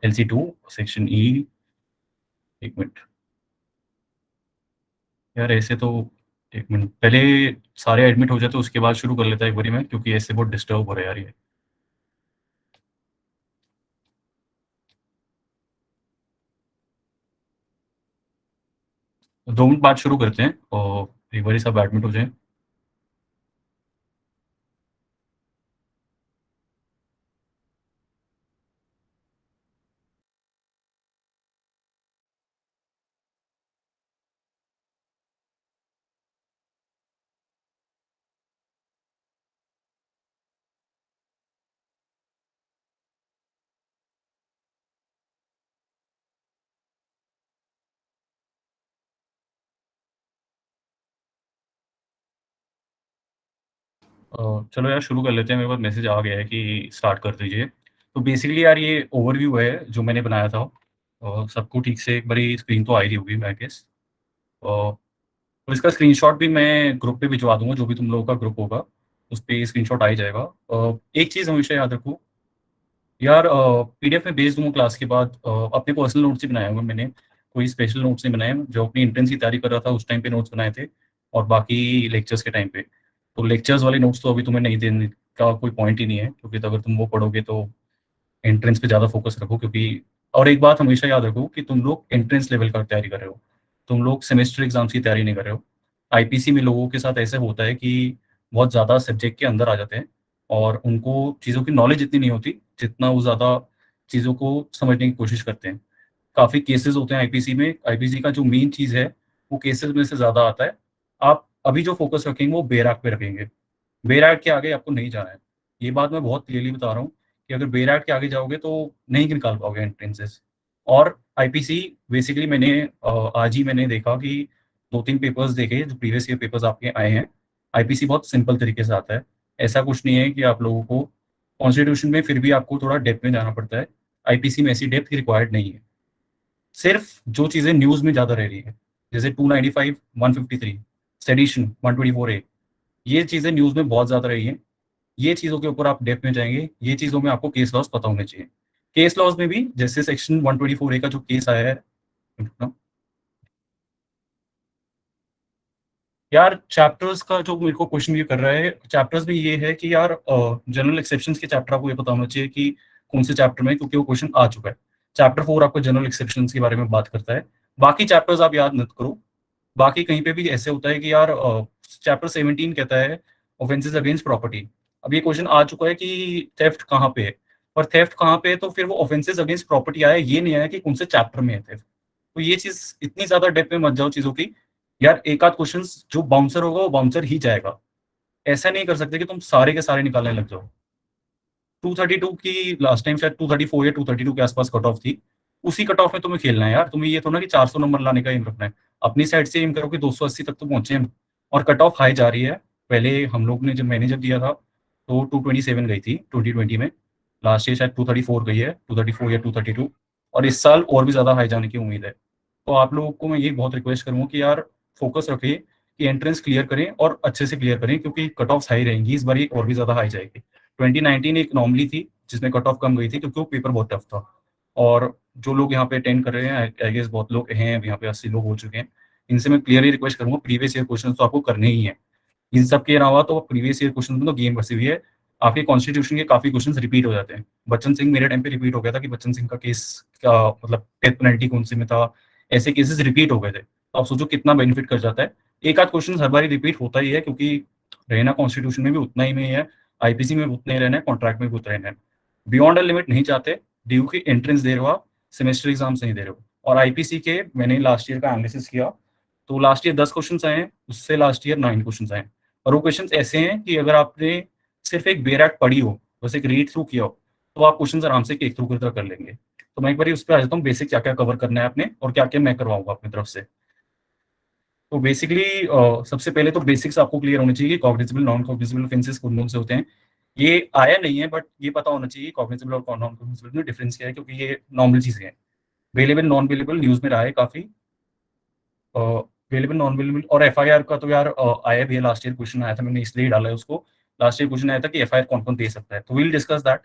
LC2 section E. एक minute यार, ऐसे तो एक मिनट पहले सारे एडमिट हो जाए तो उसके बाद शुरू कर लेता है एक बारी में, क्योंकि ऐसे बहुत डिस्टर्ब हो रहा है यार ये। 2 मिनट बाद शुरू करते हैं और एक बारी सब एडमिट हो जाए। चलो यार शुरू कर लेते हैं। मेरे पास मैसेज आ गया है कि स्टार्ट कर दीजिए। तो बेसिकली यार ये ओवरव्यू है जो मैंने बनाया था, और सबको ठीक से एक बारी स्क्रीन तो आ ही रही होगी मैं गेस। तो इसका स्क्रीनशॉट भी मैं ग्रुप पे भिजवा दूंगा, जो भी तुम लोगों का ग्रुप होगा उस पे स्क्रीनशॉट आ ही जाएगा। एक चीज़ हमेशा याद रखो यार, पीडीएफ में भेज दूंगा क्लास के बाद। अपने पर्सनल नोट्स ही बनाए होंगे मैंने, कोई स्पेशल नोट्स नहीं बनाए। जो अपनी एंट्रेंस की तैयारी कर रहा था उस टाइम पे नोट्स बनाए थे, और बाकी लेक्चर्स के टाइम पे। तो लेक्चर्स वाले नोट्स तो अभी तुम्हें नहीं देने का कोई पॉइंट ही नहीं है, क्योंकि तो अगर तुम वो पढ़ोगे तो एंट्रेंस पे ज़्यादा फोकस रखो। क्योंकि और एक बात हमेशा याद रखो कि तुम लोग एंट्रेंस लेवल का तैयारी कर रहे हो, तुम लोग सेमेस्टर एग्जाम्स की तैयारी नहीं कर रहे हो। आईपीसी में लोगों के साथ ऐसे होता है कि बहुत ज़्यादा सब्जेक्ट के अंदर आ जाते हैं, और उनको चीज़ों की नॉलेज इतनी नहीं होती जितना वो ज़्यादा चीज़ों को समझने की कोशिश करते हैं। काफ़ी केसेस होते हैं आईपीसी में। आईपीसी का जो मेन चीज़ है वो केसेस में से ज़्यादा आता है। आप अभी जो फोकस रखेंगे वो बेराक पे रखेंगे, बेराट के आगे आपको नहीं जाना है। ये बात मैं बहुत क्लियरली बता रहा हूँ कि अगर बेराट के आगे जाओगे तो नहीं निकाल पाओगे एंट्रेंसेस। और आईपीसी बेसिकली मैंने आज ही मैंने देखा कि 2-3 पेपर्स देखे जो प्रीवियस ईयर पेपर्स आपके आए हैं। आईपीसी बहुत सिंपल तरीके से आता है। ऐसा कुछ नहीं है कि आप लोगों को कॉन्स्टिट्यूशन में फिर भी आपको थोड़ा डेप्थ में जाना पड़ता है। आईपीसी में ऐसी डेप्थ रिक्वायर्ड नहीं है। सिर्फ जो चीज़ें न्यूज़ में ज़्यादा रह रही है, जैसे 295, 153, सेडिशन, 124A, ये चीज़ें न्यूज़ में बहुत ज़्यादा रही हैं। ये चीज़ों के ऊपर आप डेप्थ में जाएँगे, ये चीज़ों में आपको केस लॉज़ पता होने चाहिए। केस लॉज़ में भी जैसे सेक्शन 124A का जो केस आया है। यार चैप्टर्स का जो मेरे को क्वेश्चन ये कर रहा है, चैप्टर्स में ये है कि यार जनरल एक्सेप्शंस के चैप्टर आपको ये पता होना चाहिए कि कौन से चैप्टर में, क्योंकि वो क्वेश्चन आ चुका है। चैप्टर 4 आपको जनरल एक्सेप्शंस के बारे में बात करता है। बाकी चैप्टर्स आप याद मत करो। बाकी कहीं पे भी ऐसे होता है कि यार चैप्टर 17 कहता है ऑफेंसेस अगेंस्ट प्रॉपर्टी। अब ये क्वेश्चन आ चुका है कि थेफ्ट कहाँ पे है, और थेफ्ट कहाँ पे है तो फिर वो ऑफेंसेस अगेंस्ट प्रॉपर्टी आया, ये नहीं आया कि कौन से चैप्टर में है थेफ्ट। तो ये चीज इतनी ज्यादा डेप्थ में मत जाओ चीजों की। यार एक आध क्वेश्चन जो बाउंसर होगा वो बाउंसर ही जाएगा। ऐसा नहीं कर सकते कि तुम सारे के सारे निकालने लग जाओ। 232 की लास्ट टाइम शायद 234 या 232 के आसपास कट ऑफ थी। उसी कट ऑफ में तुम्हें खेलना है यार। तुम्हें ये तो ना कि 400 नंबर लाने का एम रखना है। अपनी साइड से एम करो कि 280 तक तो पहुंचे हम। और कट ऑफ हाई जा रही है। पहले हम लोग ने जब दिया था तो 227 गई थी 2020 में। लास्ट ईयर शायद 234 गई है, 234 या 232। और इस साल और भी ज्यादा हाई जाने की उम्मीद है। तो आप लोगों को मैं ये बहुत रिक्वेस्ट करूंगा कि यार फोकस रखिए कि एंट्रेंस क्लियर करें और अच्छे से क्लियर करें, क्योंकि कट ऑफ हाई रहेंगी इस बार और भी ज्यादा हाई जाएगी। 2019 एक नॉर्मली थी जिसमें कट ऑफ कम गई थी, क्योंकि वो पेपर बहुत टफ था। और जो लोग यहाँ पे अटेंड कर रहे हैं, आई गेस बहुत लोग हैं, अब यहाँ पे 80 लोग हो चुके हैं। इनसे मैं क्लियरली रिक्वेस्ट करूंगा, प्रीवियस ईयर क्वेश्चन तो आपको करने ही है। इन सब के अलावा तो प्रीवियस ईयर क्वेश्चन में तो गेम बसी हुई है। आपके कॉन्स्टिट्यूशन के काफी क्वेश्चन रिपीट हो जाते हैं। बच्चन सिंह मेरे टाइम पे रिपीट हो गया था कि बच्चन सिंह का केस का मतलब डेथ पेनल्टी कौन से में था। ऐसे केसेस रिपीट हो गए थे, तो आप सोचो कितना बेनिफिट कर जाता है। एक आध क्वेश्चन हर बार रिपीट होता ही है, क्योंकि रहना कॉन्स्टिट्यूशन में भी उतना ही में है, आईपीसी में भी उतना ही रहना है, कॉन्ट्रैक्ट में भी उतना ही रहना है। बियॉन्ड अ लिमिट नहीं चाहते। ड्यू की एंट्रेंस दे रहे हो आप, सेमेस्टर एग्जाम्स नहीं दे रहे हो। और आईपीसी के मैंने लास्ट ईयर का एनालिसिस किया, तो लास्ट ईयर 10 क्वेश्चन आए हैं, उससे लास्ट ईयर 9 क्वेश्चन आए हैं। और वो क्वेश्चन ऐसे हैं कि अगर आपने सिर्फ एक बेरैक पढ़ी हो, बस एक रीड थ्रू किया हो, तो आप क्वेश्चन आराम से एक थ्रू कर लेंगे। तो मैं एक बार उस पर आ जाता हूँ, बेसिक क्या क्या कवर करना है आपने और क्या क्या मैं करवाऊंगा अपनी तरफ से। तो बेसिकली सबसे पहले तो बेसिक्स आपको क्लियर होने चाहिए कि कॉग्निजिबल नॉन कॉग्निजिबल ऑफेंसेस कौन कौन से होते हैं। ये आया नहीं है बट ये पता होना चाहिए कॉग्निजिबल और नॉन कॉग्निजिबल में डिफरेंस क्या है, क्योंकि ये नॉर्मल चीजें हैं। अवेलेबल नॉन अवेलेबल न्यूज में रहा है काफी। अवेलेबल नॉन अवेलेबल और एफआईआर का तो यार आया भी है, लास्ट ईयर क्वेश्चन आया था, मैंने इसलिए ही डाला है उसको। लास्ट ईयर क्वेश्चन आया था कि एफआईआर कौन कौन दे सकता है, तो विल डिस्कस दैट।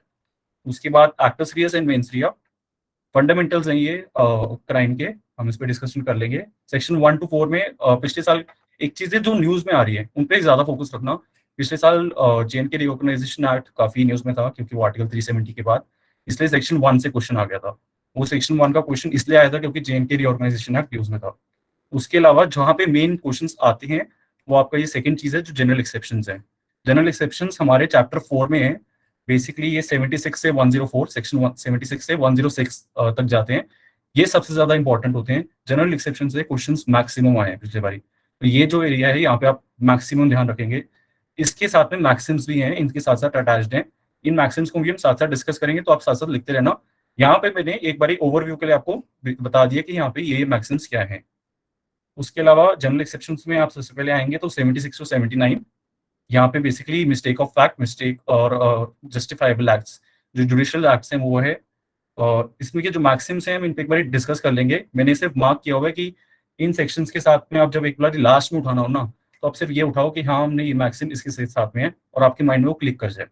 उसके बाद actus reus and mens rea. Fundamentals हैं ये क्राइम के, हम इस पे डिस्कशन कर लेंगे। सेक्शन 1 to 4 में पिछले साल एक चीज़ें जो न्यूज़ में आ रही है, उन पे ज़्यादा फोकस रखना। पिछले साल जे.एन.के रिऑर्गेनाइजेशन एक्ट काफ़ी न्यूज़ में था, क्योंकि वो आर्टिकल 370 के बाद, इसलिए सेक्शन 1 से क्वेश्चन आ गया था। वो सेक्शन 1 का क्वेश्चन इसलिए आया था क्योंकि जे.एन.के रिऑर्गेनाइजेशन एक्ट न्यूज़ में था। उसके अलावा जहाँ पे मेन क्वेश्चंस आते हैं, वो आपका ये सेकंड चीज़ है, जो जनरल एक्सेप्शंस है। जनरल एक्सेप्शंस हमारे चैप्टर 4 में है। बेसिकली ये 76 से 104, सेक्शन 76 से 106 तक जाते हैं। ये सबसे ज़्यादा इंपॉर्टेंट होते हैं। जनरल एक्सेप्शन से क्वेश्चंस मैक्सिमम आए हैं पिछले बारी। तो ये जो एरिया है, यहाँ पे आप मैक्सिमम ध्यान रखेंगे। इसके साथ में मैक्सिम्स भी हैं, इनके साथ-साथ अटैच्ड हैं। इन मैक्सिम्स को भी हम साथ-साथ डिस्कस करेंगे, तो आप साथ-साथ लिखते रहना। यहाँ पे मैंने एक बारी ओवरव्यू के लिए आपको बता दिया कि यहाँ पे ये मैक्सिम्स क्या हैं। उसके अलावा जनरल एक्सेप्शंस में आप सबसे पहले आएँगे तो 76 टू 79, यहाँ पे basically mistake of fact, mistake और जस्टिफाइबल एक्ट्स, जो जुडिशियल एक्ट्स हैं वो है। और इसमें के जो मैक्सिम्स हैं हम इन पे एक बार डिस्कस कर लेंगे। मैंने सिर्फ मार्क किया हुआ है कि इन सेक्शंस के साथ में आप जब एक बार लास्ट में उठाना हो ना, तो आप सिर्फ ये उठाओ कि हाँ, हमने ये मैक्सिम इसके साथ में है, और आपके माइंड में वो क्लिक कर जाए।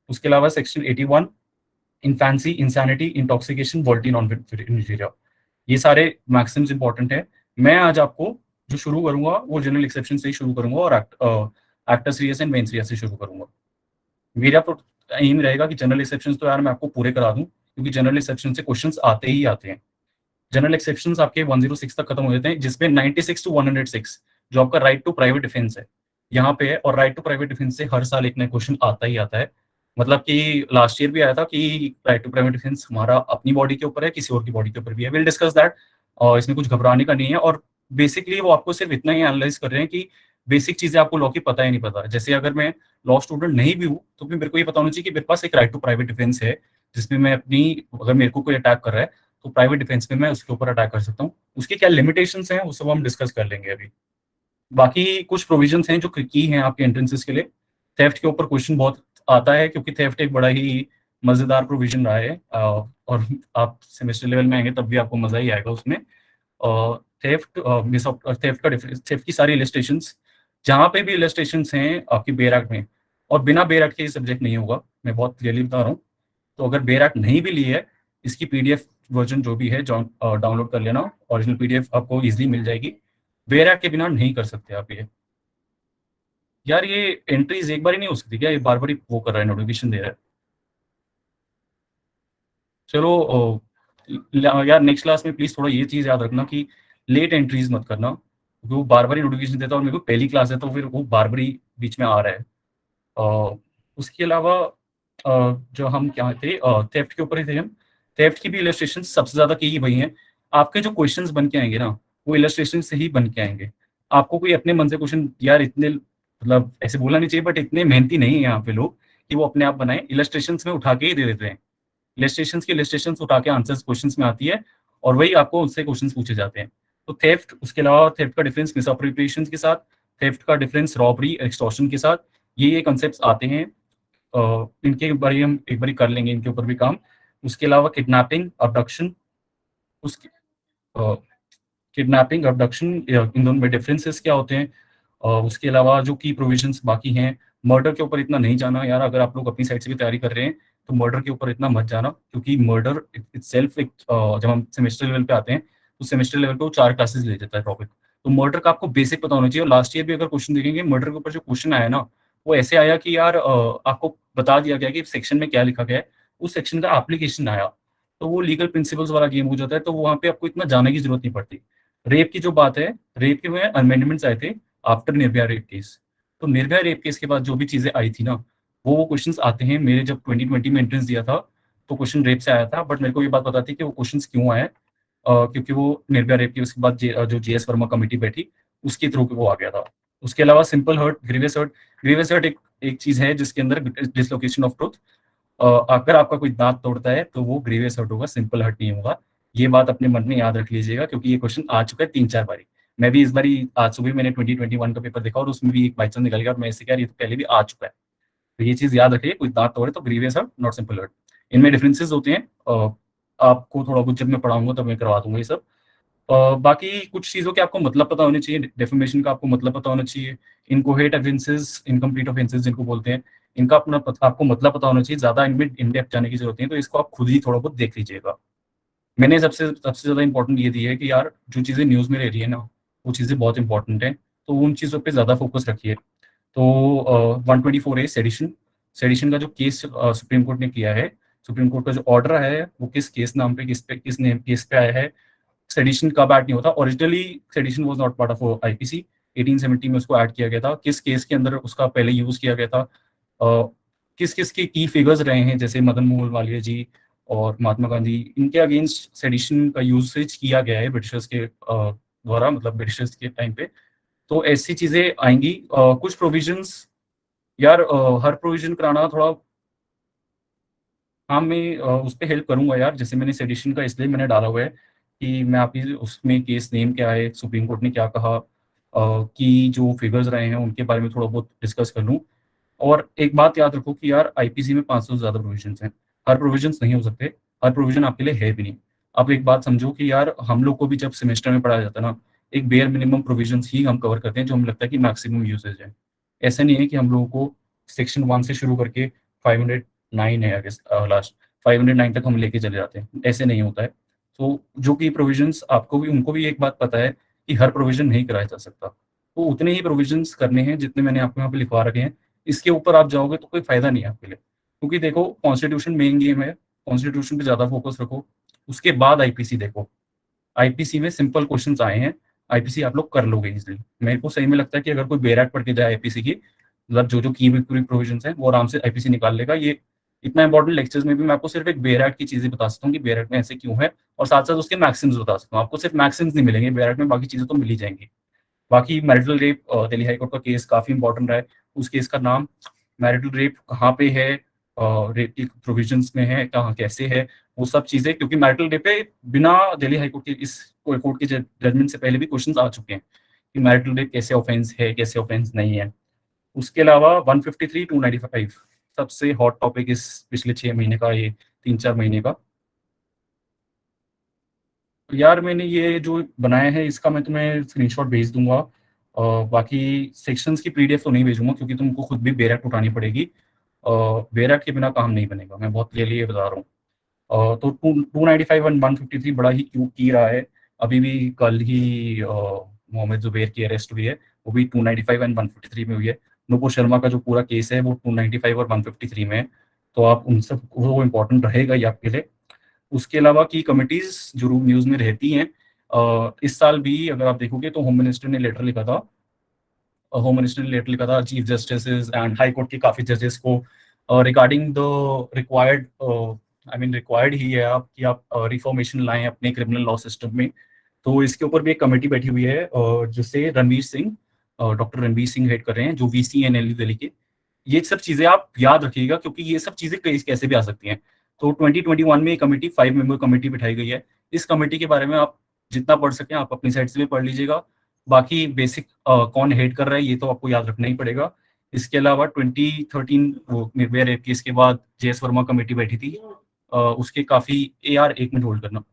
उसके अलावा section 81, infancy, insanity, intoxication, volenti, non injuria, ये सारे मैक्सिम्स इंपॉर्टेंट हैं। मैं आज आपको जो शुरू करूंगा वो जनरल एक्सेप्शन से ही शुरू करूंगा, और actor serious and main serious से शुरू करूंगा। मेरा तो एम रहेगा कि जनरल एक्सेप्शन तो यार मैं आपको पूरे करा दूं, क्योंकि जनरल एक्सेप्शन से क्वेश्चंस आते ही आते हैं। जनरल एक्सेप्शंस आपके 106 तक खत्म हो जाते हैं, जिसमें 96 टू 106 जो आपका राइट टू प्राइवेट डिफेंस है, यहाँ पे है। और राइट टू प्राइवेट डिफेंस से हर साल एक नया क्वेश्चन आता ही आता है। मतलब कि लास्ट ईयर भी आया था कि राइट टू प्राइवेट डिफेंस हमारा अपनी बॉडी के ऊपर है, किसी और की बॉडी के ऊपर भी है। विल डिस्कस दैट, और इसमें कुछ घबराने का नहीं है। और बेसिकली वो आपको सिर्फ इतना ही एनालाइज कर रहे हैं कि बेसिक चीजें आपको लॉ की पता ही नहीं पता। जैसे अगर मैं लॉ स्टूडेंट नहीं भी हूँ, तो भी मेरे को ये पता होना चाहिए कि मेरे पास एक राइट टू प्राइवेट डिफेंस है, जिसमें मैं अपनी, अगर मेरे को कोई अटैक कर रहा है, तो प्राइवेट डिफेंस में मैं उसके ऊपर अटैक कर सकता हूँ। उसके क्या लिमिटेशंस हैं, वो सब हम डिस्कस कर लेंगे अभी। बाकी कुछ प्रोविजंस हैं जो की हैं आपके एंट्रेंसेस के लिए। थेफ्ट के ऊपर क्वेश्चन बहुत आता है, क्योंकि थेफ्ट एक बड़ा ही मजेदार प्रोविजन रहा है, और आप सेमेस्टर लेवल में आएंगे तब भी आपको मजा ही आएगा उसमें। थेफ्ट, थेफ्ट का डिफरेंस, थेफ्ट की सारी इलस्ट्रेशंस, जहाँ पे भी इलस्ट्रेशंस हैं आपकी बेयर एक्ट में, और बिना बेयर एक्ट के ये सब्जेक्ट नहीं होगा, मैं बहुत क्लियरली बता रहा हूँ। तो अगर बेयर एक्ट नहीं भी ली है, इसकी पीडीएफ वर्जन जो भी है डाउनलोड कर लेना, ओरिजिनल पीडीएफ आपको इजीली मिल जाएगी। बेयर एक्ट के बिना नहीं कर सकते आप ये। यार ये एंट्रीज एक बार ही नहीं हो सकती क्या? ये बार बार ही वो कर रहा है, नोटिफिकेशन दे रहा है। चलो यार नेक्स्ट क्लास में प्लीज थोड़ा ये चीज याद रखना कि लेट एंट्रीज मत करना, क्योंकि वो बार बार ही नोटिफिकेशन देता है, और मेरे को पहली क्लास है तो फिर वो बार बार ही बीच में आ रहा है। उसके अलावा जो हम क्या थे, थेफ्ट के ऊपर ही थे हम। थेफ्ट की भी इलस्ट्रेशन सबसे ज्यादा की वही है। आपके जो क्वेश्चंस बन के आएंगे ना, वो इलस्ट्रेशन से ही बन के आएंगे। आपको कोई अपने मन से क्वेश्चन, यार इतने, मतलब ऐसे बोलना नहीं चाहिए, बट इतने मेहनती नहीं है यहाँ पे लोग कि वो अपने आप बनाए, इलस्ट्रेशन में उठा के ही दे देते हैं। इलस्ट्रेशन उठा के आंसर्स क्वेश्चन में आती है, और वही आपको उससे क्वेश्चन पूछे जाते हैं। तो थेफ्ट, उसके अलावा थेफ्ट का डिफरेंस मिसअप्रोप्रिएशन के साथ, थेफ्ट का डिफरेंस रॉबरी एक्सटॉर्शन के साथ, ये कॉन्सेप्ट्स आते हैं। इनके बारे हम एक बार कर लेंगे, इनके ऊपर भी काम। उसके अलावा किडनैपिंग, अबडक्शन, उसके किडनैपिंग, अबडक्शन, इन दोनों में डिफरेंसेस क्या होते हैं। उसके अलावा जो की प्रोविजंस बाकी हैं, मर्डर के ऊपर इतना नहीं जाना यार। अगर आप लोग अपनी साइड से भी तैयारी कर रहे हैं, तो मर्डर के ऊपर इतना मत जाना, क्योंकि मर्डर इटसेल्फ एक, जब हम सेमेस्टर लेवल पे आते हैं, तो सेमेस्टर लेवल पे वो 4 क्लासेस ले जाता है टॉपिक। तो मर्डर का आपको बेसिक पता होना चाहिए। और लास्ट ईयर भी अगर क्वेश्चन देखेंगे मर्डर के ऊपर, जो क्वेश्चन आया ना, वो ऐसे आया कि यार आपको बता दिया गया कि सेक्शन में क्या लिखा गया है, उस सेक्शन का एप्लीकेशन आया। तो वो लीगल प्रिंसिपल्स वाला गेम हो जाता है, तो वहाँ पे आपको इतना जाने की जरूरत नहीं पड़ती। रेप की जो बात है, रेप के में अमेंडमेंट्स आए थे आफ्टर निर्भया रेप केस। तो निर्भया रेप केस के बाद जो भी चीजें आई थी ना, वो क्वेश्चंस आते हैं। मेरे जब 2020 में एंट्रेंस दिया था, तो क्वेश्चन रेप से आया था, बट मेरे को ये बात पता थी कि वो क्वेश्चंस क्यों आए, क्योंकि वो निर्भया रेप की उसके बाद जो जेएस वर्मा कमेटी बैठी, उसके थ्रू वो आ गया था। उसके अलावा simple hurt, grievous hurt. Grievous hurt एक चीज है जिसके अंदर डिसलोकेशन ऑफ ट्रूथ, अगर आपका कोई दांत तोड़ता है तो वो ग्रीवियस हर्ट होगा, सिंपल हर्ट नहीं होगा। ये बात अपने मन में याद रख लीजिएगा, क्योंकि ये क्वेश्चन आ चुका है 3-4 बारी। मैं भी इस बारी, आज सुबह मैंने 2021 का पेपर देखा, और उसमें भी एक बाई चांस निकल गया, और मैं इससे कह, ये तो पहले भी आ चुका है। तो ये चीज याद रखिए, कोई दांत तोड़े तो grievous hurt, not simple hurt. इनमें डिफरेंसेस होते हैं, आपको थोड़ा कुछ जब मैं पढ़ाऊंगा तब मैं करवा दूंगा ये सब। बाकी कुछ चीज़ों के आपको मतलब पता होने चाहिए। डेफिमेशन का आपको मतलब पता होना चाहिए। इनकोहेट ऑफेंसेस, इनकम्प्लीट ऑफेंसेस जिनको बोलते हैं, इनका आपको मतलब पता होना चाहिए। ज़्यादा इनमें इन डेप्थ जाने की जरूरत नहीं है, तो इसको आप खुद ही थोड़ा बहुत देख लीजिएगा। मैंने सबसे सबसे ज़्यादा इम्पोर्टेंट ये दी है कि यार जो चीज़ें न्यूज़ में रह रही है ना, वो चीज़ें बहुत इम्पोर्टेंट हैं, तो उन चीज़ों पे ज़्यादा फोकस रखिए। तो 124 है सेडिशन। सेडिशन का जो केस सुप्रीम कोर्ट ने किया है, सुप्रीम कोर्ट का जो ऑर्डर है, वो किस केस नाम पे, किस नेम केस पे आया है। सेडिशन कब ऐड नहीं होता, originally sedition was not part of IPC, 1870 में उसको ऐड किया गया था। किस केस के अंदर उसका पहले यूज किया गया था, किस किस के की फिगर्स रहे हैं, जैसे मदन मोहन मालवीय जी और महात्मा गांधी, इनके अगेंस्ट सेडिशन का यूसेज किया गया है ब्रिटिशर्स के द्वारा, मतलब ब्रिटिशर्स के टाइम पे। तो ऐसी चीजें आएंगी। कुछ प्रोविजंस यार, हर प्रोविजन कराना थोड़ा, हाँ मैं उस पे हेल्प करूंगा यार। जैसे मैंने सेडिशन का इसलिए मैंने डाला हुआ है कि मैं आपकी उसमें केस नेम क्या है, सुप्रीम कोर्ट ने क्या कहा, कि जो फिगर्स रहे हैं उनके बारे में थोड़ा बहुत डिस्कस कर लूँ। और एक बात याद रखो कि यार आईपीसी में 500 से ज़्यादा प्रोविजंस हैं। हर प्रोविजंस नहीं हो सकते, हर प्रोविजन आपके लिए है भी नहीं। आप एक बात समझो कि यार हम लोग को भी जब सेमेस्टर में पढ़ाया जाता है ना, एक बेयर मिनिमम प्रोविजंस ही हम कवर करते हैं जो हमें लगता है कि मैक्सिमम यूसेज है। ऐसा नहीं है कि हम लोगों को सेक्शन 1 से शुरू करके 509 है, आई गेस लास्ट 509 तक हम लेके चले जाते हैं, ऐसे नहीं होता है। तो जो कि प्रोविजंस आपको भी, उनको भी एक बात पता है कि हर प्रोविजन नहीं कराया जा सकता, तो उतने ही प्रोविजंस करने हैं जितने मैंने आपको यहाँ पे लिखवा रखे हैं। इसके ऊपर आप जाओगे तो कोई फायदा नहीं है आपके लिए, क्योंकि देखो कॉन्स्टिट्यूशन मेन गेम है, कॉन्स्टिट्यूशन पे ज्यादा फोकस रखो, उसके बाद आईपीसी देखो। आईपीसी में सिंपल क्वेश्चंस आए हैं, आईपीसी आप लोग कर लोगे इजिली। मेरे को सही में लगता है कि अगर कोई बेरैक पढ़ के जाए आईपीसी की, मतलब जो जो की पूरी प्रोविजंस हैं वो आराम से आईपीसी निकाल लेगा। ये इतना इंपॉर्टेंट लेक्चर्स में भी मैं आपको सिर्फ एक बेरैक की चीजें बता सकता हूँ कि बेरैक में ऐसे क्यों है, और साथ साथ उसके मैक्सिम्स बता सकता हूँ। आपको सिर्फ मैक्सिम्स नहीं मिलेंगे बेरैक में, बाकी चीजें तो मिल ही जाएंगी। बाकी मैरिटल रेप, दिल्ली हाईकोर्ट का केस काफी इंपॉर्टेंट रहा है। उस केस का नाम, मैरिटल रेप कहाँ पे है, रेप की प्रोविजंस में है, कहाँ कैसे है, वो सब चीजें, क्योंकि मैरिटल रेप पे बिना दिल्ली हाईकोर्ट के इस कोर्ट के जजमेंट से पहले भी क्वेश्चंस आ चुके हैं कि मैरिटल रेप कैसे ऑफेंस है, कैसे ऑफेंस नहीं है। उसके अलावा 153 295 सबसे हॉट टॉपिक इस पिछले 6 महीने का, ये 3-4 महीने का। तो यार मैंने ये जो बनाया है इसका मैं तुम्हें स्क्रीनशॉट भेज दूंगा, और बाकी सेक्शंस की पीडीएफ तो नहीं भेजूंगा क्योंकि तुमको खुद भी बेरैक उठानी पड़ेगी। बेरैक के बिना काम नहीं बनेगा, मैं बहुत क्लियरली ये बता रहा हूँ। तो 295 एंड 153 बड़ा ही क्यों की रहा है। अभी भी कल ही मोहम्मद जुबैर की अरेस्ट हुई है, वो भी 295 एंड 153 में हुई है। नुपुर शर्मा का जो पूरा केस है वो 295 और 153 में है। तो आप उन सब, वो इम्पोर्टेंट रहेगा ये आपके लिए। उसके अलावा की कमिटीज जो न्यूज में रहती हैं, इस साल भी अगर आप देखोगे तो होम मिनिस्टर ने लेटर लिखा था, chief justice and high court के काफी जजेस को, regarding the required, I mean required ही है आप कि आप रिफॉर्मेशन लाएं अपने क्रिमिनल लॉ सिस्टम में। तो इसके ऊपर भी एक कमेटी बैठी हुई है, जिसे रणवीर सिंह, डॉक्टर रणवीर सिंह हेड कर रहे हैं, जो वीसी एन एल दिल्ली के। ये सब चीजें आप याद रखिएगा क्योंकि ये सब चीजें कैसे भी आ सकती हैं। तो 2021 में ये कमेटी 5 मेंबर कमेटी बिठाई गई है। इस कमेटी के बारे में आप जितना पढ़ सकें आप अपनी साइड से भी पढ़ लीजिएगा। बाकी बेसिक कौन हेड कर रहा है ये तो आपको याद रखना ही पड़ेगा। इसके अलावा 2013 वो निर्भया रेप केस के बाद जेएस वर्मा कमेटी बैठी थी, उसके काफी, ए यार 1 मिनट होल्ड करना।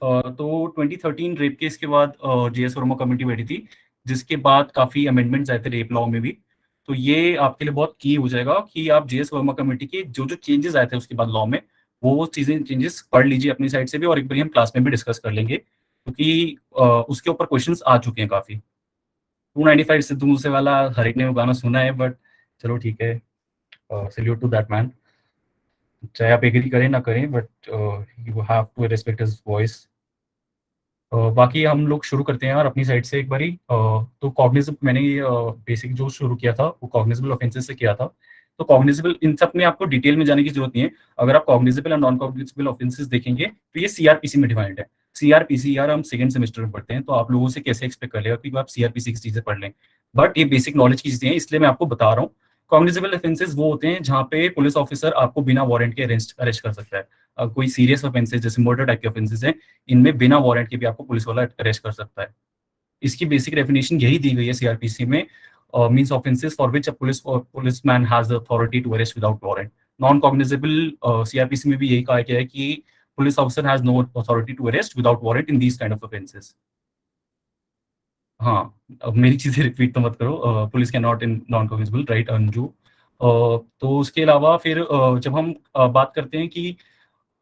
तो 2013 रेप केस के बाद जेएस वर्मा कमेटी बैठी थी, जिसके बाद काफी अमेंडमेंट्स आए थे रेप लॉ में भी। तो ये आपके लिए बहुत की हो जाएगा कि आप जेएस वर्मा कमेटी के जो जो चेंजेस आए थे उसके बाद लॉ में, वो चीजें चेंजेस पढ़ लीजिए अपनी साइड से भी, और एक बार हम क्लास में भी डिस्कस कर लेंगे क्योंकि उसके ऊपर क्वेश्चंस आ चुके हैं काफी। 295 सिद्धू मूसे वाला हर एक ने वो गाना सुना है, बट चलो ठीक है, सल्यूट टू दैट मैन। चाहे आप एग्री करें ना करें, but you have to respect his voice. बाकी हम लोग शुरू करते हैं यार अपनी साइड से एक बारी। तो कॉग्निजिबल, मैंने बेसिक जो शुरू किया था वो कॉग्निजिबल ऑफेंसेस से किया था। तो कॉग्निजिबल, इन सब में आपको डिटेल में जाने की जरूरत नहीं है। अगर आप कॉग्निजिबल और नॉन कॉग्निजिबल ऑफेंसेस देखेंगे तो ये सीआरपीसी में डिफाइंड है। सीआरपीसी यार हम सेकंड सेमेस्टर में पढ़ते हैं, तो आप लोगों से कैसे एक्सपेक्ट कर लेगा कि आप सीआरपीसी की चीजें पढ़ लें। बट ये बेसिक नॉलेज की चीजें हैं, इसलिए मैं आपको बता रहा हूँ। कॉग्निजिबल ऑफेंसेस वो होते हैं जहाँ पे पुलिस ऑफिसर आपको बिना वारंट के अरेस्ट कर सकता है। कोई सीरियस ऑफेंसेस जैसे मर्डर टाइप के ऑफेंसेस हैं, इनमें बिना वारंट के भी आपको पुलिस वाला अरेस्ट कर सकता है। इसकी बेसिक डेफिनेशन यही दी गई है सीआरपीसी में, means offences for which a policeman has the authority to arrest without warrant. Non cognizable, CrPC में भी यही कहा गया है कि police officer has no authority to arrest without warrant in these kind of offences. हाँ, अब मेरी चीज़ें रिपीट तो मत करो। Police can not in non cognizable right Anju. तो उसके अलावा फिर जब हम बात करते हैं कि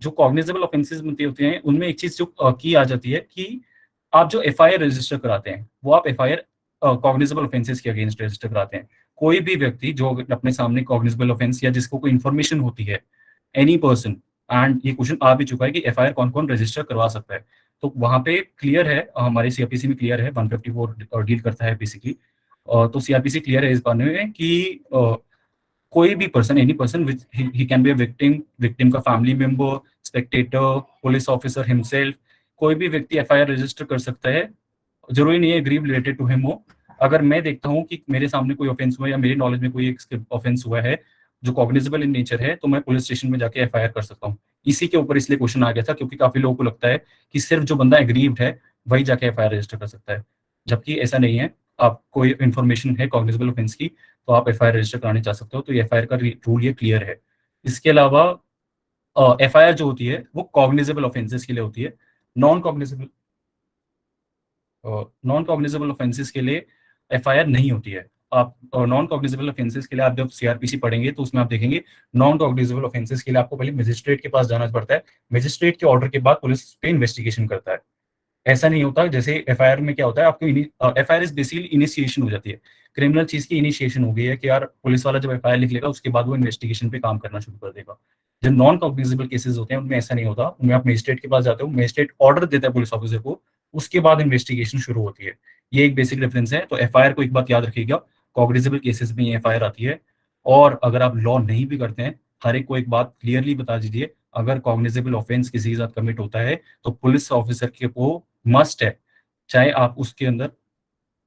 जो कॉग्निजेबल ऑफेंसेस बनते होते हैं, उनमें एक चीज़ जो की आ जाती है कि आप जो एफआईआर रजिस्टर कराते हैं, वो आप एफआईआर कॉग्निजेबल ऑफेंसेस के अगेंस्ट रजिस्टर कराते हैं। कोई भी व्यक्ति जो अपने सामने कॉग्निजेबल ऑफेंस या जिसको कोई इन्फॉर्मेशन होती है, एनी पर्सन, एंड ये क्वेश्चन आ भी चुका है कि एफआईआर कौन-कौन रजिस्टर करवा सकता है। तो वहाँ पे क्लियर है, हमारे सीआरपीसी में क्लियर है, 154 डील करता है बेसिकली। तो सीआरपीसी क्लियर है इस बारे में कि कोई भी person, any person which he can be a victim, victim का family member, spectator, police officer himself, कोई भी व्यक्ति एफआईआर रजिस्टर कर सकता है। ज़रूरी नहीं है ग्रीव रिलेटेड टू हिम हो। अगर मैं देखता हूँ कि मेरे सामने कोई ऑफेंस हुआ है या मेरी नॉलेज में कोई एक ऑफेंस हुआ है, जो कॉग्निजेबल इन नेचर है, तो मैं पुलिस स्टेशन में जाके एफआईआर कर सकता हूँ। इसी के ऊपर इसलिए क्वेश्चन आ गया था क्योंकि काफ़ी लोगों को लगता है कि सिर्फ जो बंदा एग्रीव्ड है, वही जाके एफआईआर रजिस्टर कर सकता है। जबकि ऐसा नहीं है। आप कोई इन्फॉर्मेशन है कॉग्निजेबल ऑफेंस की, तो आप एफआईआर रजिस्टर कराने जा सकते हो। तो ये एफआईआर का रूल ये क्लियर है। इसके अलावा एफआईआर जो होती है, वो कॉग्निजेबल ऑफेंसेस के लिए होती है। Non cognizable non cognizable offences के लिए एफआईआर नहीं होती है। आप नॉन कॉग्निजेबल ऑफेंसेस के लिए आप जब सीआरपीसी पढ़ेंगे तो उसमें आप देखेंगे नॉन कॉग्निजेबल ऑफेंसेस के लिए आपको पहले मजिस्ट्रेट के पास जाना पड़ता है। मजिस्ट्रेट के ऑर्डर के बाद पुलिस पे इन्वेस्टिगेशन करता है। ऐसा नहीं होता जैसे एफआईआर में क्या होता है, आपको एफआईआर इज बेसिकली इनिशिएशन हो जाती है। क्रिमिनल चीज की इनिशिएशन हो गई है कि यार पुलिस वाला जब एफआईआर लिख लेगा उसके बाद वो इन्वेस्टिगेशन पे काम करना शुरू कर देगा। जब नॉन कॉग्निजेबल केसेस होते हैं उनमें ऐसा नहीं होता। उनमें आप मजिस्ट्रेट के पास जाते हो, मजिस्ट्रेट ऑर्डर देता है पुलिस ऑफिसर को, उसके बाद इन्वेस्टिगेशन शुरू होती है। ये एक बेसिक डिफरेंस है। तो एफआईआर को एक बात याद रखिएगा, कॉग्निजेबल केसेस में ये एफआईआर आती है। और अगर आप लॉ नहीं भी करते हैं, हर एक को एक बात क्लियरली बता दीजिए, अगर कॉग्निजेबल ऑफेंस किसी के साथ कमिट होता है तो पुलिस ऑफिसर के को मस्ट है, चाहे आप उसके अंदर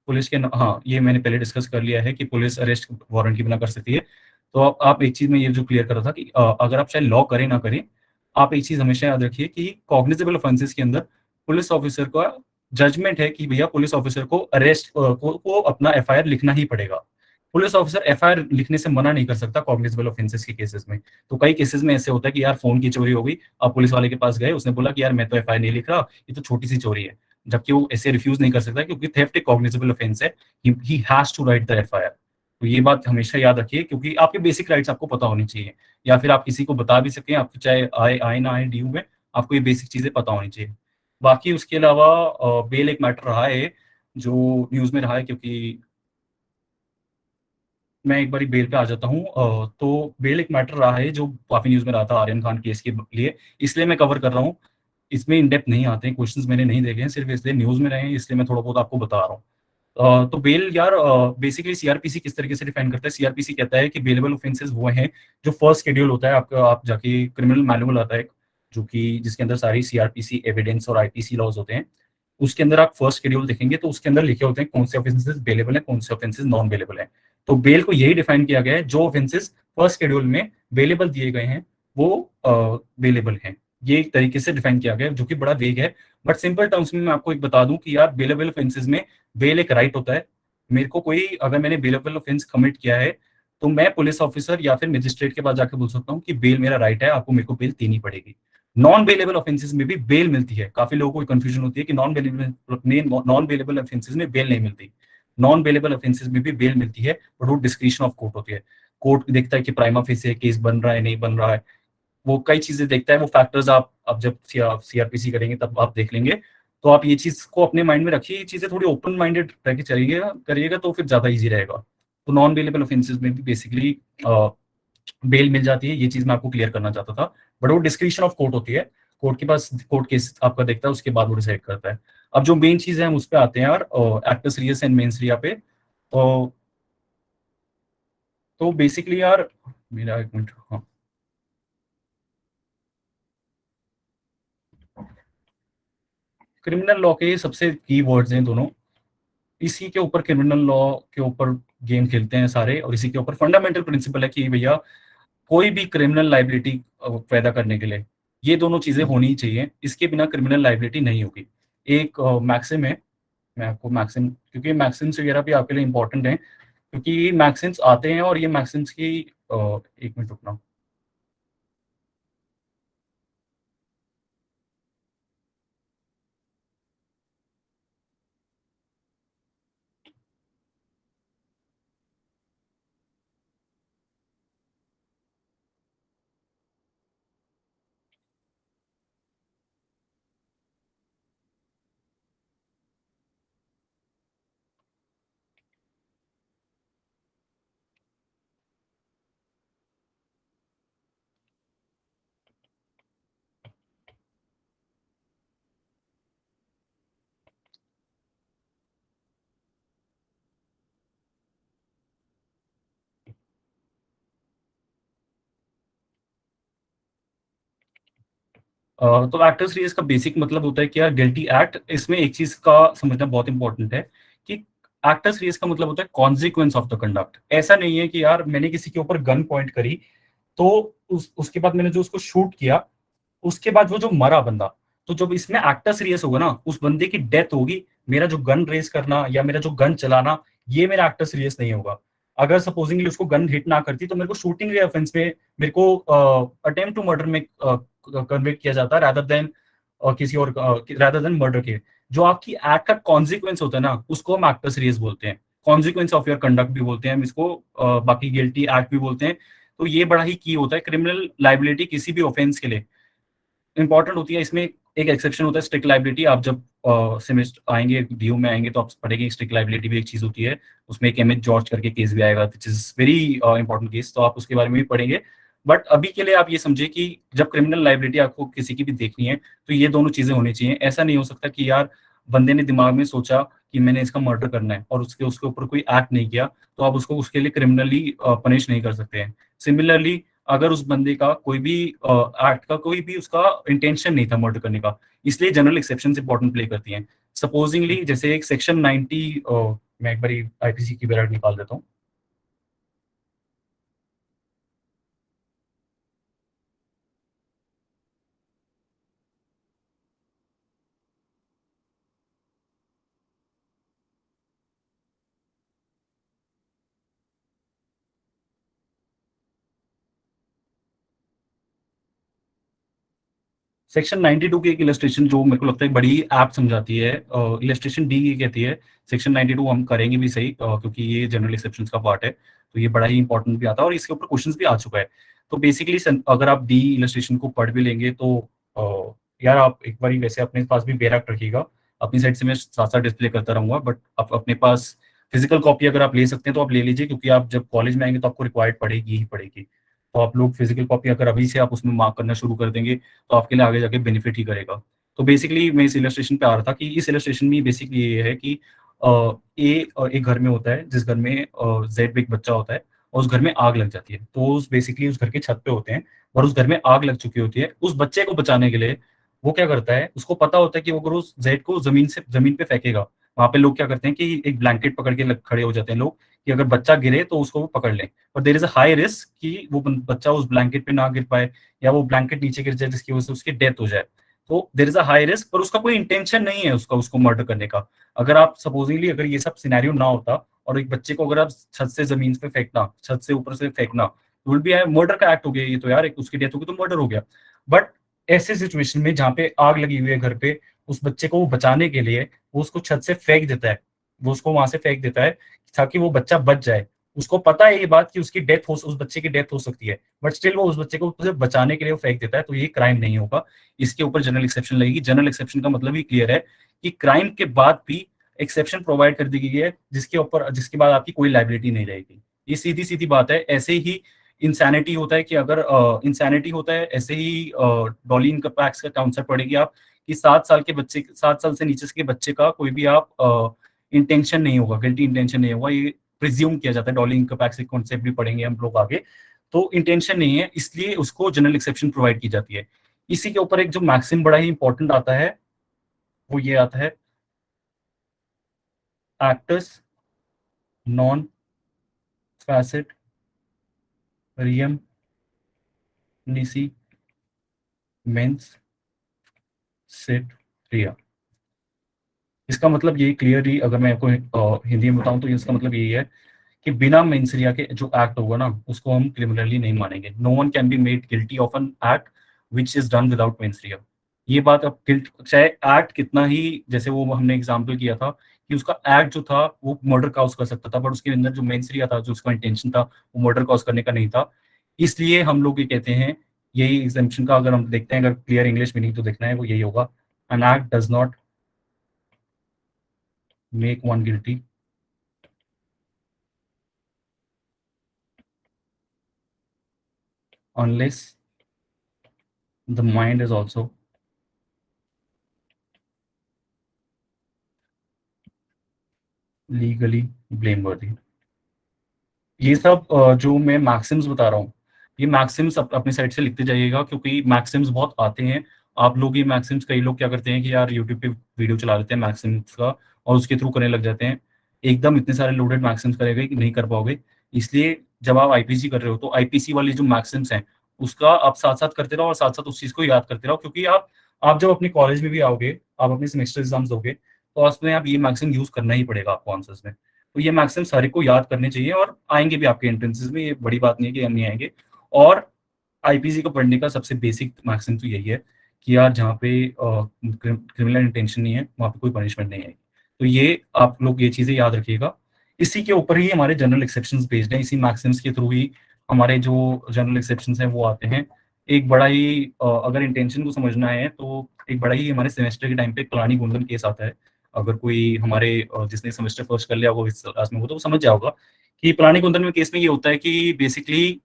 पुलिस के हाँ, ये मैंने पहले डिस्कस कर लिया है कि पुलिस अरेस्ट वारंट की बिना कर सकती है। तो आप एक चीज़ में ये जो क्लियर कर रहा था कि अगर आप चाहे लॉ करें ना करें, आप एक चीज़ हमेशा याद रखिए कि कॉग्निजेबल ऑफेंसेस के अंदर पुलिस ऑफिसर का जजमेंट है कि भैया पुलिस ऑफिसर को अरेस्ट को अपना एफआईआर लिखना ही पड़ेगा। पुलिस ऑफिसर एफआईआर लिखने से मना नहीं कर सकता कॉग्निजेबल ऑफेंसेस के केसेस में। तो कई केसेस में ऐसे होता है कि यार फ़ोन की चोरी हो गई, आप पुलिस वाले के पास गए, उसने बोला कि यार मैं तो एफआईआर नहीं लिख रहा, ये तो छोटी-सी चोरी है। जबकि वो ऐसे रिफ्यूज नहीं कर सकता क्योंकि थेफ्ट एक कॉग्निजेबल ऑफेंस है। He has to write the FIR. तो ये बात हमेशा याद रखिए क्योंकि आपके बेसिक राइट्स आपको पता होनी चाहिए, या फिर आप किसी को बता भी सकें, आपको चाहे आए आए ना आए डीयू में, आपको ये बेसिक चीजें पता होनी चाहिए। बाकी उसके अलावा बेल एक मैटर रहा है जो न्यूज में रहा है, क्योंकि मैं एक बारी बेल पे आ जाता हूँ। तो बेल एक मैटर रहा है जो काफी न्यूज में रहा था आर्यन खान केस के लिए, इसलिए मैं कवर कर रहा हूँ। इसमें इन डेप्थ नहीं आते हैं, क्वेश्चंस मैंने नहीं देखे हैं, सिर्फ इसलिए न्यूज में रहे हैं, इसलिए मैं थोड़ा बहुत आपको बता रहा हूँ। तो बेल यार बेसिकली सीआरपीसी किस तरीके से डिफाइन करता है, सीआरपीसी कहता है कि बेलेबल ऑफेंसेस वो हैं जो फर्स्ट शेड्यूल होता है आपका, आप जाके क्रिमिनल मैनुअल आता है जो कि जिसके अंदर सारी सीआरपीसी एविडेंस और आईपीसी लॉज होते हैं। उसके अंदर आप फर्स्ट शेड्यूल देखेंगे तो उसके अंदर लिखे होते हैं कौन से ऑफेंसेस बेलेबल है, कौन से ऑफेंसेस नॉन बेलेबल है। तो बेल को यही डिफाइन किया गया है, जो ऑफेंसेस फर्स्ट शेड्यूल में बेलेबल दिए गए हैं वो बेलेबल हैं। ये एक तरीके से डिफाइन किया गया है जो कि बड़ा वेग है। बट सिंपल टर्म्स में मैं आपको एक बता दूं कि यार बेलेबल ऑफेंसेस में बेल एक राइट होता है। मेरे को कोई अगर मैंने बेलेबल ऑफेंस कमिट किया है तो मैं पुलिस ऑफिसर या फिर मजिस्ट्रेट के पास जाकर बोल सकता हूँ कि बेल मेरा राइट है, आपको मेरे को बेल देनी पड़ेगी। नॉन बेलेबल ऑफेंसेस में भी बेल मिलती है। काफी लोगों को कंफ्यूजन होती है कि नॉन बेलेबल ऑफेंसेस में बेल नहीं मिलती। नॉन बेलेबल ऑफेंसेस में भी बेल मिलती है, बट वो डिस्क्रिप्शन ऑफ कोर्ट होती है। कोर्ट देखता है कि प्राइमा फेसिस केस बन रहा है नहीं बन रहा है, वो कई चीजें देखता है। वो फैक्टर्स आप जब सीआरपीसी करेंगे तब आप देख लेंगे। तो आप ये चीज को अपने माइंड में रखिए, ये चीजें थोड़ी ओपन माइंडेड रह के चलिएगा करिएगा तो फिर ज्यादा इजी रहेगा। तो नॉन बेलेबल ऑफेंसेस में भी बेसिकली बेल मिल जाती है, ये चीज मैं आपको क्लियर करना चाहता था। बट वो डिस्क्रिप्शन ऑफ कोर्ट होती है, कोर्ट के पास कोर्ट केस आपका देखता है, उसके बाद वो डिसाइड करता है। अब जो मेन चीज है हम उस पर आते हैं यार, एक्टर्स रियस एंड मेंस रिया पे। तो बेसिकली यार मेरा एक मिनट, हाँ, क्रिमिनल लॉ के सबसे की वर्ड्स हैं दोनों। इसी के ऊपर क्रिमिनल लॉ के ऊपर गेम खेलते हैं सारे, और इसी के ऊपर फंडामेंटल प्रिंसिपल है कि भैया कोई भी क्रिमिनल लाइबिलिटी पैदा करने के लिए ये दोनों चीजें होनी ही चाहिए, इसके बिना क्रिमिनल लाइबिलिटी नहीं होगी। एक मैक्सिम है, मैं आपको मैक्सिम, क्योंकि मैक्सिम्स वगैरह भी आपके लिए इंपॉर्टेंट हैं, क्योंकि मैक्सिम्स आते हैं और ये मैक्सिम्स की एक मिनट रुकना। तो एक्टर्स रेस का बेसिक मतलब होता है कि यार गिल्टी एक्ट, इसमें एक चीज़ का समझना बहुत इंपॉर्टेंट है कि एक्टर्स रेस का मतलब होता है कॉन्सिक्वेंस ऑफ द कंडक्ट। ऐसा नहीं है कि यार मैंने किसी के ऊपर गन पॉइंट करी, तो उसके बाद मैंने जो उसको शूट किया, उसके बाद वो जो मरा बंदा, तो जब इसमें एक्टर सीरियस होगा ना, उस बंदे की डेथ होगी, मेरा जो गन रेज़ करना या मेरा जो गन चलाना, ये मेरा एक्टर सीरियस नहीं होगा। अगर सपोज़िंगली उसको गन हिट ना करती, तो मेरे को शूटिंग के ऑफेंस में मेरे को अटेम्प्ट टू मर्डर में कन्विक्ट किया जाता है रादर देन मर्डर के। जो आपकी एक्ट का कॉन्सिक्वेंस होता है ना, उसको हम एक्टर सीरियस बोलते हैं। कॉन्सिक्वेंस ऑफ योर कंडक्ट भी बोलते हैं हम इसको, बाकी गिल्टी एक्ट भी बोलते हैं। तो ये बड़ा ही की होता है क्रिमिनल लायबिलिटी किसी भी ऑफेंस के लिए। इम्पोर्टेंट होती है इसमें, एक एक्सेप्शन होता है स्ट्रिक्ट लायबिलिटी। आप जब सेमेस्टर आएँगे, डीयू में आएँगे तो आप पढ़ेंगे स्ट्रिक्ट लायबिलिटी भी एक चीज़ होती है। उसमें एक एमएच जॉर्ज करके केस भी आएगा which is very important case, तो आप उसके बारे में भी पढ़ेंगे। बट अभी के लिए आप ये समझिए कि जब क्रिमिनल लायबिलिटी आपको किसी की भी देखनी है, तो ये दोनों चीज़ें होनी चाहिए। ऐसा नहीं हो सकता कि यार बंदे ने दिमाग में सोचा कि मैंने इसका मर्डर करना है और उसके उसके ऊपर कोई एक्ट नहीं किया, तो आप उसको उसके लिए क्रिमिनली पनिश नहीं कर सकते हैं। सिमिलरली अगर उस बंदे का कोई भी एक्ट का कोई भी उसका इंटेंशन नहीं था मर्डर करने का, इसलिए जनरल एक्सेप्शंस इंपॉर्टेंट प्ले करती हैं। सपोजिंगली जैसे एक सेक्शन 90, मैं एक बारी आईपीसी की बैराट निकाल देता हूँ। सेक्शन 92 की एक इलस्ट्रेशन जो मेरे को लगता है बड़ी ऐप्ट समझाती है, इलस्ट्रेशन डी ये कहती है, सेक्शन 92 हम करेंगे भी सही, क्योंकि ये जनरल एक्सेप्शंस का पार्ट है, तो ये बड़ा ही इंपॉर्टेंट भी आता है और इसके ऊपर क्वेश्चंस भी आ चुका है। तो बेसिकली अगर आप डी इलस्ट्रेशन को पढ़ भी लेंगे तो यार आप एक बारी वैसे अपने पास भी बेरक रखिएगा। अपनी साइड से मैं साथ-साथ डिस्प्ले करता रहूँगा, बट आप अपने पास फिजिकल कॉपी अगर आप ले सकते हैं तो आप ले लीजिए, क्योंकि आप जब कॉलेज में आएँगे तो आपको रिक्वायर्ड पड़ेगी ही पड़ेगी। तो आप लोग फिजिकल कॉपी अगर अभी से आप उसमें मार्क करना शुरू कर देंगे, तो आपके लिए आगे जाके बेनिफिट ही करेगा। तो बेसिकली मैं इस इलस्ट्रेशन पे आ रहा था कि इस इलस्ट्रेशन में बेसिकली ये है कि एक घर में होता है, जिस घर में ज़ेड एक बच्चा होता है और उस घर में आग लग जाती है। तो उस बेसिकली उस घर के छत पे होते हैं और उस घर में आग लग चुकी होती है। उस बच्चे को बचाने के लिए वो क्या करता है, उसको पता होता है कि वो अगर उस ज़ेड को ज़मीन पे फेंकेगा, वहाँ पे लोग क्या करते हैं कि एक ब्लैंकेट पकड़ के लग खड़े हो जाते हैं लोग, कि अगर बच्चा गिरे तो उसको वो पकड़ लें। और there is a high risk कि वो बच्चा उस ब्लैंकेट पे ना गिर पाए या वो ब्लैंकेट नीचे गिर जाए जिसकी वजह से उसकी डेथ हो जाए। तो there is a high risk, पर उसका कोई इंटेंशन नहीं है उसका उसको मर्डर करने का। अगर आप सपोजिंगली अगर ये सब सिनेरियो ना होता और एक बच्चे को अगर आप छत से ज़मीन पे फेंकना, छत से ऊपर से फेंकना, विल बी अ मर्डर का एक्ट हो गया ये तो यार, एक उसकी डेथ हो गई तो मर्डर हो गया। बट ऐसे सिचुएशन में जहाँ पे आग लगी हुई है घर पे, उस बच्चे को बचाने के लिए वो उसको छत से फेंक देता है। वो उसको वहाँ से फेंक देता है ताकि वो बच्चा बच जाए। उसको पता है ये बात कि उसकी डेथ हो उस बच्चे की डेथ हो सकती है, बट स्टिल वो उस बच्चे को सिर्फ बचाने के लिए वो फेंक देता है, तो ये क्राइम नहीं होगा। इसके ऊपर जनरल एक्सेप्शन लगेगी। जनरल एक्सेप्शन का मतलब ही क्लियर है कि क्राइम के बाद भी एक्सेप्शन प्रोवाइड कर दी गई है, जिसके बाद आपकी कोई लायबिलिटी नहीं रहेगी। ये सीधी-सीधी बात है। ऐसे ही इंसैनिटी होता है कि अगर इंसैनिटी होता है, ऐसे ही डॉली इनकम टैक्स का कांसेप्ट पढ़ेंगे आप कि 7 साल से नीचे के बच्चे का कोई भी आप इंटेंशन नहीं होगा, गिल्टी इंटेंशन नहीं होगा, ये प्रिज्यूम किया जाता है। डॉली इनकम टैक्स के कॉन्सेप्ट भी पढ़ेंगे हम लोग आगे। तो इंटेंशन नहीं है, इसलिए उसको जनरल एक्सेप्शन प्रोवाइड की जाती है। इसी के ऊपर एक जो मैक्सिम बड़ा ही इंपॉर्टेंट आता है, वो ये आता है, एक्टस नॉन फैसिट रियम निसी मेंस सिट रिया। इसका मतलब ये क्लियरली अगर मैं आपको हिंदी में बताऊं तो इसका मतलब यही है कि बिना मेंसरिया के जो एक्ट होगा ना, उसको हम क्रिमिनली नहीं मानेंगे। No one can be made guilty of an act which is done without mens rea. ये बात अब गिल्ट चाहे एक्ट कितना ही, जैसे वो हमने एग्जांपल किया था कि उसका एक्ट जो था वो मर्डर कॉज कर सकता था, बट उसके अंदर जो मेंसरिया था, जो उसका इंटेंशन था, वो मर्डर कॉज करने का नहीं था। इसलिए हम लोग ये कहते हैं, यही एग्जाम्पशन का अगर हम देखते हैं, अगर क्लियर इंग्लिश मीनिंग तो देखना है, वो यही होगा, an act does not make one guilty unless the mind is also legally blameworthy. ये सब जो मैं मैक्सिम्स बता रहा हूँ, ये मैक्सिम्स अपनी साइड से लिखते जाइएगा, क्योंकि मैक्सिम्स बहुत आते हैं आप लोग ये मैक्सिम्स, कई लोग क्या करते हैं कि यार यूट्यूब पे वीडियो चला लेते हैं मैक्सिम्स का और उसके थ्रू करने लग जाते हैं। एकदम इतने सारे लोडेड मैक्सिम्स करेंगे कि नहीं कर पाओगे। इसलिए जब आप आईपीसी कर रहे हो तो आईपीसी वाली जो मैक्सिम्स हैं उसका आप साथ-साथ करते रहो और साथ-साथ उस चीज़ को याद करते रहो, क्योंकि आप जब अपने कॉलेज में भी आओगे, आप अपने सेमेस्टर एग्ज़ाम्स दोगे, तो उसमें आप ये मैक्सिम यूज़ करना ही पड़ेगा आपको आंसर्स में। तो ये मैक्सिम्स हर एक को याद करने चाहिए और आएँगे भी आपके एंट्रेंसेस में, ये बड़ी बात नहीं है कि नहीं आएँगे। और आईपीसी को पढ़ने का सबसे बेसिक मैक्सिम तो यही है कि यार जहाँ पे क्रिमिनल इंटेंशन नहीं है, वहाँ पे कोई पनिशमेंट नहीं आएगी। तो ये आप लोग ये चीज़ें याद रखिएगा। इसी के ऊपर ही हमारे जनरल एक्सेप्शंस बेस्ड हैं, इसी मैक्सिम्स के थ्रू ही हमारे जो जनरल एक्सेप्शंस हैं वो आते हैं। एक बड़ा ही अगर इंटेंशन को समझना है तो एक बड़ा ही हमारे सेमेस्टर के टाइम पे कलानी गोंदन केस आता है। अगर कोई हमारे जिसने सेमेस्टर फर्स्ट कर लिया होगा इस क्लास में हो तो वो समझ जाएगा कि पलानी गोंदन में केस में ये होता है कि बेसिकली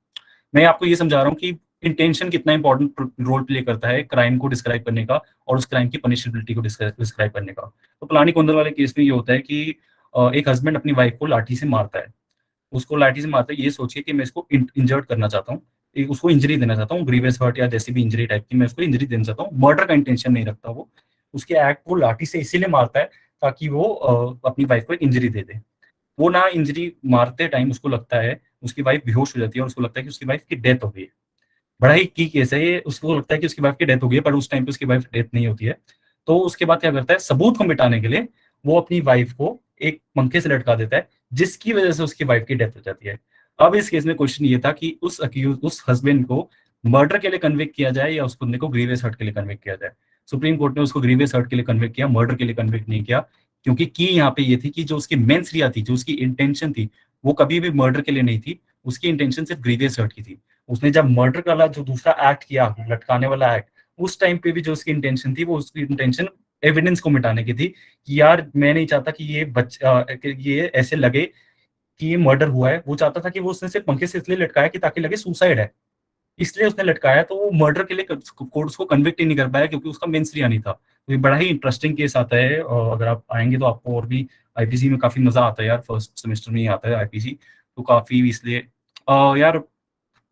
मैं आपको ये समझा रहा हूँ कि इंटेंशन कितना इंपॉर्टेंट रोल प्ले करता है क्राइम को डिस्क्राइब करने का और उस क्राइम की पनिशेबिलिटी को डिस्क्राइब करने का। तो पलानी गोंदल वाले केस में ये होता है कि एक हस्बैंड अपनी वाइफ को लाठी से मारता है। उसको लाठी से मारता है, ये सोचिए कि मैं इसको इंजर्ड करना चाहता हूँ, उसको इंजरी देना चाहता हूँ, ग्रीवियस हर्ट या जैसी भी इंजरी टाइप की मैं उसको इंजरी देना चाहता हूँ। मर्डर का इंटेंशन नहीं रखता वो। उसके एक्ट को लाठी से इसीलिए मारता है ताकि वो अपनी वाइफ को इंजरी दे दे। वो ना इंजरी मारते टाइम उसको लगता है, उसकी वाइफ बेहोश हो जाती है और उसको लगता है कि उसकी वाइफ की डेथ हो गई है। बड़ा ही की केस है ये, उसको लगता है कि उसकी वाइफ की डेथ हो गई है, पर उस टाइम पे उसकी वाइफ डेथ नहीं होती है। तो उसके बाद क्या करता है, सबूत को मिटाने के लिए वो अपनी वाइफ को एक पंखे से लटका देता है, जिसकी वजह से उसकी वाइफ की डेथ हो जाती है। अब इस केस में क्वेश्चन ये था कि उस हस्बैंड को मर्डर के लिए कन्विक्ट किया जाए या उस बंदे को ग्रीवियस हर्ट के लिए कन्विक्ट किया जाए। सुप्रीम कोर्ट ने उसको ग्रीवियस हर्ट के लिए कन्विक्ट किया, मर्डर के लिए कन्विक्ट नहीं किया, क्योंकि की यहाँ पे ये थी कि जो उसकी मेंस रिया थी, जो उसकी इंटेंशन थी, वो कभी भी मर्डर के लिए नहीं थी, उसकी इंटेंशन सिर्फ ग्रीवियस हर्ट की थी। उसने जब मर्डर वाला जो दूसरा एक्ट किया, लटकाने वाला एक्ट, उस टाइम पे भी जो उसकी इंटेंशन थी, वो उसकी इंटेंशन एविडेंस को मिटाने की थी कि यार मैं नहीं चाहता कि कि ये ऐसे लगे कि ये मर्डर हुआ है। वो चाहता था कि वो उसने सिर्फ पंखे से इसलिए लटकाया कि ताकि लगे सुसाइड है, इसलिए उसने लटकाया। तो वो मर्डर के लिए कोर्ट उसको कन्विक्ट ही नहीं कर पाया क्योंकि उसका मेंस रिया नहीं था। तो ये बड़ा ही इंटरेस्टिंग केस आता है और अगर आप आएंगे तो आपको और भी आईपीसी में काफी मजा आता है यार, फर्स्ट सेमेस्टर में ही आता है आईपीसी। तो काफी इसलिए यार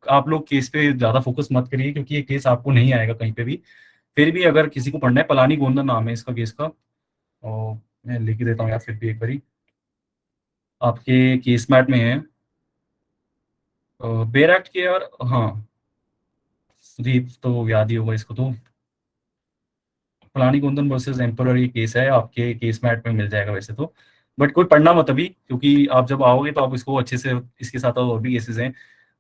आप लोग केस पे ज़्यादा फ़ोकस मत करिए क्योंकि ये केस आपको नहीं आएगा कहीं पे भी। फिर भी अगर किसी को पढ़ना है, पलानी गोंदा नाम है इसका केस का, और मैं लिख ही देता हूँ यार फिर भी एक बारी। आपके केस मैट में है बेयर एक्ट के यार, हाँ, सुदीप तो याद ही होगा इसको तो। फलानी गोंदन वर्सेस एम्परर ये केस है, आपके केस मैट में मिल जाएगा वैसे तो। बट कोई पढ़ना मत अभी, क्योंकि आप जब आओगे तो आप इसको अच्छे से, इसके साथ और भी केसेस हैं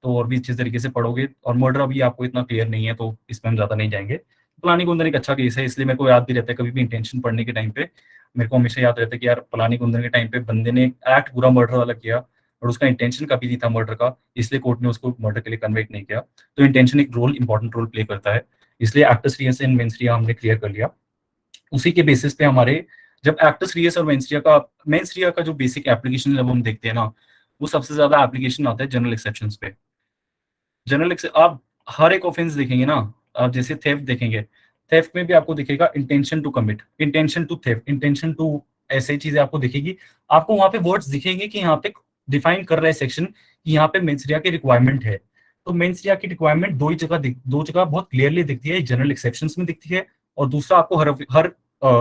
तो और भी अच्छे तरीके से पढ़ोगे। और मर्डर अभी आपको इतना क्लियर नहीं है तो इसमें हम ज़्यादा नहीं जाएंगे। फलानी गोंदन एक अच्छा केस है, इसलिए मेरे को याद भी रहता है कभी भी इंटेंशन पढ़ने के टाइम पे। मेरे को हमेशा याद रहता है कि यार फलानी गोंदन के टाइम पे बंदे ने एक्ट पूरा मर्डर वाला किया और उसका इंटेंशन कभी नहीं था मर्डर का, इसलिए कोर्ट ने उसको मर्डर के लिए कन्विक्ट नहीं किया। तो इंटेंशन एक इंपॉर्टेंट रोल प्ले करता है, इसलिए एक्टस रियस एंड मेंस रिया हमने क्लियर कर लिया। उसी के बेसिस पे हमारे जब एक्टस रियस और मेंस रिया का जो बेसिक एप्लीकेशन जब हम देखते हैं ना, वो सबसे ज्यादा एप्लीकेशन आता है जनरल एक्सेप्शंस पे। आप हर एक ऑफेंस देखेंगे ना, आप जैसे थेफ्ट देखेंगे, थेफ्ट में भी आपको दिखेगा intention to commit, intention to theft, intention to, ऐसे चीजें आपको दिखेगी। आपको वहां पे वर्ड्स दिखेंगे कि यहाँ पे डिफाइन कर रहा है सेक्शन कि यहाँ पे मेंसरिया की रिक्वायरमेंट है। तो मेंसरिया की रिक्वायरमेंट दो जगह बहुत क्लियरली दिखती है, जनरल एक्सेप्शंस में दिखती है और दूसरा आपको हर हर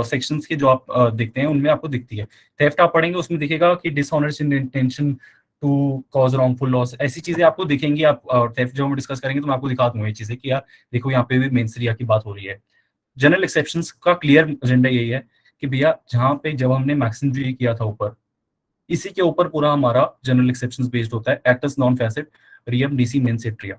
सेक्शंस के जो आप देखते हैं उनमें आपको दिखती है। थेफ्ट आप पढ़ेंगे उसमें दिखेगा कि dishonours in intention to cause wrongful loss, ऐसी चीजें आपको दिखेंगी। आप थेफ्ट जो हम डिस्कस करेंगे तो मैं आपको दिखा दूंगा ये चीजें कि यार देखो यहाँ पे भी मेंसरिया की बात हो रही है। जनरल एक्सेप्शंस का क्लियर एजेंडा यही है कि भैया जहाँ पे जब हमने मैक्सिम किया था ऊपर, इसी के ऊपर पूरा हमारा जनरल एक्सेप्शंस बेस्ड होता है। Acts non facet रियम DC mains atria.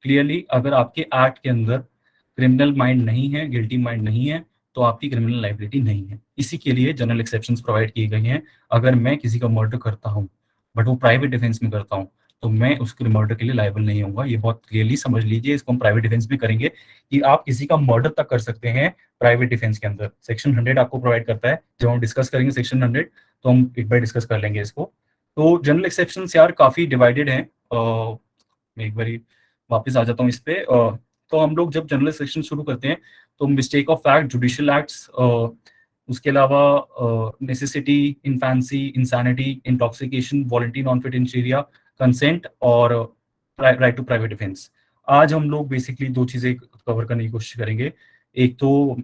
Clearly अगर आपके एक्ट के अंदर क्रिमिनल माइंड नहीं है, गिल्टी माइंड नहीं है, तो आपकी क्रिमिनल लाइबिलिटी नहीं है। इसी के लिए जनरल एक्सेप्शंस प्रोवाइड किए गए हैं। अगर मैं किसी का मर्डर करता हूँ बट वो प्राइवेट डिफेंस में करता हूँ तो मैं उसके मर्डर के लिए लायबल नहीं होऊंगा। ये बहुत क्लियरली समझ लीजिए, इसको हम प्राइवेट डिफेंस में करेंगे कि आप किसी का मर्डर तक कर सकते हैं प्राइवेट डिफेंस के अंदर। सेक्शन 100 आपको प्रोवाइड करता है। जब हम डिस्कस करेंगे सेक्शन 100 तो हम एक बार डिस्कस कर लेंगे इसको। तो जनरल एक्सेप्शंस यार काफी डिवाइडेड हैं। मैं एक बारी वापस आ जाता हूँ इस पे। तो हम लोग जब जनरल सेक्शन शुरू करते हैं तो mistake of fact, judicial acts, उसके अलावा necessity, infancy, insanity, intoxication, volenti non fit injuria, consent और राइट टू प्राइवेट डिफेंस। आज हम लोग बेसिकली दो चीजें कवर करने की कोशिश करेंगे एक तो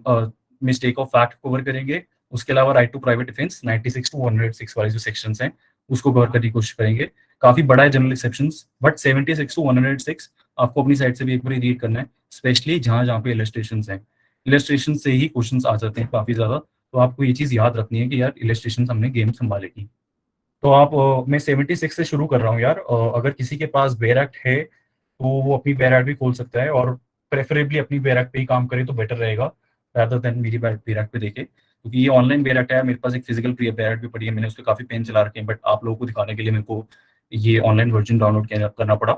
मिस्टेक ऑफ फैक्ट कवर करेंगे, उसके अलावा right to private defence 96 to 106 वाले जो सेक्शंस हैं, उसको कवर करने की कोशिश करेंगे। काफ़ी बड़ा है जनरल एक्सेप्शंस, बट 76 टू 106 आपको अपनी साइड से भी एक बार रीड करना है, स्पेशली जहाँ-जहाँ पे इलस्ट्रेशंस हैं। इलस्ट्रेशन से ही क्वेश्चंस आ जाते हैं काफ़ी ज़्यादा, तो आपको ये चीज़ याद रखनी है कि यार इलस्ट्रेशंस हमने गेम सँभालेगी। तो मैं 76 से शुरू कर रहा हूँ यार। अगर किसी के पास बैरक है, तो वो अपनी बैरक भी खोल सकता है और प्रेफरेबली अपनी बैरक पे ही काम करे तो बेटर रहेगा, रादर देन मेरी बैरक पे देखे। क्योंकि ये ऑनलाइन बैरक है, मेरे पास एक फिजिकल बैरक भी पड़ी है, मैंने उसपे काफ़ी पेन चला रखे हैं, बट आप लोगों को दिखाने के लिए मेरे को ये ऑनलाइन वर्ज़न डाउनलोड करना पड़ा।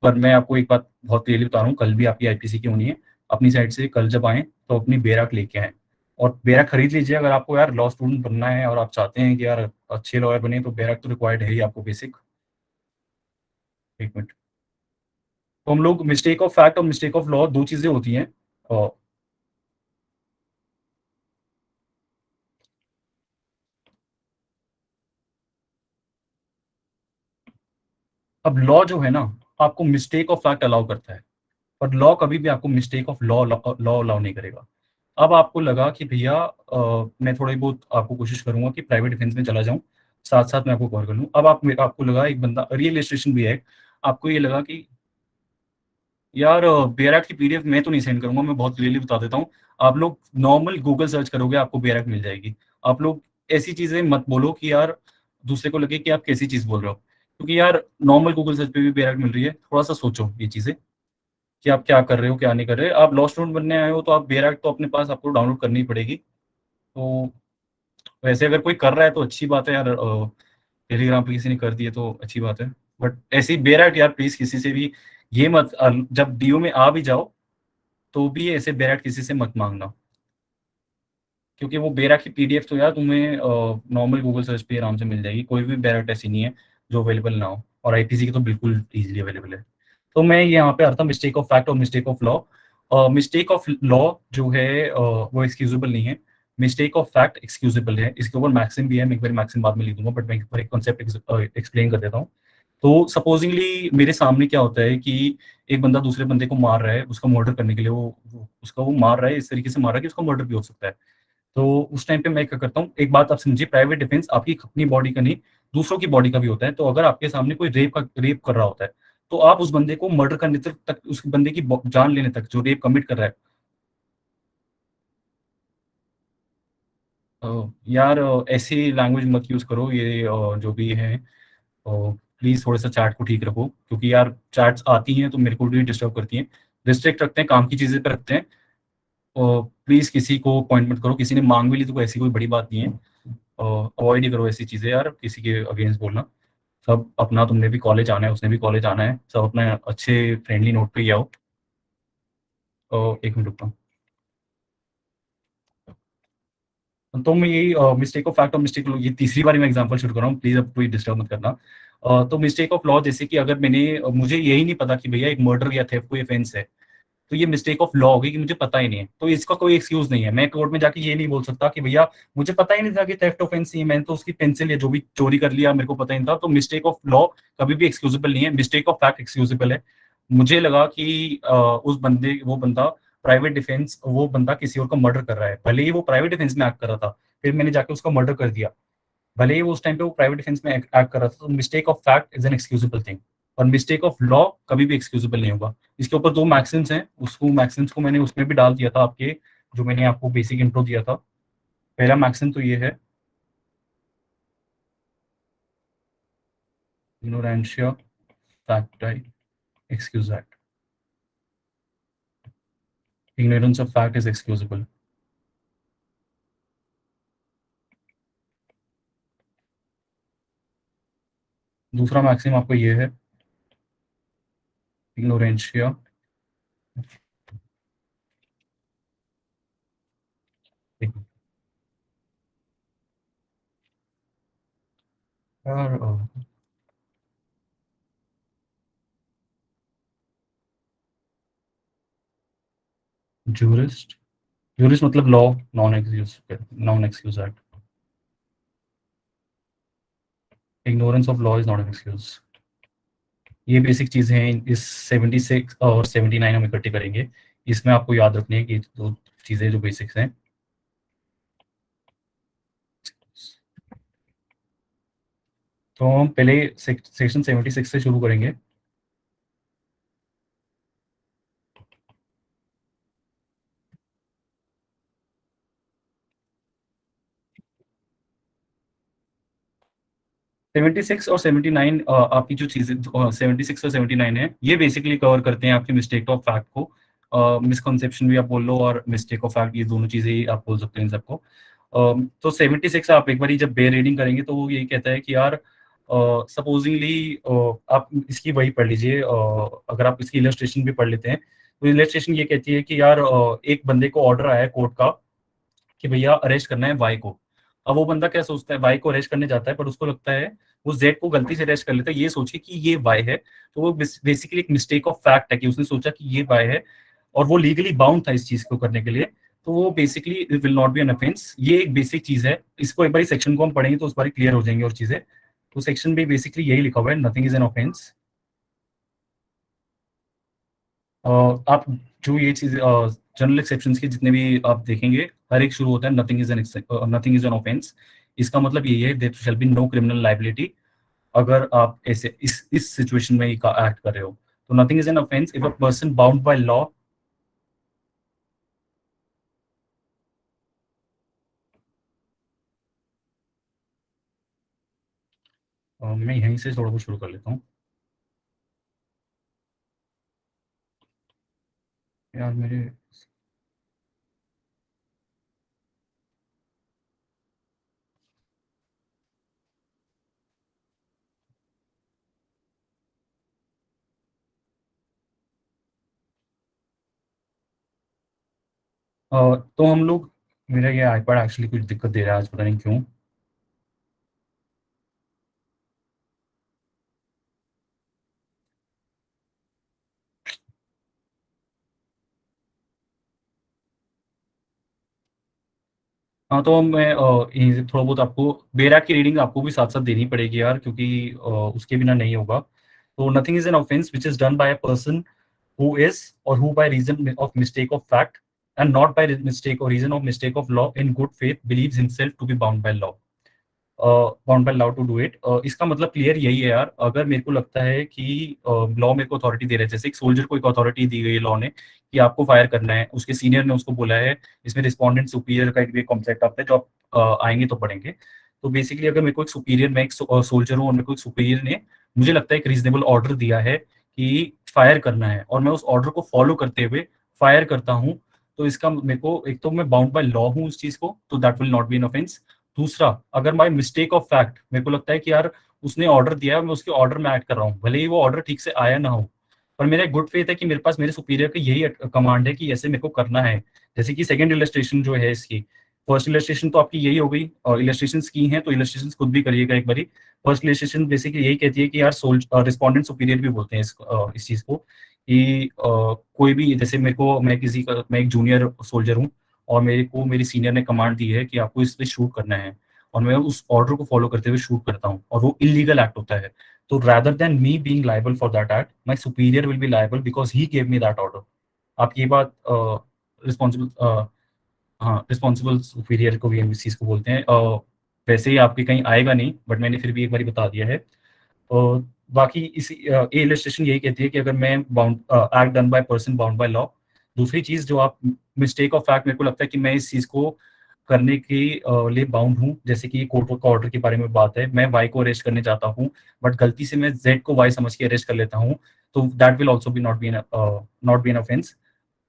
पर मैं आपको एक बात बहुत क्लियरली बता रहा हूँ, कल भी आपकी आईपीसी की होनी है। अपनी साइड से कल जब आएँ, तो अपनी बैरक लेके आएँ और बैरक खरीद लीजिए। अगर आपको यार लॉ स्टूडेंट बनना है और आप चाहते हैं कि यार अच्छे लॉयर बने, तो बैरक तो रिक्वायर्ड है ही आपको बेसिक। 1 मिनट। तो हम लोग मिस्टेक ऑफ फैक्ट और मिस्टेक ऑफ लॉ 2 चीज़ें होती हैं। अ, अब लॉ जो है ना, आपको मिस्टेक ऑफ फैक्ट अलाउ करता है, पर लॉ कभी भी आपको mistake of law law allow नहीं करेगा। अब आपको लगा कि भैया मैं थोड़ी बहुत आपको कोशिश करूँगा कि प्राइवेट डिफेंस में चला जाऊँ, साथ-साथ मैं आपको कवर कर लूँ। अब आपको लगा एक बंदा रियल इलस्ट्रेशन भी है, आपको ये लगा कि यार बेयरैक की पीडीएफ मैं तो नहीं सेंड करूँगा, मैं बहुत क्लियरली बता देता हूँ। आप लोग नॉर्मल गूगल सर्च करोगे, आपको बेयरैक मिल जाएगी। आप लोग ऐसी चीज़ें मत बोलो कि यार दूसरे को लगे कि आप कैसी चीज़ बोल रहे हो। क्योंकि यार नॉर्मल गूगल सर्च पे भी बेयरैक मिल रही है। थोड़ा-सा सोचो ये चीज़ें कि आप क्या कर रहे हो, क्या नहीं कर रहे। आप लॉ स्टूडेंट बनने आए हो, तो आप बेयरैक तो अपने पास आपको डाउनलोड करनी ही पड़ेगी। तो वैसे अगर कोई कर रहा है तो अच्छी बात है यार। टेलीग्राम पे किसी ने कर दी है तो अच्छी बात है। बट ऐसे ही बेयरैक यार प्लीज़ किसी से भी ये मत जब डीओ में आ भी जाओ, तो भी ऐसे बेरैट किसी से मत माँगना, क्योंकि वो बेरैट की पीडीएफ तो यार तुम्हें नॉर्मल गूगल सर्च पे आराम से मिल जाएगी। कोई भी बेरैट ऐसी नहीं है जो अवेलेबल ना हो, और आईपीसी की तो बिल्कुल ईज़िली अवेलेबल है। तो मैं यहाँ पे आता हूँ मिस्टेक ऑफ फैक्ट और mistake of law. Mistake of law जो है वो एक्सक्यूज़ेबल नहीं है। मिस्टेक ऑफ फैक्ट एक्सक्यूज़ेबल है। इसके ऊपर मैक्सिम भी है, मैं एक बार मैक्सिम बाद में लिख दूँगा, बट मैं एक बार एक कॉन्सेप्ट एक्सप्लेन कर देता हूँ। तो सपोज़िंगली मेरे सामने क्या होता है कि एक बंदा दूसरे बंदे को मार रहा है, उसका मर्डर करने के लिए वो मार रहा है, इस तरीके से मार रहा है कि उसका मर्डर भी हो सकता है। तो उस टाइम पे मैं क्या करता हूँ, एक बात आप समझिए, प्राइवेट डिफेंस आपकी अपनी बॉडी का नहीं, दूसरों की बॉडी का भी होता है। तो अगर आपके सामने कोई रेप कर रहा होता है, तो आप उस बंदे को मर्डर करने तक उस बंदे की जान लेने तक, जो रेप कमिट कर रहा है। यार ऐसी लैंग्वेज मत यूज़ करो, ये जो भी है प्लीज़ थोड़ा-सा चैट को ठीक रखो, क्योंकि यार चैट्स आती हैं तो मेरे को भी डिस्टर्ब करती हैं। रिस्ट्रिक्ट रखते हैं, काम की चीज़ें पे रखते हैं। प्लीज़ किसी को पॉइंट मत करो, किसी ने माँग भी ली तो कोई ऐसी कोई बड़ी बात नहीं है। अवॉइड ही करो ऐसी चीज़ें यार, किसी के अगेंस्ट बोलना। सब अपना, तुमने भी कॉलेज आना है, उसने भी कॉलेज आना है, सब अपना अच्छे फ्रेंडली नोट पे ही आओ। 1 मिनट रुकना। तो मैं यही मिस्टेक ऑफ फैक्ट और मिस्टेक ये तीसरी बारी मैं एग्जांपल शुरू कर रहा हूँ, प्लीज़ अब कोई डिस्टर्ब मत करना। तो मिस्टेक ऑफ लॉ जैसे कि अगर मुझे यही नहीं पता कि भैया एक मर्डर या थेफ्ट कोई ऑफेंस है, तो ये मिस्टेक ऑफ लॉ हो गई कि मुझे पता ही नहीं है। तो इसका कोई एक्सक्यूज़ नहीं है। मैं कोर्ट में जाके ये नहीं बोल सकता कि भैया मुझे पता ही नहीं था कि थेफ्ट ऑफेंस ही है, मैंने तो उसकी पेंसिल या जो भी चोरी कर लिया, मेरे को पता ही नहीं था। तो मिस्टेक ऑफ लॉ कभी भी एक्सक्यूज़ेबल नहीं है, मिस्टेक ऑफ फैक्ट एक्सक्यूज़ेबल है। मुझे लगा कि उस बंदे वो बंदा प्राइवेट डिफेंस वो बंदा किसी और का मर्डर कर रहा है। भले ही वो प्राइवेट डिफेंस में एक्ट कर रहा था, फिर मैंने जाके उसका मर्डर कर दिया। भले ही वो उस टाइम पे वो प्राइवेट डिफेंस में एक्ट कर रहा था, तो mistake of fact is an excusable thing, और मिस्टेक ऑफ लॉ कभी भी एक्सक्यूज़ेबल नहीं होगा। इसके ऊपर 2 मैक्सिम्स हैं, उसको मैक्सिम्स को मैंने उसमें भी डाल दिया था आपके, जो मैंने आपको बेसिक इंट्रो दिया था। पहला मैक्सिम तो ये है, ignorantia facti excusat, ignorance of fact is excusable. दूसरा मैक्सिम आपको ये है, इग्नोरेंशिया और जूरिस्ट, जूरिस्ट मतलब law, non excusat. Ignorance of law is not an excuse. ये बेसिक चीज़ें हैं, इस 76 और 79 हम इकट्ठे करेंगे। इसमें आपको याद रखनी है कि तो चीजें जो बेसिक्स हैं। तो हम पहले सेक्शन 76 से शुरू करेंगे। 76 और 79 आपकी जो चीजें 76 और 79 है, ये बेसिकली कवर करते हैं आपकी मिस्टेक ऑफ फैक्ट को। मिसकॉन्सेप्शन भी आप बोल लो और मिस्टेक ऑफ फैक्ट, ये दोनों चीजें ही आप बोल सकते हैं इन सबको। तो 76 आप एक बार जब बेयर रीडिंग करेंगे तो वो यही कहता है कि यार सपोजिंगली आप इसकी वही पढ़ लीजिए, अगर आप इसकी इलस्ट्रेशन भी पढ़ लेते हैं तो इलस्ट्रेशन ये कहती है कि यार एक बंदे को ऑर्डर आया है कोर्ट का कि भैया अरेस्ट करना है वाई को। अब वो बंदा क्या सोचता है, वाई को अरेस्ट करने जाता है पर उसको लगता है वो जेड को गलती से अरेस्ट कर लेता है, ये सोचे कि ये वाई है। तो वो बेसिकली एक मिस्टेक ऑफ फैक्ट है कि उसने सोचा कि ये वाई है और वो लीगली बाउंड था इस चीज को करने के लिए। तो वो basically it will not be an offence. ये एक बेसिक चीज है, इसको एक बार सेक्शन को हम पढ़ेंगे तो उस बार क्लियर हो जाएंगे और चीजें। तो सेक्शन भी बेसिकली यही लिखा हुआ है, नथिंग इज एन ऑफेंस। आप जो ये चीज जनरल एक्सेप्शंस के जितने भी आप देखेंगे, हर एक शुरू होता है नथिंग इज एन ऑफेंस। इसका मतलब यही है there shall be no criminal liability अगर आप ऐसे इस सिचुएशन में का एक्ट कर रहे हो। तो nothing is an offence if a person bound by law. मैं यहीं से थोड़ा बहुत शुरू कर लेता हूँ यार मेरे। तो हम लोग, मेरा ये आईपैड एक्चुअली कुछ दिक्कत दे रहा है आज, पता नहीं क्यों। हाँ तो मैं यहीं से थोड़ा बहुत आपको बेरा की रीडिंग आपको भी साथ साथ देनी पड़ेगी यार, क्योंकि उसके बिना नहीं होगा। तो nothing is an offence which is done by a person who is or who by reason of mistake of fact and not by mistake or reason of mistake of law in good faith believes himself to be bound by law, bound by law to do it. इसका मतलब clear यही है यार, अगर मेरे को लगता है कि लॉ मेरे को अथॉरिटी दे रहा है, जैसे एक सोल्जर को एक अथॉरिटी दी गई है लॉ ने कि आपको फायर करना है, उसके सीनियर ने उसको बोला है। इसमें रिस्पोंडेंट सुपीरियर का एक भी कॉन्सेप्ट आता है जो आप आएंगे तो पढ़ेंगे। तो बेसिकली अगर मेरे को एक सुपीरियर, मैं एक सोल्जर हूँ और मेरे को एक सुपीरियर ने मुझे लगता है एक रीजनेबल ऑर्डर दिया है कि फायर करना है और मैं उस ऑर्डर को फॉलो करते हुए फायर करता हूँ, तो इसका मेरे को एक तो मैं बाउंड बाय लॉ हूँ उस चीज को, तो that will not be an offence. दूसरा, अगर बाय मिस्टेक ऑफ फैक्ट मेरे को लगता है कि यार उसने ऑर्डर दिया है, मैं उसके ऑर्डर में एक्ट कर रहा हूँ, भले ही वो ऑर्डर ठीक से आया ना हो, पर मेरा गुड फेथ है कि मेरे पास मेरे सुपीरियर का यही कमांड है कि ऐसे मेरे को करना है। जैसे कि सेकंड इलस्ट्रेशन जो है इसकी, फर्स्ट इलस्ट्रेशन तो आपकी यही हो गई और इलस्ट्रेशन की हैं तो इलस्ट्रेशन खुद भी करिएगा एक बारी। फर्स्ट इलस्ट्रेशन बेसिकली यही कहती है कि यार रिस्पॉन्डेंट सुपीरियर भी बोलते हैं इस चीज को कि कोई भी, जैसे मेरे को, मैं एक जूनियर सोल्जर हूँ और मेरे को मेरी सीनियर ने कमांड दी है कि आपको इस पे शूट करना है और मैं उस ऑर्डर को फॉलो करते हुए शूट करता हूँ और वो इलीगल एक्ट होता है, तो rather than me being liable for that act, my superior will be liable because he gave me that order। आप ये बात रिस्पॉन्सिबल, हाँ रिस्पॉन्सिबल सुपीरियर को भी हम इस चीज़ को बोलते हैं। वैसे ही आपके कहीं आएगा नहीं, बट मैंने फिर भी एक बार बता दिया है। और बाकी इसी ये इलस्ट्रेशन यही कहती है कि अगर मैं bound act done by person bound by law. दूसरी चीज जो आप मिस्टेक ऑफ फैक्ट, मेरे को लगता है कि मैं इस चीज को करने के लिए बाउंड हूँ, जैसे कि कोर्ट का ऑर्डर के बारे में बात है, मैं वाई को अरेस्ट करने चाहता हूँ बट गलती से मैं जेड को वाई समझ के अरेस्ट कर लेता हूँ, तो that will also be not be an offence.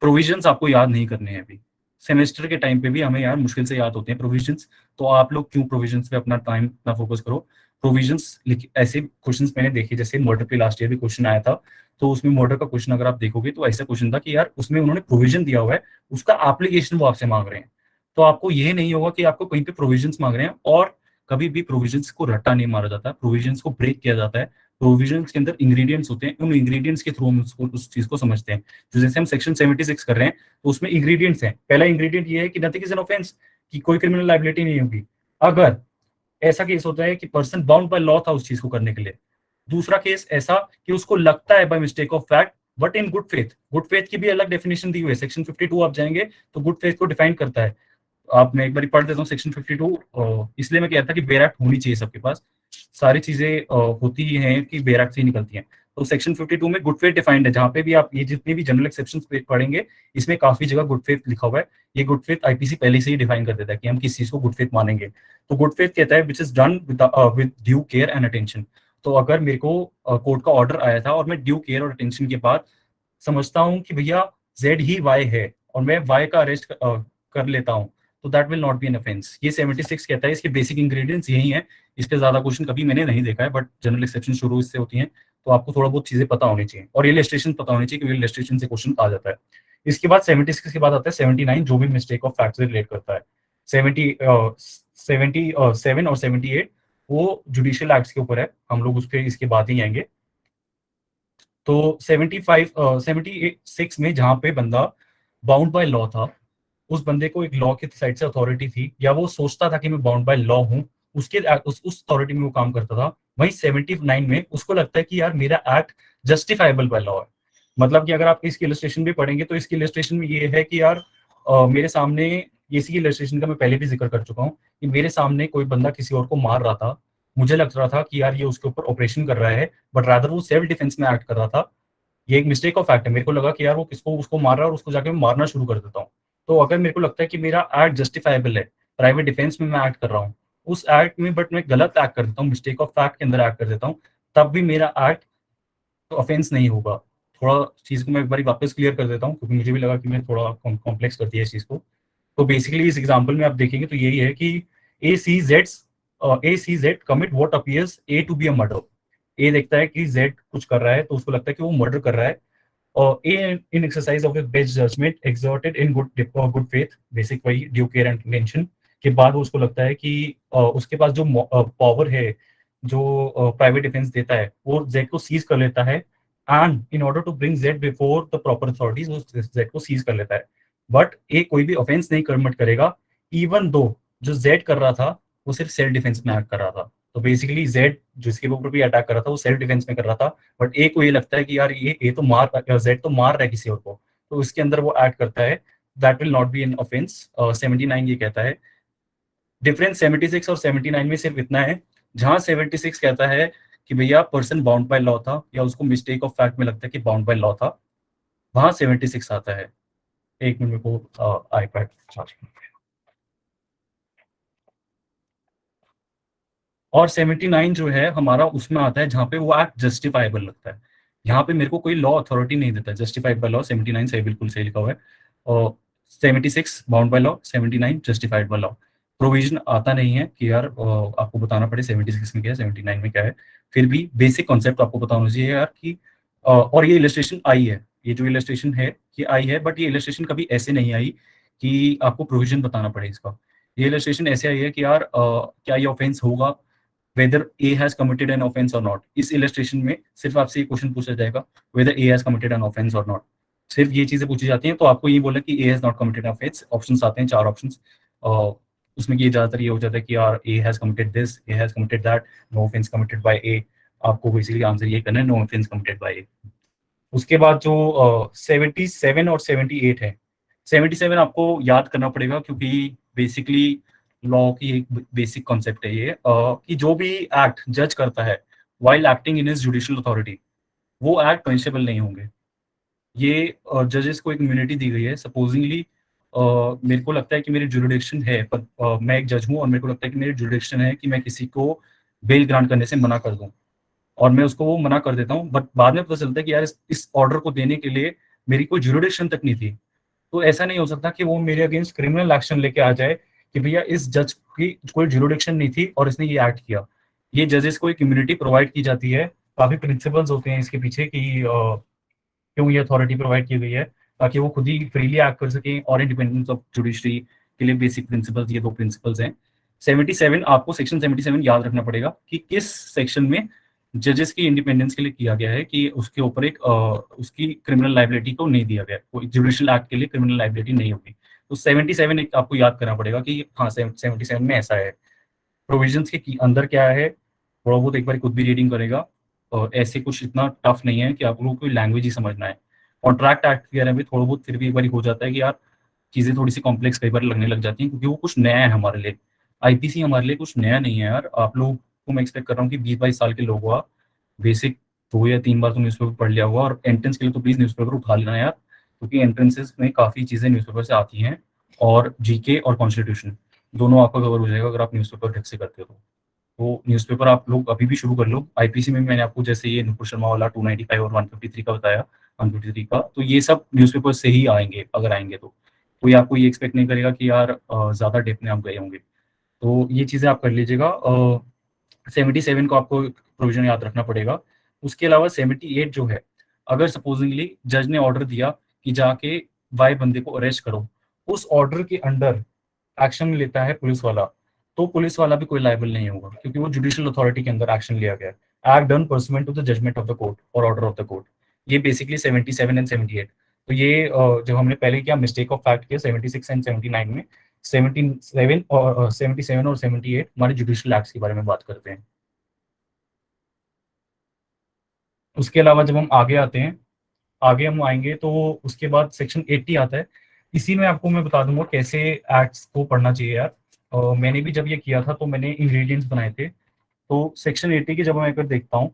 Provisions आपको याद नहीं करने हैं अभी, सेमेस्टर के टाइम पे भी हमें यार मुश्किल से याद होते हैं प्रोविजंस। तो आप लोग क्यों प्रोविजंस पे अपना टाइम ना फोकस करो। प्रोविजंस ऐसे क्वेश्चंस मैंने देखे, जैसे मर्डर पे लास्ट ईयर भी क्वेश्चन आया था, तो उसमें मर्डर का क्वेश्चन अगर आप देखोगे तो ऐसा क्वेश्चन था कि यार उसमें उन्होंने प्रोविजन दिया हुआ है, उसका एप्लीकेशन वो आपसे मांग रहे हैं। तो आपको ये नहीं होगा कि आपको कहीं पे प्रोविजंस मांग रहे हैं, और कभी भी प्रोविजंस को रट्टा नहीं मारा जाता, प्रोविजंस को ब्रेक किया जाता है। प्रोविजंस के अंदर इंग्रेडिएंट्स होते हैं, उन इंग्रेडिएंट्स के थ्रू हम उस चीज को समझते हैं। तो जैसे हम सेक्शन 76 कर रहे हैं तो उसमें इंग्रेडिएंट्स हैं। पहला इंग्रेडिएंट ये है कि नथिंग इज एन ऑफेंस, कि कोई क्रिमिनल लायबिलिटी नहीं होगी अगर ऐसा केस होता है कि पर्सन बाउंड बाय लॉ था उस चीज को करने के लिए। दूसरा केस ऐसा कि उसको लगता है by mistake of fact but in good faith की भी अलग डेफिनेशन दी हुई है। सेक्शन 52 आप जाएंगे तो गुड फेथ को डिफाइन करता है। आप मैं एक बार पढ़ देता हूँ सेक्शन 52। इसलिए मैं कहता कि बेयर एक्ट होनी चाहिए सबके पास। सारी चीजें होती ही हैं कि बेयर एक्ट से ही निकलती हैं। तो सेक्शन 52 में गुड फेथ डिफाइंड है। जहाँ पे भी आप ये जितने भी जनरल एक्सेप्शन पढ़ेंगे, इसमें काफी जगह गुड फेथ लिखा हुआ है। ये गुड फेथ आईपीसी पहले से ही डिफाइन कर देता है कि हम किस चीज को गुड फेथ मानेंगे। तो गुड फेथ कहता है विच is done with due care and attention. तो अगर मेरे को कोर्ट का ऑर्डर आया था और मैं ड्यू केयर और अटेंशन के बाद समझता हूँ कि भैया जेड ही वाई है और मैं वाई का अरेस्ट कर लेता हूँ, तो that will not be an offence. ये 76 कहता है। इसके बेसिक इंग्रेडिएंट्स यही हैं। इसके ज्यादा क्वेश्चन कभी मैंने नहीं देखा है, बट जनरल एक्सेप्शन शुरू इससे होती हैं। तो आपको थोड़ा बहुत चीजें पता होनी चाहिए और ये इलस्ट्रेशन पता होनी चाहिए कि इलस्ट्रेशन से क्वेश्चन आ जाता है। इसके बाद 76 के बाद आता है 79, जो भी मिस्टेक ऑफ फैक्ट से रिलेट करता है। 77 और 78 वो जुडिशियल एक्ट्स के ऊपर है। हम लोग उस पर इसके बाद ही आएंगे। तो 76 में जहां पे बंदा बाउंड बाय लॉ था, उस बंदे को एक लॉ की साइड से अथॉरिटी थी, या वो सोचता था कि मैं बाउंड बाय लॉ हूं, उसके उस अथॉरिटी में वो काम करता था। वहीं 79 में उसको लगता है कि यार मेरा एक्ट जस्टिफाइबल बाय लॉ है। मतलब कि अगर आप इसकी इलस्ट्रेशन भी पढ़ेंगे तो इसकी इलस्ट्रेशन में ये है कि यार मेरे सामने, इसकी इलस्ट्रेशन का मैं पहले भी जिक्र कर चुका हूँ कि मेरे सामने कोई बंदा किसी और को मार रहा था। मुझे लग रहा था कि यार ये उसके ऊपर ऑपरेशन कर रहा है, बट रादर वो सेल्फ डिफेंस में एक्ट कर रहा था। ये एक मिस्टेक ऑफ फैक्ट है। मेरे को लगा कि यार वो किसको उसको मार रहा है और उसको जाके मैं मारना शुरू कर देता हूँ। तो अगर मेरे को लगता है कि मेरा एक्ट जस्टिफाइबल है, प्राइवेट डिफेंस में मैं एक्ट कर रहा हूँ उस एक्ट में, बट मैं गलत एक्ट कर देता हूँ, मिस्टेक ऑफ फैक्ट के अंदर एक्ट कर देता हूँ, तब भी मेरा एक्ट ऑफेंस नहीं होगा। थोड़ा चीज को मैं एक बार वापस क्लियर कर देता हूँ, क्योंकि मुझे भी लगा कि मैं थोड़ा कॉम्प्लेक्स कर दिया इस चीज को। तो बेसिकली इस एग्जाम्पल में आप देखेंगे तो यही है कि A sees Z commit what appears a to be a murder. A देखता है कि जेड कुछ कर रहा है तो उसको लगता है कि वो मर्डर कर रहा है। और A in exercise of best judgment exerted in good faith, basic वही ड्यू केयर एंड इंटेंशन के बाद उसको लगता है कि उसके पास जो पावर है, जो प्राइवेट डिफेंस देता है, वो जेड को सीज कर लेता है। And in order to bring Z before the proper authorities, वो जेड को सीज कर लेता है। बट ए कोई भी ऑफेंस नहीं कमिट करेगा, इवन दो जो जेड कर रहा था वो सिर्फ सेल्फ डिफेंस में एक्ट कर रहा था। तो बेसिकली जेड जिसके ऊपर भी अटैक कर रहा था वो सेल्फ डिफेंस में कर रहा था, बट ए को ये लगता है कि यार ये तो मार, जेड तो मार रहा है किसी और को, तो इसके अंदर वो एक्ट करता है। That will not be an offence. 79 ये कहता है। डिफरेंस 76 और 79 में सिर्फ इतना है, जहां 76 कहता है कि भैया पर्सन बाउंड बाय लॉ था, या उसको मिस्टेक ऑफ फैक्ट में लगता है कि बाउंड बाय लॉ था, वहां 76 आता है। एक मिनट को आईपैड चार्ज। और 79 जो है हमारा उसमें आता है जहाँ पे वो एक्ट जस्टिफाइबल लगता है। यहाँ पे मेरे को कोई लॉ अथॉरिटी नहीं देता, जस्टिफाइड बाय लॉ 79 सही, बिल्कुल सही लिखा हुआ है। और 76 bound by law, 79 justified by law. Provision आता नहीं है कि यार आपको बताना पड़े 76 में क्या है 79 में क्या है। फिर भी बेसिक कॉन्सेप्ट आपको पता होना चाहिए यार कि और ये इलस्ट्रेशन आई है, ये जो इलस्ट्रेशन है ये आई है, बट ये इलस्ट्रेशन कभी ऐसे नहीं आई कि आपको प्रोविजन बताना पड़े इसका। ये इलस्ट्रेशन ऐसे आई है कि यार क्या ये ऑफेंस होगा, whether A has committed an offense or not। इस इलस्ट्रेशन में सिर्फ आपसे ये क्वेश्चन पूछा जाएगा, whether A has committed an offense or not। सिर्फ ये चीजें पूछी जाती हैं। तो आपको ये बोला कि A has not committed an offense, options आते हैं 4 ऑप्शंस। उसमें ये ज्यादातर ये हो जाता है कि यार A has committed this, A has committed that, no offense committed by A। आपको बेसिकली आंसर ये करना है, no offense committed by A। उसके बाद जो 77 और 78 है, 77 आपको याद करना पड़ेगा, क्योंकि बेसिकली लॉ की एक बेसिक कॉन्सेप्ट है ये कि जो भी एक्ट जज करता है while acting in his judicial authority, वो एक्ट पनिशेबल नहीं होंगे। ये जजेस को एक इम्यूनिटी दी गई है। सपोजिंगली मेरे को लगता है कि मेरी जुडिक्शन है, पर मैं एक जज हूँ और मेरे को लगता है कि मेरी जुडिक्शन है कि मैं किसी को बेल ग्रांट करने से मना कर दूं, और मैं उसको वो मना कर देता हूँ, बट बाद में पता चलता है कि यार इस ऑर्डर को देने के लिए मेरी कोई जुरिडिक्शन तक नहीं थी। तो ऐसा नहीं हो सकता कि वो मेरे अगेंस्ट क्रिमिनल एक्शन लेके आ जाए कि भैया इस जज की कोई जुरिडिक्शन नहीं थी और इसने ये एक्ट किया। ये जजेस को एक इम्यूनिटी प्रोवाइड की जाती है। काफी प्रिंसिपल्स होते हैं इसके पीछे कि क्यों ये अथॉरिटी प्रोवाइड की गई है, ताकि वो खुद ही फ्रीली एक्ट कर सकें, और इंडिपेंडेंस ऑफ जुडिशरी के लिए बेसिक प्रिंसिपल्स, ये 2 प्रिंसिपल्स हैं। 77 आपको सेक्शन 77 याद रखना पड़ेगा कि किस सेक्शन में जजेस की इंडिपेंडेंस के लिए किया गया है, कि उसके ऊपर एक उसकी क्रिमिनल लाइबिलिटी को नहीं दिया गया, कोई जुडिशियल एक्ट के लिए क्रिमिनल लाइबिलिटी नहीं होगी। तो 77 एक आपको याद करना पड़ेगा कि हाँ 77 में ऐसा है। प्रोविजंस के अंदर क्या है, थोड़ा बहुत एक बार खुद भी रीडिंग करेगा, और ऐसे कुछ इतना टफ नहीं है कि आप लोगों को लैंग्वेज ही समझना है। कॉन्ट्रैक्ट एक्ट वगैरह में थोड़ा बहुत फिर भी एक बार हो जाता है कि यार चीज़ें थोड़ी सी कॉम्प्लेक्स कई बार लगने लग जाती हैं, क्योंकि वो कुछ नया है हमारे लिए। आईपीसी हमारे लिए कुछ नया नहीं है यार। आप लोग को मैं एक्सपेक्ट कर रहा हूँ कि 20-22 साल के लोग हो आप, बेसिक 2 या 3 बार तो न्यूज़पेपर पढ़ लिया होगा, और एंट्रेंस के लिए तो प्लीज़ न्यूज़पेपर उठा लेना यार, क्योंकि एंट्रेंसेस में काफ़ी चीज़ें न्यूज़पेपर से आती हैं, और जीके और कॉन्स्टिट्यूशन दोनों आपका कवर हो जाएगा अगर आप न्यूज़पेपर ठीक से करते हो तो न्यूज़पेपर आप लोग अभी भी शुरू कर लो। आईपीसी में मैंने आपको जैसे ये नुपुर शर्मा वाला 295 और 153 का बताया, 153 का, तो ये सब न्यूज़पेपर से ही आएंगे अगर आएंगे तो। कोई आपको ये एक्सपेक्ट नहीं करेगा कि यार ज़्यादा डेप्थ में आप गए होंगे। तो ये चीज़ें आप कर लीजिएगा। 77 को आपको प्रोविजन याद रखना पड़ेगा। उसके अलावा 78 जो है, अगर सपोजिंगली जज ने ऑर्डर दिया कि जाके वाई बंदे को अरेस्ट करो, उस ऑर्डर के अंडर एक्शन लेता है पुलिस वाला, तो पुलिस वाला भी कोई लायबल नहीं होगा, क्योंकि वो जुडिशियल अथॉरिटी के अंदर एक्शन लिया गया है। Act done pursuant to the judgment of the court और ऑर्डर ऑफ द कोर्ट। ये बेसिकली 77 एंड 78। तो ये जब हमने पहले किया मिस्टेक ऑफ फैक्ट किया 76 एंड 79 में, 77 और 78 हमारे जुडिशियल एक्ट्स के बारे में बात करते हैं। उसके अलावा जब हम आगे आते हैं, आगे हम आएंगे तो उसके बाद सेक्शन 80 आता है। इसी में आपको मैं बता दूंगा कैसे एक्ट्स को पढ़ना चाहिए यार। मैंने भी जब ये किया था तो मैंने इंग्रेडिएंट्स बनाए थे। तो सेक्शन 80 की जब मैं अगर देखता हूँ,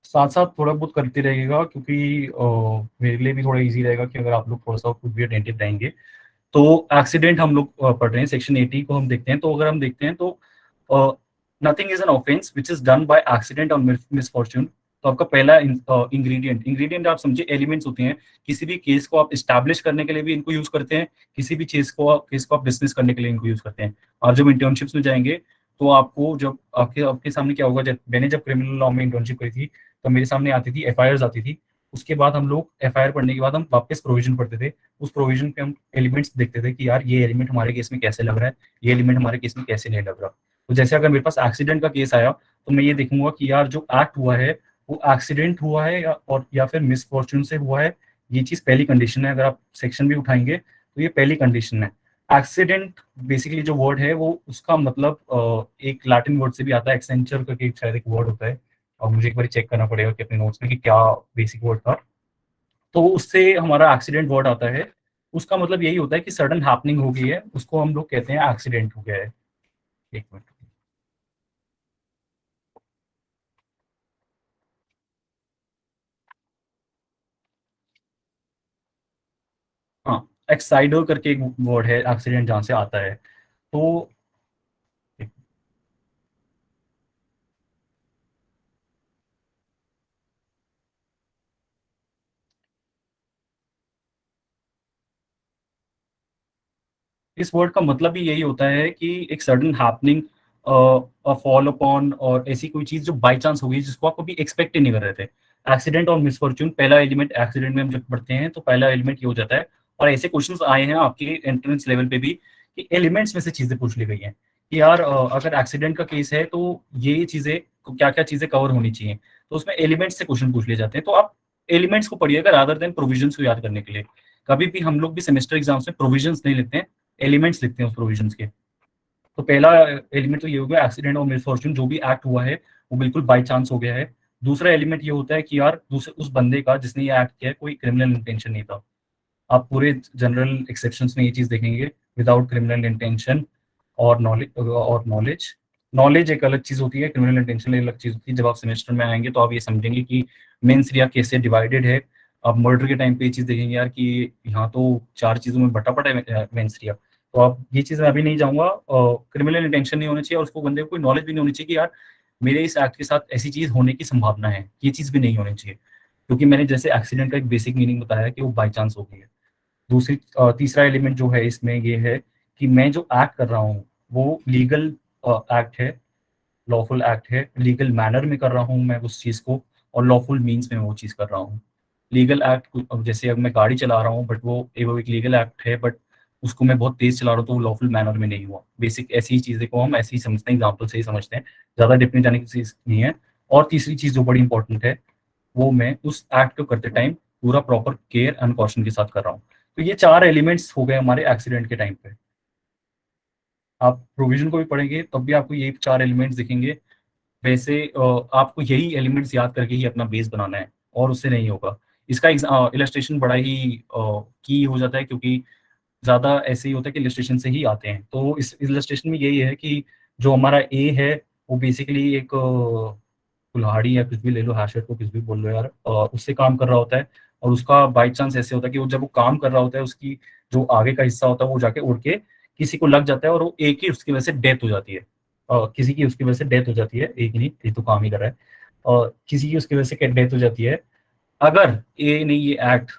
साथ साथ थोड़ा बहुत करते रहेगा, क्योंकि मेरे लिए भी थोड़ा इजी रहेगा कि अगर आप लोग थोड़ा सा खुद भी अटेंटिव रहेंगे। तो एक्सीडेंट हम लोग पढ़ रहे हैं, सेक्शन 80 को हम देखते हैं। तो अगर हम देखते हैं तो nothing is an offence which is done by accident और मिसफॉर्च्यून। तो आपका पहला इंग्रेडिएंट, इंग्रेडिएंट आप समझिए एलिमेंट्स होते हैं। किसी भी केस को आप स्टैब्लिश करने के लिए भी इनको यूज करते हैं, किसी भी केस को आप डिसमिस करने के लिए इनको यूज करते हैं। आप जब इंटर्नशिप्स में जाएंगे तो आपको जब आपके आपके सामने क्या होगा, जब मैंने जब क्रिमिनल लॉ में इंटर्नशिप करी थी तो मेरे सामने आती थी एफआईआर आती थी। उसके बाद हम लोग एफआईआर पढ़ने के बाद हम वापस प्रोविजन पढ़ते थे। उस प्रोविजन पे हम एलिमेंट्स देखते थे कि यार ये एलिमेंट हमारे केस में कैसे लग रहा है, ये एलिमेंट हमारे केस में कैसे नहीं लग रहा। तो जैसे अगर मेरे पास एक्सीडेंट का केस आया तो मैं ये देखूंगा कि यार जो एक्ट हुआ है वो एक्सीडेंट हुआ है या फिर मिसफॉर्च्यून से हुआ है। ये चीज पहली कंडीशन है। अगर आप सेक्शन भी उठाएंगे तो ये पहली कंडीशन है। एक्सीडेंट बेसिकली जो वर्ड है वो उसका मतलब एक लैटिन वर्ड से भी आता है, एक्सेंचर करके शायद एक वर्ड होता है, और मुझे एक बार चेक करना पड़ेगा कि अपने नोट्स में कि क्या बेसिक वर्ड था। तो उससे हमारा एक्सीडेंट वर्ड आता है। उसका मतलब यही होता है कि सडन हैपनिंग हो गई है, उसको हम लोग कहते हैं एक्सीडेंट हो गया है। एक मिनट। हाँ, एक्साइडो करके एक वर्ड है एक्सीडेंट जहाँ से आता है। तो इस वर्ड का मतलब भी यही होता है कि एक सडन हैपनिंग, फॉल अपॉन, और ऐसी कोई चीज जो बाई चांस हो गई जिसको आप कभी एक्सपेक्ट ही नहीं कर रहे थे। एक्सीडेंट और मिसफॉर्च्यून, पहला एलिमेंट एक्सीडेंट में हम जब पढ़ते हैं तो पहला एलिमेंट ये हो जाता है। और ऐसे क्वेश्चंस आए हैं आपके एंट्रेंस लेवल पे भी कि एलिमेंट्स में से चीजें पूछ ली गई हैं कि यार अगर एक्सीडेंट का केस है तो ये चीजें क्या क्या चीजें कवर होनी चाहिए। तो उसमें एलिमेंट्स से क्वेश्चन पूछ लिए जाते हैं। तो आप एलिमेंट्स को पढ़िएगा रादर देन प्रोविजंस को याद करने के लिए। कभी भी हम लोग भी सेमेस्टर एग्जाम्स में प्रोविजंस नहीं लिखते हैं, एलिमेंट्स लिखते हैं उस प्रोविजंस के। तो पहला एलिमेंट तो ये हो गया एक्सीडेंट और मिसफॉर्च्यून, जो भी एक्ट हुआ है वो बिल्कुल बाई चांस हो गया है। दूसरा एलिमेंट ये होता है कि यार दूसरे उस बंदे का जिसने ये एक्ट किया है कोई क्रिमिनल इंटेंशन नहीं था। आप पूरे जनरल एक्सेप्शंस में ये चीज देखेंगे, विदाउट क्रिमिनल इंटेंशन और नॉलेज। नॉलेज एक अलग चीज होती है, क्रिमिनल इंटेंशन एक अलग चीज होती है। जब आप सेमेस्टर में आएंगे तो आप ये समझेंगे कि मेंस रिया कैसे डिवाइडेड है। आप मर्डर के टाइम पे ये चीज देखेंगे यार कि यहाँ तो 4 चीजों में बटा पटा है मेंस रिया। तो आप ये चीज मैं अभी नहीं जाऊंगा। क्रिमिनल इंटेंशन नहीं होना चाहिए और उसको बंदे को कोई नॉलेज भी नहीं होनी चाहिए कि यार मेरे इस एक्ट के साथ ऐसी चीज होने की संभावना है, ये चीज भी नहीं होनी चाहिए। क्योंकि मैंने जैसे एक्सीडेंट का एक बेसिक मीनिंग बताया कि वो बाई चांस हो गई है। तीसरा एलिमेंट जो है इसमें ये है कि मैं जो एक्ट कर रहा हूँ वो लीगल एक्ट है, लॉफुल एक्ट है, लीगल मैनर में कर रहा हूँ मैं उस चीज़ को, और लॉफुल मीन्स में मैं वो चीज़ कर रहा हूँ। लीगल एक्ट, अब जैसे अब मैं गाड़ी चला रहा हूँ बट वो एक लीगल एक्ट है, बट उसको मैं बहुत तेज चला रहा हूँ तो वो लॉफुल मैनर में नहीं हुआ। बेसिक ऐसी ही चीज़ें को हम ऐसे ही समझते हैं, एग्जाम्पल से ही समझते हैं, ज़्यादा डिप में जाने की चीज़ नहीं है। और तीसरी चीज़ जो बड़ी इंपॉर्टेंट है वो मैं उस एक्ट को करते टाइम पूरा प्रॉपर केयर एंड कॉशन के साथ कर रहा हूँ। तो ये 4 एलिमेंट्स हो गए हमारे एक्सीडेंट के टाइम पे। आप प्रोविज़न को भी पढ़ेंगे तब भी आपको यही 4 एलिमेंट्स दिखेंगे। वैसे आपको यही एलिमेंट्स याद करके ही अपना बेस बनाना है और उससे नहीं होगा। इसका इलस्ट्रेशन बड़ा ही की हो जाता है, क्योंकि ज़्यादा ऐसे ही होता है कि इलस्ट्रेशन से ही आते हैं। तो इस इलस्ट्रेशन में यही है कि जो हमारा ए है, वो बेसिकली एक कुल्हाड़ी या कुछ भी ले लो, हैशेट को कुछ भी बोल लो यार, उससे काम कर रहा होता है। और उसका बाय चांस ऐसे होता है कि वो जब वो काम कर रहा होता है, उसकी जो आगे का हिस्सा होता है वो जाके उड़ के किसी को लग जाता है और वो एक ही उसकी वजह से डेथ हो जाती है। किसी की उसकी वजह से डेथ हो जाती है, एक ही नहीं, ये तो काम ही कर रहा है। और किसी की उसकी वजह से डेथ हो जाती है। अगर ए ने ये act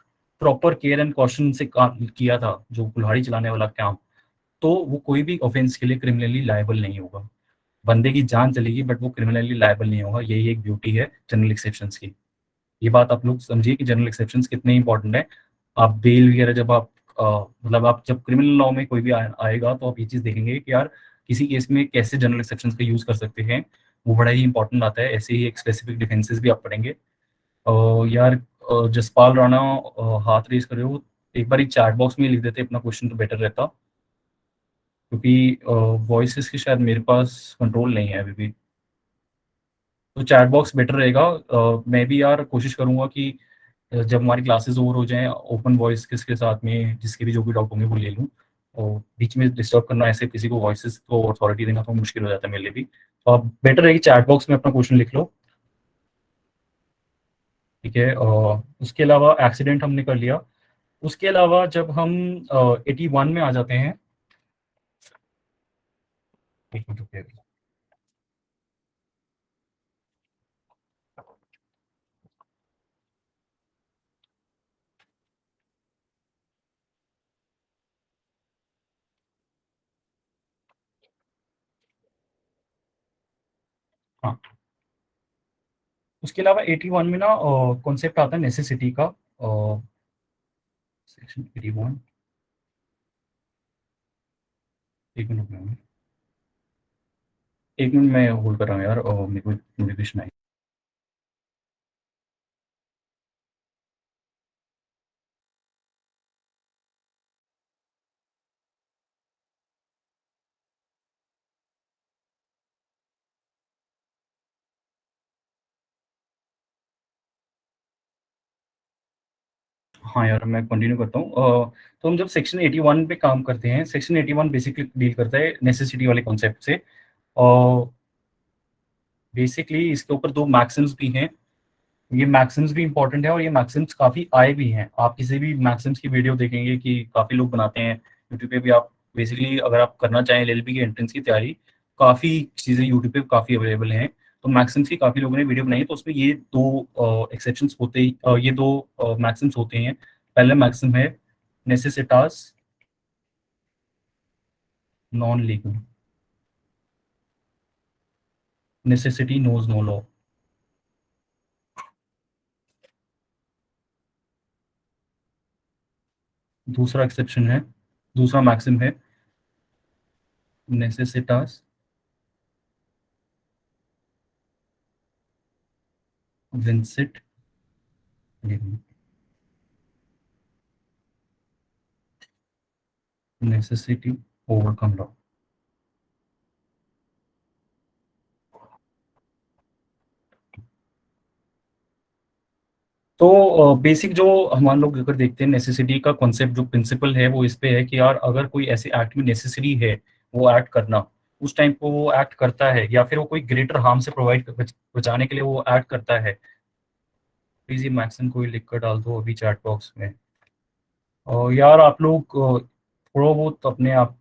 proper care and caution से काम किया था, जो कुल्हाड़ी चलाने वाला काम, तो वो कोई भी ऑफेंस के लिए क्रिमिनली लायबल नहीं होगा। बंदे की जान चलेगी बट वो क्रिमिनली लायबल नहीं होगा। यही एक ब्यूटी है जनरल एक्सेप्शंस की। ये बात आप लोग समझिए कि जनरल एक्सेप्शंस कितने इंपॉर्टेंट है। आप बेल वगैरह जब आप मतलब आप जब क्रिमिनल लॉ में कोई भी आएगा तो आप ये चीज़ देखेंगे कि यार किसी केस में कैसे जनरल एक्सेप्शंस का यूज़ कर सकते हैं। वो बड़ा ही इंपॉर्टेंट आता है। ऐसे ही एक स्पेसिफिक डिफेंसेस भी आप पढ़ेंगे। यार जसपाल राणा हाथ रेस कर रहे हो, एक बार चैट बॉक्स में लिख देते अपना क्वेश्चन तो बेटर रहता, क्योंकि वॉइसेस की शायद मेरे पास कंट्रोल नहीं है अभी भी। तो चैट बॉक्स बेटर रहेगा। मैं भी यार कोशिश करूंगा कि जब हमारी क्लासेस ओवर हो जाएं, ओपन वॉइस किसके साथ में जिसके भी जो भी डाउट होंगे वो ले लूँ। और बीच में डिस्टर्ब करना, ऐसे किसी को वॉइसेस को अथॉरिटी देना तो मुश्किल हो जाता है मेरे लिए भी। तो आप बेटर रहेगी चैट बॉक्स में अपना क्वेश्चन लिख लो। ठीक है। उसके अलावा एक्सीडेंट हमने कर लिया। उसके अलावा जब हम 81 में आ जाते हैं। एक मिनट रुकिए। हाँ, उसके अलावा 81 में ना कॉन्सेप्ट आता है नेसेसिटी का। सेक्शन 81। एक मिनट में, एक मिनट मैं होल्ड कर रहा हूँ यार, और मेरे को नोटिफिकेशन आई। हाँ यार, मैं कंटिन्यू करता हूँ। तो हम जब सेक्शन 81 पे काम करते हैं, सेक्शन 81 बेसिकली डील करता है नेसेसिटी वाले कॉन्सेप्ट से। और बेसिकली इसके ऊपर 2 मैक्सिम्स भी हैं। ये मैक्सिम्स भी इंपॉर्टेंट है और ये मैक्सिम्स काफ़ी आए भी हैं। आप किसी भी मैक्सिम्स की वीडियो देखेंगे कि काफ़ी लोग बनाते हैं यूट्यूब पे भी। आप बेसिकली अगर आप करना चाहें एलएलबी की एंट्रेंस की तैयारी, काफ़ी चीज़ें यूट्यूब पे काफ़ी अवेलेबल हैं। तो मैक्सिम्स की काफ़ी लोगों ने वीडियो बनाई है, तो उसमें ये 2 एक्सेप्शंस होते ही, ये 2 मैक्सिम्स होते हैं। पहला मैक्सिम है नेसेसिटास नॉन लीगल, नेसेसिटी नोज नो लॉ। दूसरा एक्सेप्शन है, दूसरा मैक्सिम है नेसेसिटास विंसिट लीगल, नेसेसिटी ओवरकम लॉ। तो बेसिक जो हम लोग अगर देखते हैं नेसेसिटी का कॉन्सेप्ट, जो प्रिंसिपल है वो इस पे है कि यार अगर कोई ऐसे एक्ट में नेसेसरी है वो एक्ट करना, उस टाइम पे वो एक्ट करता है, या फिर वो कोई ग्रेटर हार्म से बचाने के लिए वो एक्ट करता है। प्लीज ये मैक्सिम कोई लिख कर डाल दो अभी चैट बॉक्स में। और यार आप लोग थोड़ा बहुत अपने आप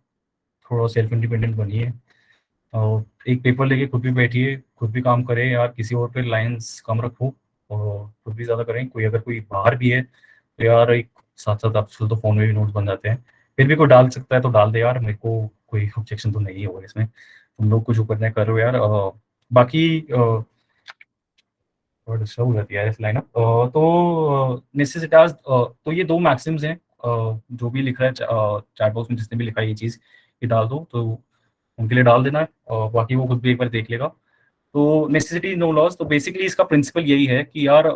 थोड़ा सेल्फ इंडिपेंडेंट बनिए, और एक पेपर लेके खुद भी बैठिए, खुद भी काम करें यार, किसी और पे लाइंस कम रखो और खुद भी ज़्यादा करें। कोई अगर कोई बाहर भी है तो यार एक साथ साथ आजकल तो फ़ोन में भी नोट्स बन जाते हैं, फिर भी कोई डाल सकता है तो डाल दे यार, मेरे को कोई ऑब्जेक्शन तो नहीं होगा इसमें। तुम लोग कुछ जो करना है करो यार। बाकी थोड़ा डिस्टर्ब हो जाती है यार इस लाइन अप। तो नेसेसिटास, तो ये 2 मैक्सिम्स हैं। जो भी लिख रहा है चैट बॉक्स में, जिसने भी लिखा है ये चीज़, ये डाल दो तो उनके लिए डाल देना है, और बाकी वो खुद भी एक बार देख लेगा। तो नेसेसिटी नो लॉस, तो बेसिकली इसका प्रिंसिपल यही है कि यार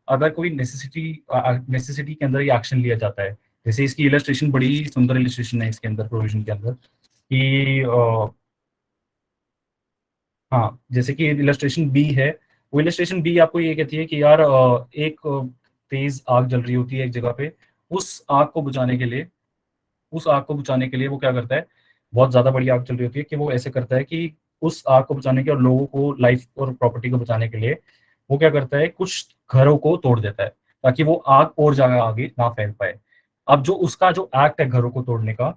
अगर कोई नेसेसिटी के अंदर ही एक्शन लिया जाता है, जैसे इसकी इलस्ट्रेशन, बड़ी सुंदर इलस्ट्रेशन है इसके अंदर, प्रोविजन के अंदर, कि हाँ, जैसे कि इलस्ट्रेशन बी है, वो इलस्ट्रेशन बी आपको ये कहती है कि यार एक तेज आग जल रही होती है एक जगह पे, उस आग को बुझाने के लिए, उस आग को बुझाने के लिए वो क्या करता है, बहुत ज्यादा बड़ी आग चल रही होती है, कि वो ऐसे करता है कि उस आग को बुझाने के और लोगों को, लाइफ और प्रॉपर्टी को बचाने के लिए वो क्या करता है, कुछ घरों को तोड़ देता है ताकि वो आग और ज्यादा आगे ना फैल पाए। अब जो उसका जो एक्ट है घरों को तोड़ने का,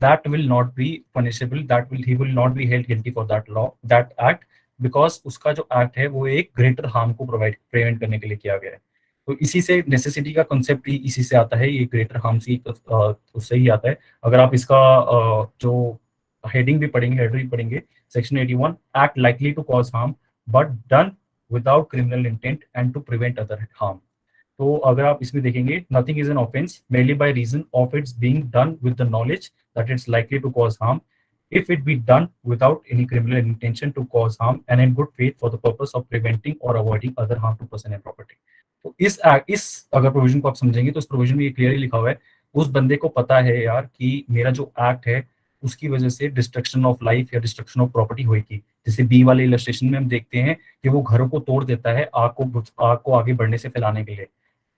that will not be punishable, that will, he will not be held guilty for that law, that act, because उसका जो एक्ट है वो एक ग्रेटर हार्म को प्रोवाइड प्रिवेंट करने के लिए किया गया है। तो इसी से नेसेसिटी का कॉन्सेप्ट ही इसी से आता है, ये ग्रेटर हार्म से उससे ही आता है। अगर आप इसका जो हेडिंग भी पढ़ेंगे, हेडर भी पढ़ेंगे, section 81, act likely to cause harm but done without criminal intent and to prevent other harm. तो अगर आप इसमें देखेंगे, nothing is an offence merely by reason of its being done with the knowledge that it's likely to cause harm, if it be done without any criminal intention to cause harm and in good faith for the purpose of preventing or avoiding other harm to person and property। तो इस अगर provision को आप समझेंगे तो इस provision में ये क्लियरली लिखा हुआ है, उस बंदे को पता है यार कि मेरा जो एक्ट है उसकी वजह से डिस्ट्रक्शन ऑफ लाइफ या डिस्ट्रक्शन ऑफ प्रॉपर्टी होगी। जैसे बी वाले इलस्ट्रेशन में हम देखते हैं कि वो घरों को तोड़ देता है आग को आगे बढ़ने से फैलाने के लिए,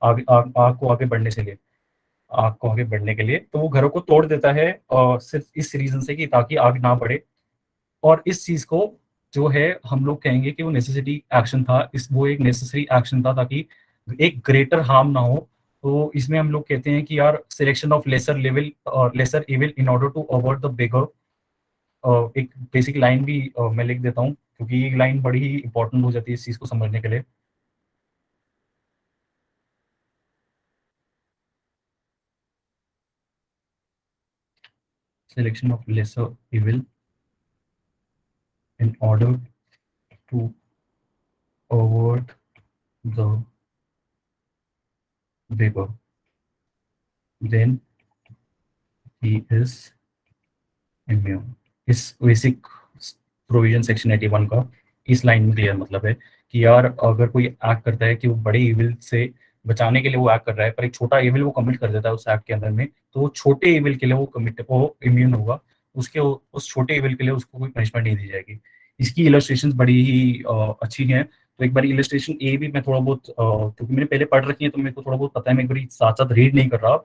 आग को आगे बढ़ने से लिए आग को आगे बढ़ने के लिए, तो वो घरों को तोड़ देता है सिर्फ इस रीजन से कि ताकि आग ना बढ़े। और इस चीज को जो है हम लोग कहेंगे कि वो नेसेसिटी एक्शन था, इस वो एक नेसेसरी एक्शन था ताकि एक ग्रेटर हार्म ना हो। तो इसमें हम लोग कहते हैं कि यार सिलेक्शन ऑफ लेसर लेवल और lesser evil in order to avoid the bigger. एक बेसिक लाइन भी मैं लिख देता हूँ क्योंकि ये लाइन बड़ी ही इंपॉर्टेंट हो जाती है इस चीज को समझने के लिए। Selection of lesser evil in order to avoid the bigger, then he is immune. इस बेसिक प्रोविजन सेक्शन 81 का इस लाइन में क्लियर मतलब है कि यार अगर कोई एक्ट करता है कि वो बड़े इविल से बचाने के लिए वो एक्ट कर रहा है, पर एक छोटा इविल वो कमिट कर देता है उस एक्ट के अंदर में, तो वो छोटे इविल के लिए वो इम्यून होगा, उसके उस छोटे इविल के लिए उसको कोई पनिशमेंट नहीं दी जाएगी। इसकी इलस्ट्रेशन बड़ी ही अच्छी हैं। तो एक बार इलस्ट्रेशन ए भी मैं थोड़ा बहुत क्योंकि मैंने पहले पढ़ रखी है तो मेरे को थोड़ा बहुत पता है, मैं एक बार साथ साथ रीड नहीं कर रहा।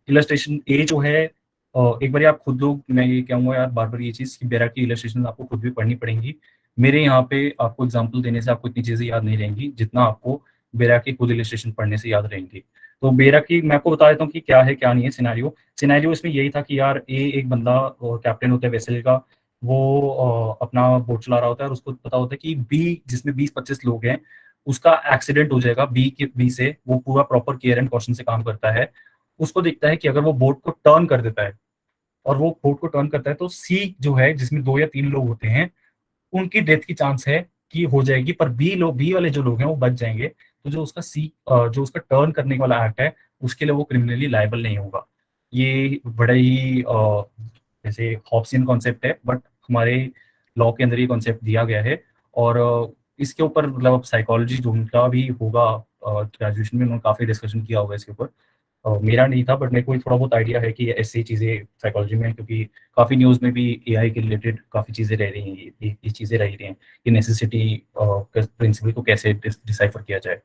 इलस्ट्रेशन ए जो है एक बार आप खुद लोग, मैं ये कहूँगा यार बार बार ये चीज़ कि बेरा की इलस्ट्रेशन आपको खुद भी पढ़नी पड़ेंगी। मेरे यहाँ पे आपको एग्जांपल देने से आपको इतनी चीज़ें याद नहीं रहेंगी जितना आपको बेरा की खुद इलस्ट्रेशन पढ़ने से याद रहेंगी। तो बेरा की मैं आपको बता देता हूँ कि क्या है क्या नहीं है सिनेरियो। सिनेरियो इसमें यही था कि यार ए एक बंदा कैप्टन होता है वेसल का, वो अपना बोट चला रहा होता है और उसको पता होता है कि बी जिसमें 20-25 लोग हैं उसका एक्सीडेंट हो जाएगा, बी से वो पूरा प्रॉपर केयर एंड कॉशन से काम करता है। उसको दिखता है कि अगर वो बोट को टर्न कर देता है और वो बोट को टर्न करता है तो सी जो है जिसमें 2 या 3 लोग होते हैं उनकी डेथ की चांस है कि हो जाएगी, पर बी वाले जो लोग हैं वो बच जाएंगे। तो जो उसका जो उसका टर्न करने वाला एक्ट है उसके लिए वो क्रिमिनली लायबल नहीं होगा। ये बड़ा ही जैसे हॉब्सियन कॉन्सेप्ट है, बट हमारे लॉ के अंदर ये कॉन्सेप्ट दिया गया है। और इसके ऊपर मतलब साइकोलॉजी जो उनका भी होगा, ग्रेजुएशन में उन्होंने काफी डिस्कशन किया होगा इसके ऊपर। मेरा नहीं था बट मेरे को थोड़ा बहुत आइडिया है कि ऐसी चीज़ें साइकोलॉजी में है, क्योंकि काफ़ी न्यूज़ में भी एआई के रिलेटेड काफ़ी चीज़ें रह रही हैं, ये चीज़ें रह रही हैं कि नेसेसिटी प्रिंसिपल को कैसे डिसाइफर किया जाए।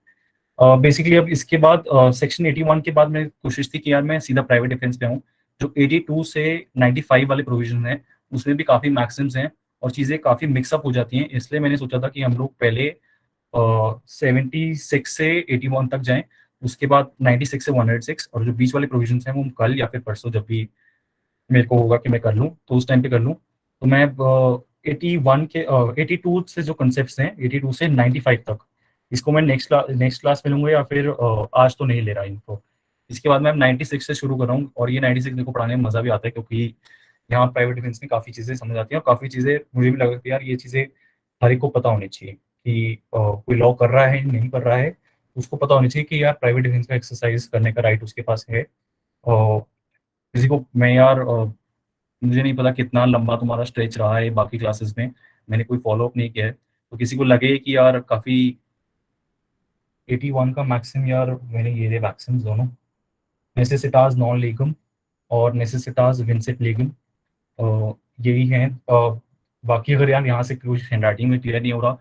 बेसिकली अब इसके बाद सेक्शन 81 के बाद मैं कोशिश थी कि यार मैं सीधा प्राइवेट डिफेंस पे आऊँ। जो 82 से 95 वाले प्रोविजन हैं उसमें भी काफ़ी मैक्सिम्स हैं और चीज़ें काफ़ी मिक्सअप हो जाती हैं, इसलिए मैंने सोचा था कि हम लोग पहले 76 से 81 तक जाएं, उसके बाद 96 से 106, और जो बीच वाले प्रोविजन हैं वो कल या फिर परसों जब भी मेरे को होगा कि मैं कर लूँ तो उस टाइम पे कर लूँ। तो मैं 81 के 82 से जो कॉन्सेप्ट्स हैं 82 से 95 तक, इसको मैं नेक्स्ट क्लास में लूंगा या फिर आज तो नहीं ले रहा इनको। इसके बाद मैं 96 से शुरू कर रहा हूँ और ये 96 मेरे को पढ़ाने में मजा भी आता है क्योंकि यहाँ प्राइवेट डिफेंस में काफ़ी चीज़ें समझ आती हैं और काफ़ी चीज़ें मुझे भी लगता है यार ये चीज़ें हर एक को पता होनी चाहिए कि कोई लॉ कर रहा है नहीं कर रहा है, उसको पता होनी चाहिए कि यार प्राइवेट डिफेंस का एक्सरसाइज करने का राइट उसके पास है। और किसी को मैं यार मुझे नहीं पता कितना लंबा तुम्हारा स्ट्रेच रहा है बाकी क्लासेस में, मैंने कोई फॉलो अप नहीं किया है, तो किसी को लगे कि यार काफ़ी 81 का मैक्सिम यार मैंने ये मैक्सिम दोनों नेसेसिटास नॉन लीगम और नेसेसिटास विंसेंट लीगम, यही हैं। बाकी अगर यार यहाँ से कुछ हैंडराइटिंग में क्लियर नहीं हो रहा,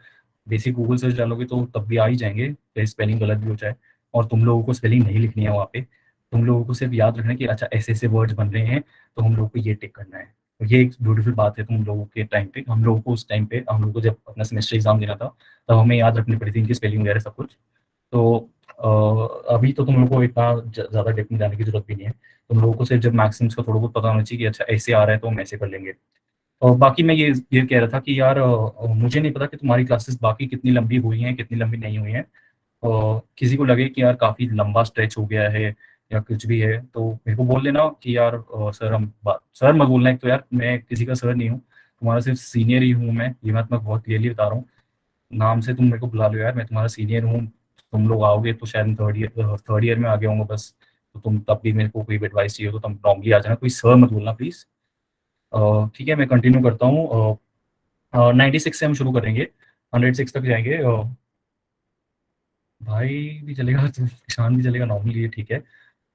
बेसिक गूगल सर्च डालोगे तो तब भी आ ही जाएंगे, चाहे स्पेलिंग गलत भी हो जाए। और तुम लोगों को स्पेलिंग नहीं लिखनी है वहाँ पे, तुम लोगों को सिर्फ याद रखना है कि अच्छा ऐसे ऐसे वर्ड्स बन रहे हैं, तो हम लोगों को ये टिक करना है। तो ये एक ब्यूटीफुल बात है तुम लोगों के टाइम पे। हम लोगों को उस टाइम पे, हम लोगों को जब अपना सेमेस्टर एग्जाम देना था, तब हमें याद रखनी पड़ी थी इनकी स्पेलिंग वगैरह सब कुछ। तो अभी तो तुम लोगों को इतना ज़्यादा डेप्थ में जाने की जरूरत भी नहीं है। तुम लोगों को सिर्फ जब मैक्सिम्स का थोड़ा बहुत पता होना चाहिए कि अच्छा ऐसे आ रहा है तो हम ऐसे कर लेंगे। और बाकी मैं ये कह रहा था कि यार मुझे नहीं पता कि तुम्हारी क्लासेस बाकी कितनी लंबी हुई हैं कितनी लंबी नहीं हुई हैं। किसी को लगे कि यार काफ़ी लंबा स्ट्रेच हो गया है या कुछ भी है तो मेरे को बोल लेना कि यार सर हम बात, सर मत बोलना, एक तो यार मैं किसी का सर नहीं हूँ, तुम्हारा सिर्फ सीनियर ही हूँ मैं, ये मैं तुम्हें बहुत क्लियरली बता रहा हूँ। नाम से तुम मेरे को बुला लो यार, मैं तुम्हारा सीनियर हूँ। तुम लोग आओगे तो शायद थर्ड ईयर में आ गया होंगे बस। तो तुम तब भी मेरे को कोई एडवाइस चाहिए हो तो तुम नॉर्मली आ जाना, कोई सर मत बोलना प्लीज़। ठीक है, मैं कंटिन्यू करता हूँ। 96 से हम शुरू करेंगे, 106 तक जाएंगे। भाई भी चलेगा तो किसान भी चलेगा, नॉर्मली ये ठीक है।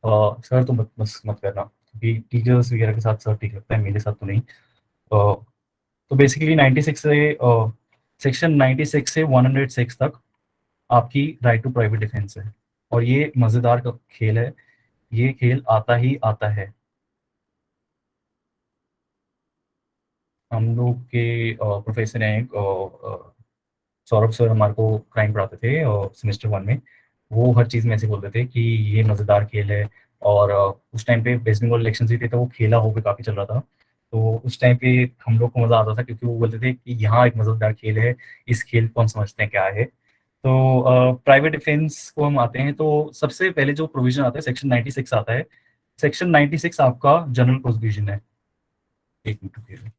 सर तो मत बस मत करना, क्योंकि टीचर्स वगैरह के साथ सर ठीक लगता है, मेरे साथ तो नहीं। तो बेसिकली 96 से सेक्शन 96 से 106 तक आपकी राइट टू प्राइवेट डिफेंस है। और ये मज़ेदार का खेल है, ये खेल आता ही आता है। हम लोग के प्रोफेसर हैं सौरभ सर, हमारे को क्राइम पढ़ाते थे सेमेस्टर 1 में। वो हर चीज़ में ऐसे बोलते थे कि ये मज़ेदार खेल है। और उस टाइम पे वेस्ट बंगाल इलेक्शन भी थे तो वो खेला होकर काफ़ी चल रहा था। तो उस टाइम पे हम लोग को मज़ा आता था, क्योंकि वो बोलते थे कि यहाँ एक मज़ेदार खेल है, इस खेल को हम समझते हैं क्या है। तो प्राइवेट डिफेंस को हम आते हैं, तो सबसे पहले जो प्रोविजन आता है सेक्शन 96 आता है। सेक्शन 96 आपका जनरल प्रोविजन है। एक मिनट रुकिए।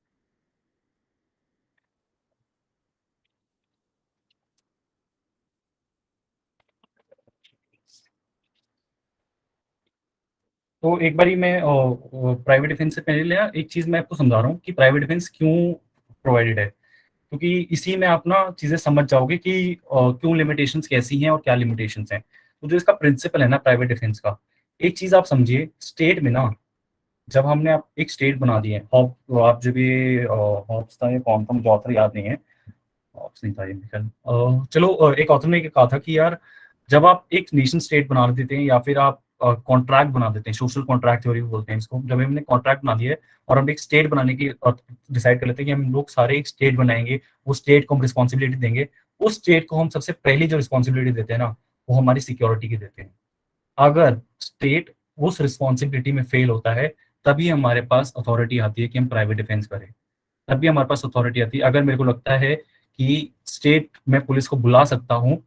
तो एक बारी मैं प्राइवेट डिफेंस से पहले लेना एक चीज़ मैं आपको समझा रहा हूँ कि प्राइवेट डिफेंस क्यों प्रोवाइडेड है, क्योंकि इसी में आप ना चीज़ें समझ जाओगे कि क्यों लिमिटेशंस कैसी हैं और क्या लिमिटेशंस हैं। तो जो इसका प्रिंसिपल है ना प्राइवेट डिफेंस का, एक चीज़ आप समझिए, स्टेट में ना, जब हमने आप एक स्टेट बना दी है, आप जब ये हॉब्स था, ये कौन था मुझे ऑथर याद नहीं है। हॉब्स नहीं था ये मेरे ख्याल। चलो एक ऑथर ने ये कहा था कि यार जब आप एक नेशन स्टेट बना देते हैं या फिर आप कॉन्ट्रैक्ट बना देते हैं, सोशल कॉन्ट्रैक्ट थ्योरी बोलते हैं इसको, जब हमने कॉन्ट्रैक्ट बना दिया है और हम एक स्टेट बनाने की डिसाइड कर लेते हैं कि हम लोग सारे एक स्टेट बनाएंगे, वो स्टेट को हम रिस्पॉन्सिबिलिटी देंगे। उस स्टेट को हम सबसे पहली जो रिस्पॉन्सिबिलिटी देते हैं ना, वो हमारी सिक्योरिटी की देते हैं। अगर स्टेट उस रिस्पॉन्सिबिलिटी में फेल होता है, तभी हमारे पास अथॉरिटी आती है कि हम प्राइवेट डिफेंस करें। तभी हमारे पास अथॉरिटी आती है। अगर मेरे को लगता है कि स्टेट में पुलिस को बुला सकता हूँ,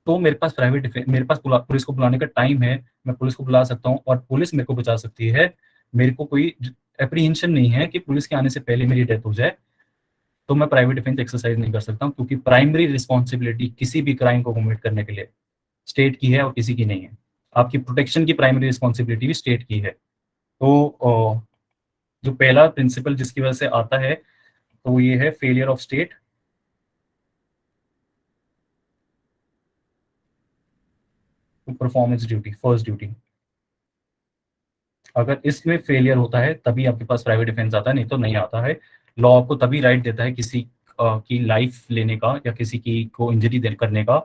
तो मेरे पास मेरे पास पुलिस को बुलाने का टाइम है, मैं पुलिस को बुला सकता हूँ और पुलिस मेरे को बचा सकती है। मेरे को कोई एप्रीहेंशन नहीं है कि पुलिस के आने से पहले मेरी डेथ हो जाए, तो मैं प्राइवेट डिफेंस एक्सरसाइज नहीं कर सकता हूँ, क्योंकि प्राइमरी रिस्पॉन्सिबिलिटी किसी भी क्राइम को कमिट करने के लिए स्टेट की है और किसी की नहीं है। आपकी प्रोटेक्शन की प्राइमरी रिस्पॉन्सिबिलिटी भी स्टेट की है। तो जो पहला प्रिंसिपल जिसकी वजह से आता है, तो ये है failure of state to perform its duty, first duty. अगर इसमें फेलियर होता है तभी आपके पास प्राइवेट डिफेंस आता है, नहीं तो नहीं आता है। लॉ आपको तभी राइट देता है किसी की लाइफ लेने का या किसी की को इंजरी करने का,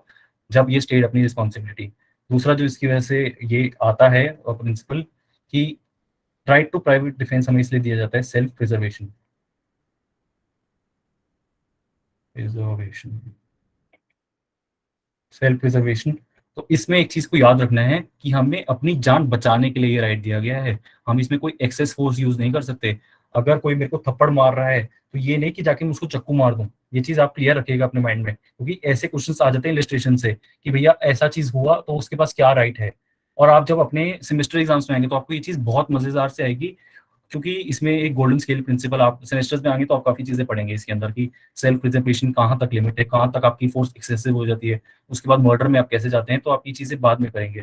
जब ये स्टेट अपनी रिस्पॉन्सिबिलिटी। दूसरा जो इसकी वजह से ये आता है प्रिंसिपल, कि राइट टू प्राइवेट डिफेंस हमें इसलिए दिया जाता है, self preservation. Preservation, self preservation. तो इसमें एक चीज को याद रखना है कि हमें अपनी जान बचाने के लिए ये राइट दिया गया है। हम इसमें कोई एक्सेस फोर्स यूज नहीं कर सकते। अगर कोई मेरे को थप्पड़ मार रहा है तो ये नहीं कि जाके मैं उसको चक्कू मार दूं। ये चीज आप क्लियर रखिएगा अपने माइंड में, क्योंकि ऐसे क्वेश्चंस आ जाते हैं इलस्ट्रेशन से कि भैया ऐसा चीज हुआ तो उसके पास क्या राइट है। और आप जब अपने सेमेस्टर एग्जाम्स में आएंगे तो आपको ये चीज बहुत मजेदार से आएगी, क्योंकि इसमें एक गोल्डन स्केल प्रिंसिपल आप सेमेस्टर्स में आएंगे तो आप काफी चीजें पढ़ेंगे इसके अंदर की। सेल्फ प्रिजर्वेशन कहाँ तक लिमिट है, कहाँ तक आपकी फोर्स एक्सेसिव हो जाती है, उसके बाद मर्डर में आप कैसे जाते हैं, तो आप ये चीजें बाद में करेंगे।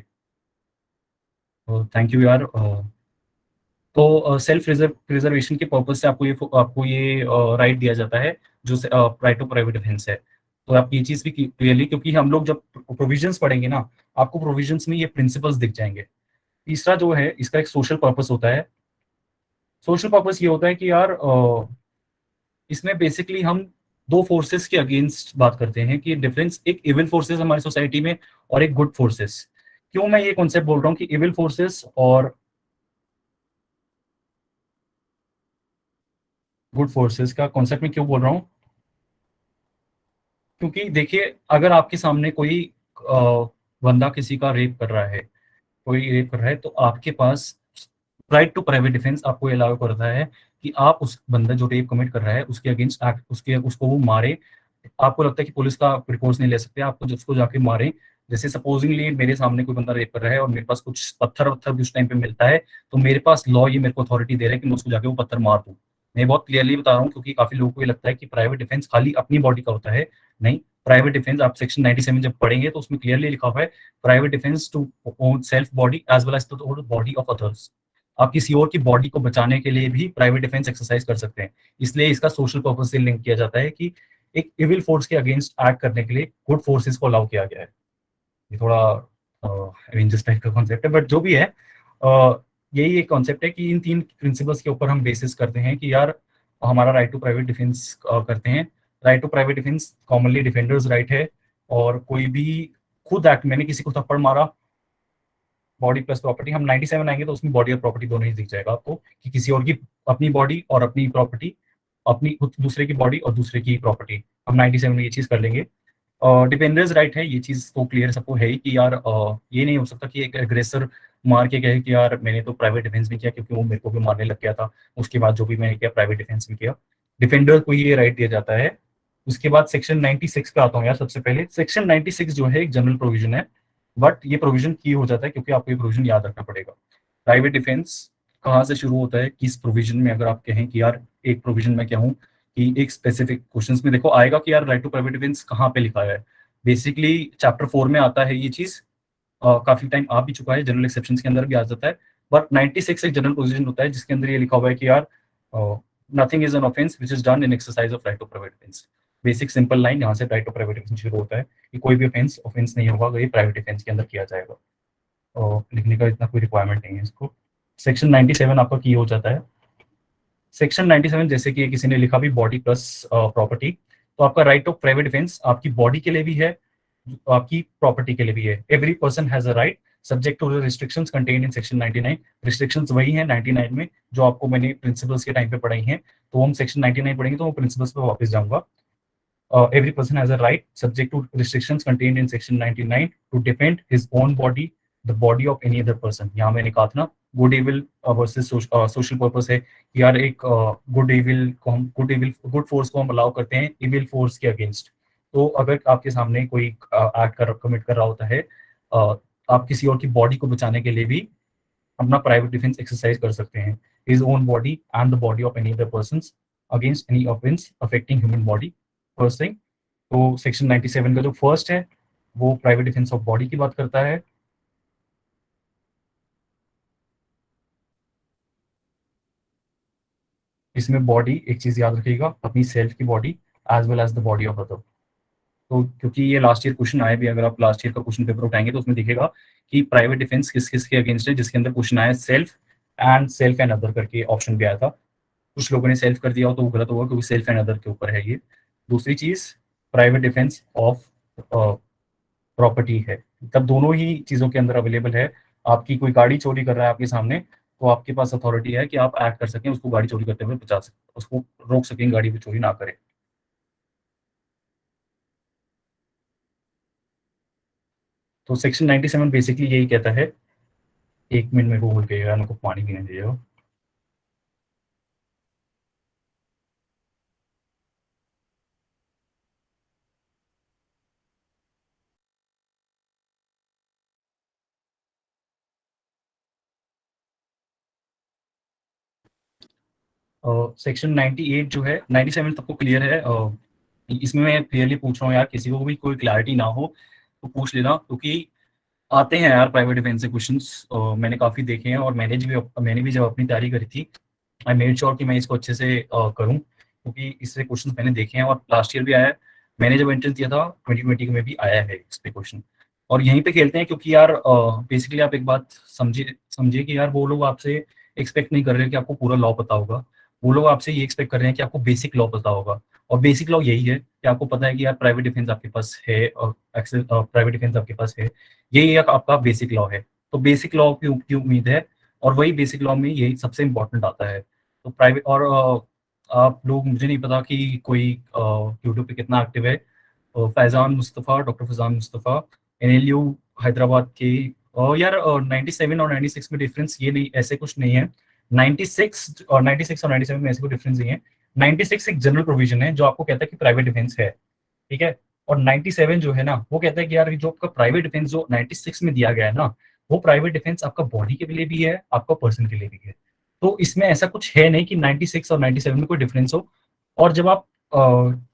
तो थैंक यू यार। तो सेल्फ प्रिजर्वेशन के पर्पज से आपको ये राइट दिया जाता है, जो राइट टू प्राइवेट डिफेंस है। तो आप ये चीज भी क्लियरली, क्योंकि हम लोग जब प्रोविजंस पढ़ेंगे ना, आपको प्रोविजंस में ये प्रिंसिपल्स दिख जाएंगे। तीसरा जो है इसका एक सोशल पर्पस होता है। सोशल पर्पस ये होता है कि यार इसमें बेसिकली हम दो फोर्सेस के अगेंस्ट बात करते हैं कि डिफरेंस, एक इविल फोर्सेस हमारी सोसाइटी में और एक गुड फोर्सेस। क्यों मैं ये कॉन्सेप्ट बोल रहा हूँ कि इविल फोर्सेस और गुड फोर्सेस का कॉन्सेप्ट में क्यों बोल रहा हूँ? क्योंकि देखिए, अगर आपके सामने कोई अ, बंदा किसी का रेप कर रहा है, कोई रेप कर रहा है, तो आपके पास राइट टू प्राइवेट डिफेंस आपको अलाउ करता है कि आप उस बंदा जो रेप कमिट कर रहा है उसके अगेंस्ट एक्ट, उसके उसको वो मारे। आपको लगता है कि पुलिस का रिकोर्स नहीं ले सकते, आपको उसको जाके मारे। जैसे सपोजिंगली मेरे सामने कोई बंदा रेप कर रहा है और मेरे पास कुछ पत्थर वत्थर भी उस टाइम पे मिलता है, तो मेरे पास लॉ ये मेरे को अथॉरिटी दे रहा है कि मैं उसको जाके वो पत्थर मार दूं। मैं बहुत क्लियरली बता रहा हूँ, क्योंकि काफी लोगों को ये लगता है कि प्राइवेट डिफेंस खाली अपनी बॉडी का होता है। नहीं, प्राइवेट डिफेंस आप सेक्शन 97 जब पढ़ेंगे तो उसमें क्लियरली लिखा हुआ है, private defence to own self body as well as to body of others. आप किसी और की बॉडी को बचाने के लिए भी प्राइवेट डिफेंस एक्सरसाइज कर सकते हैं। इसलिए इसका सोशल पर्पस से लिंक किया जाता है कि एक इविल फोर्स के अगेंस्ट एक्ट करने के लिए गुड फोर्सेस को अलाउ किया गया है। ये थोड़ा एवेंजर्स टाइप का कॉन्सेप्ट है, बट जो भी है, यही एक कॉन्सेप्ट है कि इन तीन प्रिंसिपल्स के ऊपर हम बेसिस करते हैं कि यार हमारा राइट टू प्राइवेट डिफेंस करते हैं। Right to private defence commonly defenders right है। और कोई भी खुद एक्ट, मैंने किसी को थप्पड़ मारा, बॉडी प्लस प्रॉपर्टी, हम 97 आएंगे तो उसमें बॉडी और प्रॉपर्टी दोनों ही दिख जाएगा आपको, कि किसी और की अपनी बॉडी और अपनी प्रॉपर्टी, अपनी दूसरे की बॉडी और दूसरे की प्रॉपर्टी, हम 97 में ये चीज कर लेंगे। डिपेंडेंस राइट है, ये चीज तो क्लियर सबको है ही कि यार ये नहीं हो सकता कि एक एग्रेसर मार के कहे कि यार मैंने तो प्राइवेट डिफेंस भी किया, क्योंकि वो मेरे को भी मारने लग गया था, उसके बाद जो भी मैंने किया प्राइवेट डिफेंस भी किया। डिफेंडर को ये राइट दिया जाता है। उसके बाद सेक्शन 96 पे आता हूँ यार। सबसे पहले सेक्शन 96 जो है एक जनरल प्रोविजन है, बट ये प्रोविजन की हो जाता है क्योंकि आपको ये प्रोविजन याद रखना पड़ेगा। प्राइवेट डिफेंस कहाँ से शुरू होता है, किस प्रोविजन में? अगर आप कहें कि यार एक प्रोविजन में क्या हूँ, कि एक स्पेसिफिक क्वेश्चंस में देखो आएगा कि यार राइट टू प्राइवेट डिफेंस कहाँ पे लिखा है। बेसिकली चैप्टर 4 में आता है ये चीज। काफी टाइम आ भी चुका है, जनरल एक्सेप्शन के अंदर भी आ जाता है। बट 96 एक जनरल प्रोविजन होता है जिसके अंदर ये लिखा हुआ है कि यार nothing is an offence which is done in exercise of right to private defence. Basic simple line यहाँ से राइट टू प्राइवेट डिफेंस शुरू होता है कि कोई भी ऑफेंस ऑफेंस नहीं होगा, ये प्राइवेट डिफेंस के अंदर किया जाएगा। और लिखने का इतना कोई रिक्वायरमेंट नहीं है इसको। सेक्शन 97 आपका की हो जाता है। सेक्शन 97 जैसे कि किसी ने लिखा भी बॉडी प्लस प्रॉपर्टी, तो आपका राइट ऑफ प्राइवेट डिफेंस आपकी बॉडी के लिए भी है, आपकी प्रॉपर्टी के लिए भी है। Every person has a right subject to the restrictions contained in section 99। Restrictions वही हैं 99 में जो आपको मैंने प्रिंसिपल्स के टाइम पे पढ़ाई हैं, तो हम सेक्शन 99 पढ़ेंगे तो वो प्रिंसिपल्स पे वापस जाऊंगा। Every person has a right, subject to restrictions contained in section 99, to defend his own body, the body of any other person। यहाँ मैंने कहा था ना, good evil versus social purpose है कि यार एक गुड एविल को हम गुड फोर्स को हम अलाउ करते हैं इविल फोर्स के अगेंस्ट। तो अगर आपके सामने कोई एक्ट कमिट कर रहा होता है, आप किसी और की बॉडी को बचाने के लिए भी अपना प्राइवेट डिफेंस एक्सरसाइज कर सकते हैं। His own body and the body of any other person against any offence affecting human body. First thing, तो सेक्शन 97 का जो फर्स्ट है वो प्राइवेट डिफेंस ऑफ बॉडी की बात करता है। इसमें बॉडी, एक चीज याद रखिएगा, अपनी सेल्फ की body as well as the body of other. तो क्योंकि ये लास्ट ईयर क्वेश्चन आया भी, अगर आप लास्ट ईयर का क्वेश्चन पेपर उठाएंगे तो उसमें दिखेगा कि प्राइवेट डिफेंस किस किस के अगेंस्ट है, जिसके अंदर क्वेश्चन आया सेल्फ एंड अदर करके ऑप्शन भी आया था। कुछ लोगों ने सेल्फ कर दिया हो तो वो गलत होगा, क्योंकि सेल्फ एंड अदर के ऊपर है ये। दूसरी चीज, प्राइवेट डिफेंस ऑफ प्रॉपर्टी है, तब दोनों ही चीजों के अंदर अवेलेबल है। आपकी कोई गाड़ी चोरी कर रहा है आपके सामने, तो आपके पास अथॉरिटी है कि आप एक्ट कर सकें, उसको गाड़ी चोरी करते हुए बचा सकें, उसको रोक सकें गाड़ी को चोरी ना करे। तो सेक्शन 97 बेसिकली यही कहता है। एक मिनट में वो भूल गया, मेरे को पानी पीने दीजिएगा। सेक्शन 98 जो है, 97 सबको क्लियर है। इसमें मैं क्लियरली पूछ रहा हूँ यार, किसी को भी कोई क्लैरिटी ना हो तो पूछ लेना, क्योंकि आते हैं यार प्राइवेट डिफेंस से क्वेश्चंस। मैंने काफी देखे हैं, और मैंने भी जब अपनी तैयारी करी थी, आई मेड श्योर कि मैं इसको अच्छे से करूं, क्योंकि इससे क्वेश्चंस मैंने देखे हैं और लास्ट ईयर भी आया है। मैंने जब एंट्रेंस दिया था 2020 में भी आया है इस पे क्वेश्चन। और यहीं पे खेलते हैं क्योंकि यार बेसिकली आप एक बात समझिए समझिए कि यार वो लोग आपसे एक्सपेक्ट नहीं कर रहे हैं कि आपको पूरा लॉ पता होगा। वो लोग आपसे ये एक्सपेक्ट कर रहे हैं कि आपको बेसिक लॉ पता होगा। और बेसिक लॉ यही है कि आपको पता है कि यार प्राइवेट डिफेंस आपके पास है और एक्सेस प्राइवेट डिफेंस आपके पास है। यही एक आपका बेसिक लॉ है। तो बेसिक लॉ की उम्मीद है और वही बेसिक लॉ में यही सबसे इम्पोर्टेंट आता है। तो प्राइवेट और आप लोग, मुझे नहीं पता कि कोई यूट्यूब पे कितना एक्टिव है। फैज़ान मुस्तफ़ा, डॉक्टर फैज़ान मुस्तफ़ा, एनएलयू हैदराबाद के। यार 97 और 96 में डिफरेंस ये नहीं, ऐसे कुछ नहीं है। 96 और 97 में ऐसे कोई डिफरेंस नहीं है। 96 एक जनरल प्रोविजन है जो आपको कहता है कि प्राइवेट डिफेंस है, ठीक है? और 97 जो है ना, वो कहता है कि यार ये जो आपका प्राइवेट डिफेंस जो 96 में दिया गया है ना, वो प्राइवेट डिफेंस आपका बॉडी के लिए भी है, आपका पर्सन के लिए भी है। तो इसमें ऐसा कुछ है नहीं कि 96 और 97 में कोई डिफरेंस हो। और जब आप अ,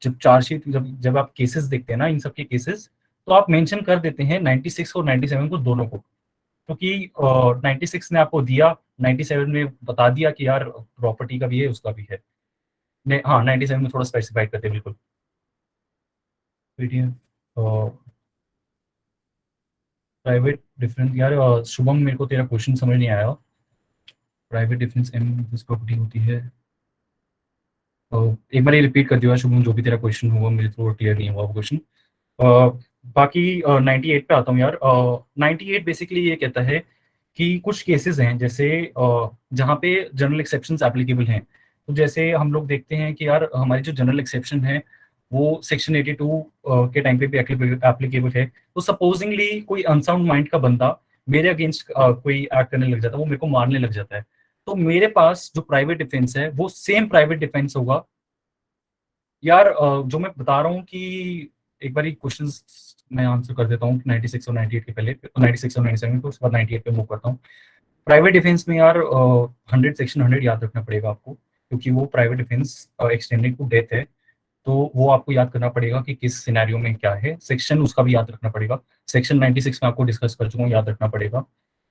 जब चार्जशीट जब जब आप केसेस देखते हैं ना, इन सब के केसेस, तो आप मेंशन कर देते हैं 96 और 97 को, दोनों को। क्योंकि 96 ने आपको दिया, 97 ने बता दिया कि यार प्रॉपर्टी का भी है, उसका भी है। ने हाँ, 97 में थोड़ा स्पेसिफाई करते हैं, बिल्कुल। पीटीएम प्राइवेट डिफरेंस यार, शुभम मेरे को तेरा क्वेश्चन समझ नहीं आया। प्राइवेट डिफरेंस एम किस प्रॉपर्टी होती है? एक बार ये रिपीट कर दियो यार शुभम, जो भी तेरा क्वेश्चन हुआ, मेरे थोड़ा क्लियर नहीं हुआ वो क्वेश्चन। बाकी 98 पे आता हूँ यार। 98 बेसिकली ये कहता है कि कुछ केसेस हैं जैसे जहाँ पे जनरल एक्सेप्शंस एप्लीकेबल हैं। तो जैसे हम लोग देखते हैं कि यार हमारी जो जनरल एक्सेप्शन है वो सेक्शन 82 के टाइम पे भी एप्लीकेबल है। तो सपोजिंगली कोई अनसाउंड माइंड का बंदा मेरे अगेंस्ट कोई एक्ट करने लग जाता है, वो मेरे को मारने लग जाता है, तो मेरे पास जो प्राइवेट डिफेंस है वो सेम प्राइवेट डिफेंस होगा। यार जो मैं बता रहा हूँ कि एक बार क्वेश्चंस मैं आंसर कर देता हूँ 96 और 98 के पहले, 96 और 97 को, उसके बाद 98 पे मूव करता हूँ। प्राइवेट डिफेंस में यार 100 सेक्शन 100 याद रखना पड़ेगा आपको, क्योंकि वो private defence extended to death है। तो वो आपको याद करना पड़ेगा कि किस सिनेरियो में क्या है, सेक्शन उसका भी याद रखना पड़ेगा। सेक्शन 96 में आपको डिस्कस कर चुका हूँ, याद रखना पड़ेगा।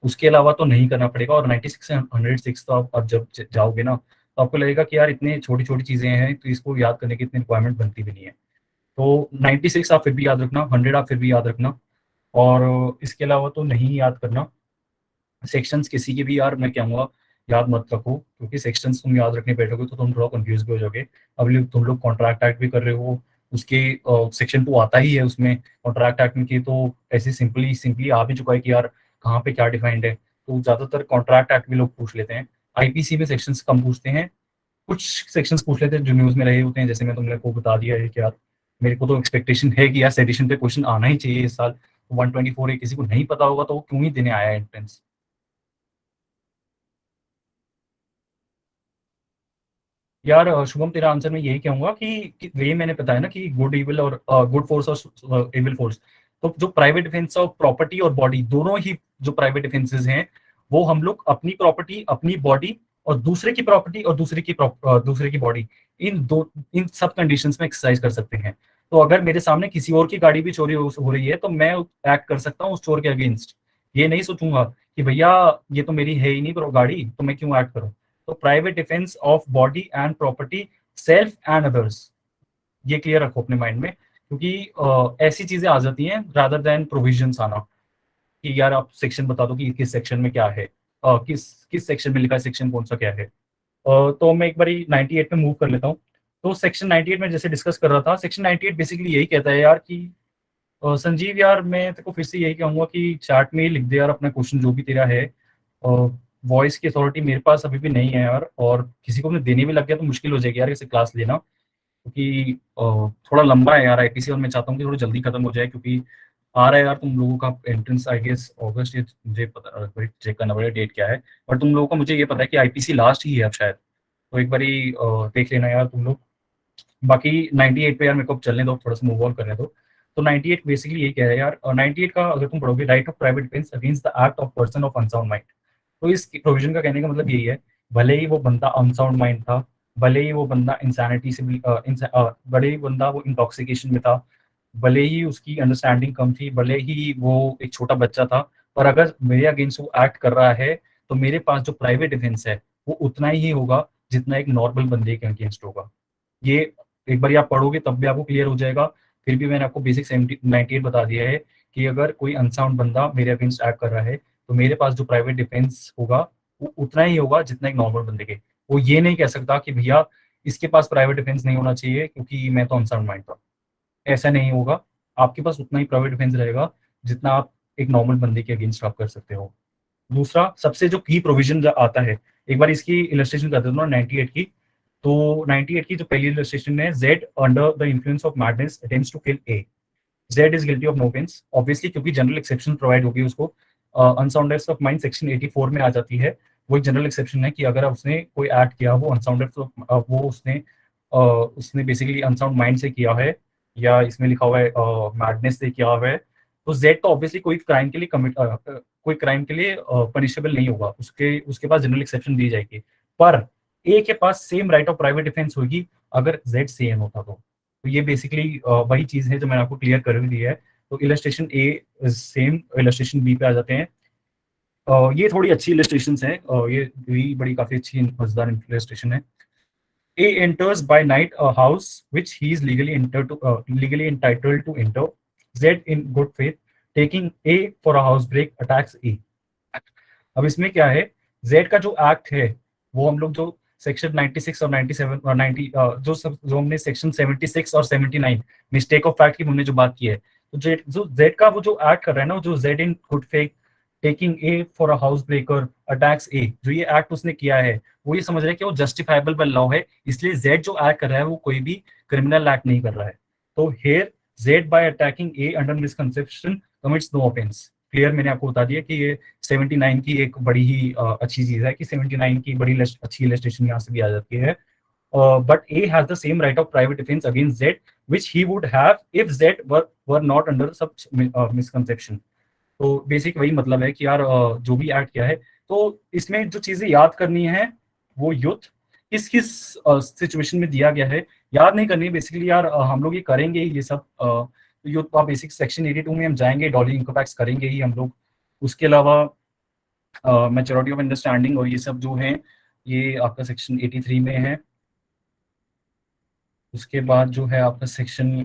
उसके अलावा तो नहीं करना पड़ेगा। और 96 से 106 तो आप जब जाओगे ना, तो आपको लगेगा कि यार इतनी छोटी छोटी चीजें हैं, तो इसको याद करने की इतनी रिक्वायरमेंट बनती भी नहीं है। तो 96 आप फिर भी याद रखना, 100 आप फिर भी याद रखना। और इसके अलावा तो नहीं याद करना। सेक्शंस किसी के भी यार मैं कहूँगा याद मत रखो, क्योंकि सेक्शंस तुम याद रखने बैठोगे तो तुम थोड़ा कंफ्यूज भी हो जाओगे। अब तुम लोग कॉन्ट्रैक्ट एक्ट भी कर रहे हो, उसके सेक्शन 2 आता ही है उसमें। कॉन्ट्रैक्ट एक्ट में की तो ऐसे सिंपली सिंपली आ भी चुका है कि यार कहाँ पे क्या डिफाइंड है। तो ज़्यादातर कॉन्ट्रैक्ट एक्ट भी लोग पूछ लेते हैं। आईपीसी में सेक्शंस कम पूछते हैं, कुछ सेक्शंस पूछ लेते हैं जो न्यूज़ में रहे होते हैं, जैसे मैं तुमने को बता दिया है कि यार मेरे को तो एक्सपेक्टेशन है कि यार सेडिशन पे क्वेश्चन आना ही चाहिए इस साल। 124 है, किसी को नहीं पता होगा तो वो क्यों ही देने आया है एंट्रेंस। यार शुभम, तेरा आंसर मैं यही कहूंगा कि वे मैंने बताया ना कि गुड इविल और गुड फोर्स और इविल फोर्स। तो जो प्राइवेट डिफेंस ऑफ प्रॉपर्टी और बॉडी, दोनों ही जो प्राइवेट डिफेंसेस हैं, वो हम लोग अपनी प्रॉपर्टी, अपनी बॉडी और दूसरे की प्रॉपर्टी और दूसरे की बॉडी, इन सब कंडीशंस में एक्सरसाइज कर सकते हैं। तो अगर मेरे सामने किसी और की गाड़ी भी चोरी हो रही है, तो मैं एक्ट कर सकता हूँ उस चोर के अगेंस्ट। ये नहीं सोचूंगा कि भैया ये तो मेरी है ही नहीं पर गाड़ी, तो मैं क्यों एक्ट करूँ। तो private defence of body and property, self and others, ये क्लियर रखो अपने माइंड में, क्योंकि ऐसी चीजें आ जाती हैं रादर देन प्रोविजंस आना कि यार आप सेक्शन बता दो कि किस सेक्शन में क्या है, किस किस सेक्शन में लिखा है, सेक्शन कौन सा क्या है। तो मैं एक बार 98 में मूव कर लेता हूँ। तो सेक्शन 98 में जैसे डिस्कस कर रहा था, सेक्शन 98 बेसिकली यही कहता है यार कि संजीव यार मैं तेरे को फिर से यही कहूंगा कि चैट में ही लिख दे यार अपना क्वेश्चन जो भी तेरा है। वॉइस की अथॉरिटी मेरे पास अभी भी नहीं है यार, और किसी को मैं देने भी लग गया तो मुश्किल हो जाएगी यार इसे क्लास लेना, क्योंकि थोड़ा लंबा है यार आईपीसी, और मैं चाहता हूँ कि थोड़ा जल्दी खत्म हो जाए, क्योंकि आ रहा है यार तुम लोगों का एंट्रेंस आई गेस अगस्त, ये मुझे पता चेक करना पड़ेगा डेट क्या है। और तुम लोगों का मुझे ये पता है कि आईपीसी लास्ट ही है अब शायद। तो एक बारी देख लेना यार तुम लोग। बाकी 98 पे यार मेरे को अब चलने दो, थोड़ा सा मूव ऑन करने दो। तो 98 बेसिकली यही कह रहा है यार, और 98 का अगर तुम पढ़ोगे, right of private defence against the act of person of unsound mind. तो इस प्रोविजन का कहने का मतलब यही है, भले ही वो बंदा अनसाउंड माइंड था, भले ही वो बंदा इंसैनिटी से भी भले ही बंदा वो इंटॉक्सिकेशन में था, भले ही उसकी अंडरस्टैंडिंग कम थी, भले ही वो एक छोटा बच्चा था, पर अगर मेरे अगेंस्ट वो एक्ट कर रहा है, तो मेरे पास जो प्राइवेट डिफेंस है वो उतना ही होगा जितना एक नॉर्मल बंदे के अगेंस्ट होगा। ये एक बार आप पढ़ोगे तब भी आपको क्लियर हो जाएगा। फिर भी मैंने आपको बेसिक 98 बता दिया है कि अगर कोई अनसाउंड बंदा मेरे अगेंस्ट एक्ट कर रहा है तो मेरे पास जो प्राइवेट डिफेंस होगा वो उतना ही होगा जितना एक नॉर्मल बंदे के। वो ये नहीं कह सकता कि भैया इसके पास प्राइवेट डिफेंस नहीं होना चाहिए क्योंकि मैं तो अनसाउंड माइंड था। ऐसा नहीं होगा। आपके पास उतना ही प्राइवेट डिफेंस रहेगा जितना आप एक नॉर्मल बंदे के अगेंस्ट आप कर सकते हो। दूसरा सबसे जो की प्रोविजन आता है, एक बार इसकी इलस्ट्रेशन कर देता हूँ 98 की। तो 98 की जो पहली इलस्ट्रेशन है, Z under the influence of madness attempts to kill A, Z is guilty of no offence. Obviously क्योंकि जनरल एक्सेप्शन प्रोवाइड होगी उसको, अनसाउंडनेस ऑफ माइंड सेक्शन 84 में आ जाती है। वो एक जनरल एक्सेप्शन है कि अगर उसने कोई एक्ट किया वो अनसाउंडेड, वो उसने बेसिकली अनसाउंड माइंड से किया है या इसमें लिखा हुआ है मैडनेस से किया हुआ है, तो जेड तो ऑब्वियसली कोई क्राइम के लिए कोई क्राइम के लिए पनिशेबल नहीं होगा, उसके उसके पास जनरल एक्सेप्शन दी जाएगी। पर ए के पास same right of private defence होगी अगर जेड सेम होता तो ये बेसिकली वही चीज है जो मैंने आपको क्लियर कर भी दी है। तो इलस्ट्रेशन ए सेम, इलस्ट्रेशन बी पे आ जाते हैं। ये थोड़ी अच्छी इलस्ट्रेशन है, ये भी बड़ी काफी अच्छी मजेदार इलस्ट्रेशन है। A enters by night a house which he is legally entitled to enter. Z in good faith, taking A for a house break, attacks E. अब इसमें क्या है, Z का जो एक्ट है वो हम लोग जो सेक्शन 96 और 97 और 90 जो हमने सेक्शन 76 और 79 मिस्टेक ऑफ फैक्ट की हमने जो बात की है, तो जो Z का वो जो एक्ट कर रहा है ना, जो Z in good faith taking A for a house breaker attacks A, जो ये एक्ट उसने किया है वो ये समझ रहा है कि वो जस्टिफाइबल बाय लॉ है, इसलिए जेड जो एक्ट कर रहा है वो कोई भी क्रिमिनल एक्ट नहीं कर रहा है। तो here Z by attacking A under misconception commits no offence. Clear, मैंने आपको बता दिया कि ये 79 की एक बड़ी ही अच्छी चीज है कि 79 की बड़ी अच्छी इलस्ट्रेशन यहाँ से भी आ जाती है। But A has the same right of private defence against Z which he would have if Z were not under such misconception. तो बेसिक वही मतलब है कि यार जो भी ऐड किया है, तो इसमें जो चीजें याद करनी है वो युद्ध किस किस सिचुएशन में दिया गया है याद नहीं करनी है बेसिकली यार। हम लोग ये करेंगे ये सब युद्ध का बेसिक सेक्शन 82 में हम जाएंगे, डॉलर इनकम टैक्स करेंगे ही हम लोग। उसके अलावा मैच्योरिटी ऑफ अंडरस्टैंडिंग और ये सब जो है ये आपका सेक्शन 83 में है। उसके बाद जो है आपका सेक्शन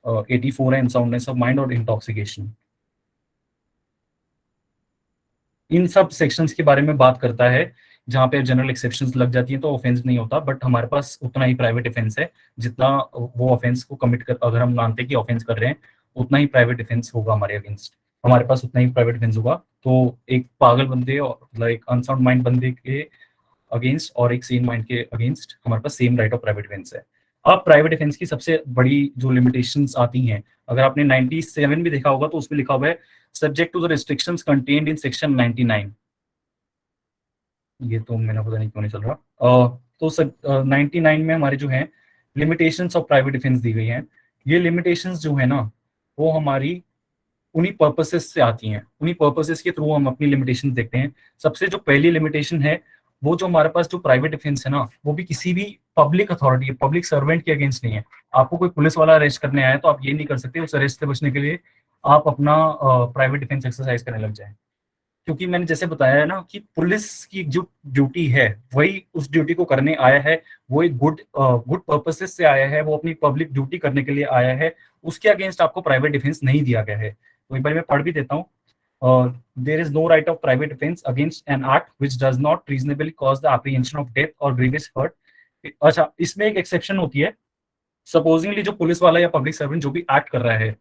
84 है अनसाउंडनेस ऑफ माइंड और इंटॉक्सिकेशन। इन सब सेक्शंस के बारे में बात करता है। जहाँ पे जनरल एक्सेप्शंस लग जाती हैं तो ऑफेंस नहीं होता, बट हमारे पास उतना ही प्राइवेट डिफेंस है जितना वो ऑफेंस को कमिट कर, अगर हम मानते हैं कि ऑफेंस कर रहे हैं उतना ही प्राइवेट डिफेंस होगा हमारे अगेंस्ट, हमारे पास उतना ही प्राइवेट डिफेंस होगा। तो एक पागल बंदे और एक अनसाउंड माइंड बंदे के अगेंस्ट और एक सेन माइंड के अगेंस्ट हमारे पास same right of private defence है। अब प्राइवेट डिफेंस की सबसे बड़ी जो लिमिटेशंस आती हैं, अगर आपने 97 भी देखा होगा तो उसमें लिखा हुआ है subject to the restrictions contained in section 99। ये तो मेरा पता नहीं क्यों नहीं चल रहा। तो 99 में हमारे जो है लिमिटेशंस ऑफ प्राइवेट डिफेंस दी गई हैं। ये लिमिटेशंस जो है ना वो हमारी उन्हीं पर्पसेस से आती हैं, उन्हीं पर्पसेस के थ्रू हम अपनी लिमिटेशन देखते हैं। सबसे जो पहली लिमिटेशन है वो जो हमारे पास जो प्राइवेट डिफेंस है ना वो भी किसी भी पब्लिक अथॉरिटी, पब्लिक सर्वेंट के अगेंस्ट नहीं है। आपको कोई पुलिस वाला अरेस्ट करने आया तो आप ये नहीं कर सकते उस अरेस्ट से बचने के लिए आप अपना प्राइवेट डिफेंस एक्सरसाइज करने लग जाए, क्योंकि मैंने जैसे बताया है ना कि पुलिस की जो ड्यूटी है वही उस ड्यूटी को करने आया है, वो एक गुड पर्पसेस से आया है, वो अपनी पब्लिक ड्यूटी करने के लिए आया है। उसके अगेंस्ट आपको प्राइवेट डिफेंस नहीं दिया गया है। तो एक बार मैं पढ़ भी देता हूँ। There is no right of private defence against an act which does not reasonably cause the apprehension of death और ग्रीवियस हर्ट। अच्छा, इसमें एक एक्सेप्शन होती है। सपोजिंगली जो पुलिस वाला या पब्लिक सर्वेंट जो भी एक्ट कर रहा है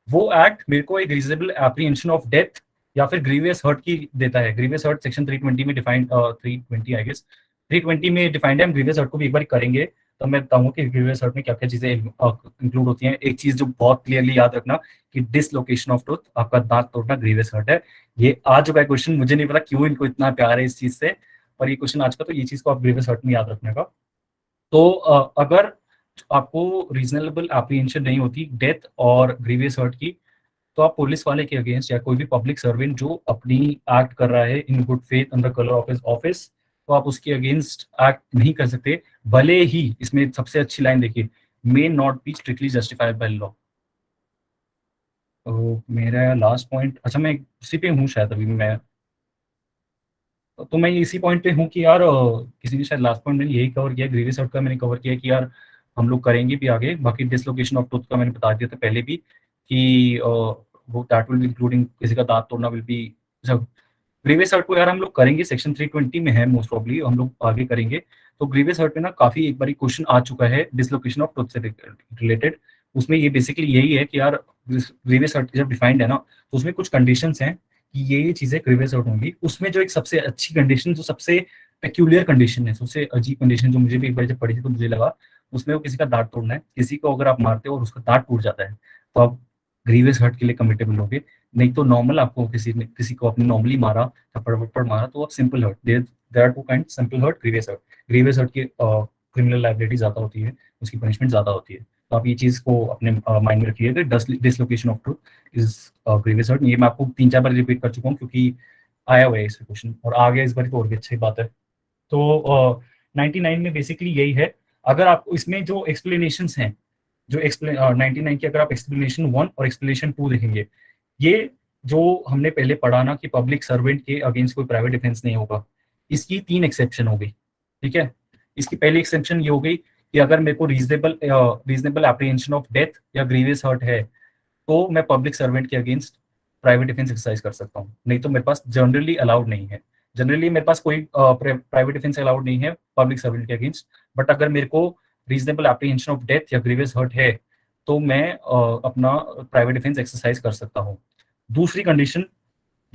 वो एक्ट मेरे को एक रीजनेबल एप्रीहेंशन ऑफ डेथ या फिर ग्रीवियस हर्ट की देता है। ग्रीवियस हर्ट सेक्शन 320 में डिफाइंड, 320 आई गेस 320 में डिफाइंड है। हम ग्रीवियस हर्ट को भी एक बार करेंगे तो मैं बताऊंगा कि ग्रीवियस हर्ट में क्या क्या चीजें इंक्लूड होती हैं। एक चीज जो बहुत क्लियरली याद रखना कि डिसलोकेशन ऑफ टूथ, आपका दांत तोड़ना ग्रीवियस हर्ट है। ये आ चुका है क्वेश्चन, मुझे नहीं पता क्यों इनको इतना प्यार है इस चीज से, पर ये क्वेश्चन आज का, तो ये चीज को आप ग्रीवियस हर्ट में याद रखने का। तो अगर आपको रीजनेबल एप्रीहेंशन नहीं होती डेथ और ग्रीवियस हर्ट की, तो आप पुलिस वाले के अगेंस्ट या कोई भी पब्लिक सर्वेंट जो अपनी एक्ट कर रहा है इन good faith under colour of his office, तो आप उसके अगेंस्ट एक्ट नहीं कर सकते, भले ही इसमें सबसे अच्छी लाइन देखिए, may not be strictly justified by law. तो मेरा लास्ट पॉइंट, अच्छा मैं उसी पे हूँ शायद अभी मैं, तो मैं इसी पॉइंट पे हूँ कि यार किसी ने शायद लास्ट पॉइंट मैंने यही कवर किया, ग्रीवियस हर्ट का मैंने कवर किया कि यार हम लोग करेंगे भी आगे। बाकी डिसलोकेशन ऑफ टूथ का मैंने बता दिया था पहले भी कि वो दैट विल बी इंक्लूडिंग किसी का दांत तोड़ना विल बी। जब ग्रीवियस हर्ट को यार हम लोग करेंगे, सेक्शन 320 में है मोस्ट प्रोबेबली, हम लोग आगे करेंगे। तो ग्रीवियस हर्ट में ना काफी एक बार क्वेश्चन आ चुका है डिसलोकेशन ऑफ टूथ से रिलेटेड। उसमें ये बेसिकली यही है कि यार ग्रीवियस हर्ट जब डिफाइंड है ना, तो उसमें कुछ कंडीशंस हैं कि ये चीजें ग्रीवियस हर्ट होंगी। उसमें जो एक सबसे अच्छी कंडीशन, जो सबसे पेक्यूलियर कंडीशन है, सबसे अजीब कंडीशन जो मुझे भी एक बार जब पढ़ी थी तो मुझे लगा, उसमें वो किसी का दांत तोड़ना है। किसी को अगर आप मारते हो और उसका दांत टूट जाता है तो आप ग्रीवियस हर्ट के लिए कमिटेबल होगे। नहीं तो नॉर्मल आपको किसी को आपने नॉर्मली मारा, थप्पड़ वप्पड़ मारा, तो आप simple hurt, there are two kind, simple hurt, grievous hurt. Grievous hurt की क्रिमिनल लायबिलिटी ज्यादा होती है, उसकी पनिशमेंट ज्यादा होती है। तो आप ये चीज को अपने माइंड में रखिएगा, dislocation of truth is grievous hurt. ये मैं आपको 3-4 बार रिपीट कर चुका हूँ क्योंकि आया हुआ है इस क्वेश्चन, और आ गया इस बार तो और भी अच्छी बात है। तो 99 में बेसिकली यही है। अगर आप इसमें जो एक्सप्लेनेशन हैं, जो 99 की अगर आप एक्सप्लेनेशन 1 और एक्सप्लेनेशन 2 देखेंगे, ये जो हमने पहले पढ़ा ना कि पब्लिक सर्वेंट के अगेंस्ट कोई प्राइवेट डिफेंस नहीं होगा, इसकी 3 एक्सेप्शन हो गई। ठीक है, इसकी पहली एक्सेप्शन ये हो गई कि अगर मेरे को रीजनेबल एप्रीहेंशन ऑफ डेथ या ग्रीवियस हर्ट है, तो मैं पब्लिक सर्वेंट के अगेंस्ट प्राइवेट डिफेंस एक्सरसाइज कर सकता हूँ। नहीं तो मेरे पास जनरली अलाउड नहीं है। जनरली मेरे पास कोई प्राइवेट डिफेंस अलाउड नहीं है पब्लिक सर्वेंट के अगेंस्ट। बट अगर मेरे को रीजनेबल एप्रीहेंशन ऑफ डेथ या ग्रीवियस हर्ट है, तो मैं अपना प्राइवेट डिफेंस एक्सरसाइज कर सकता हूँ। दूसरी कंडीशन,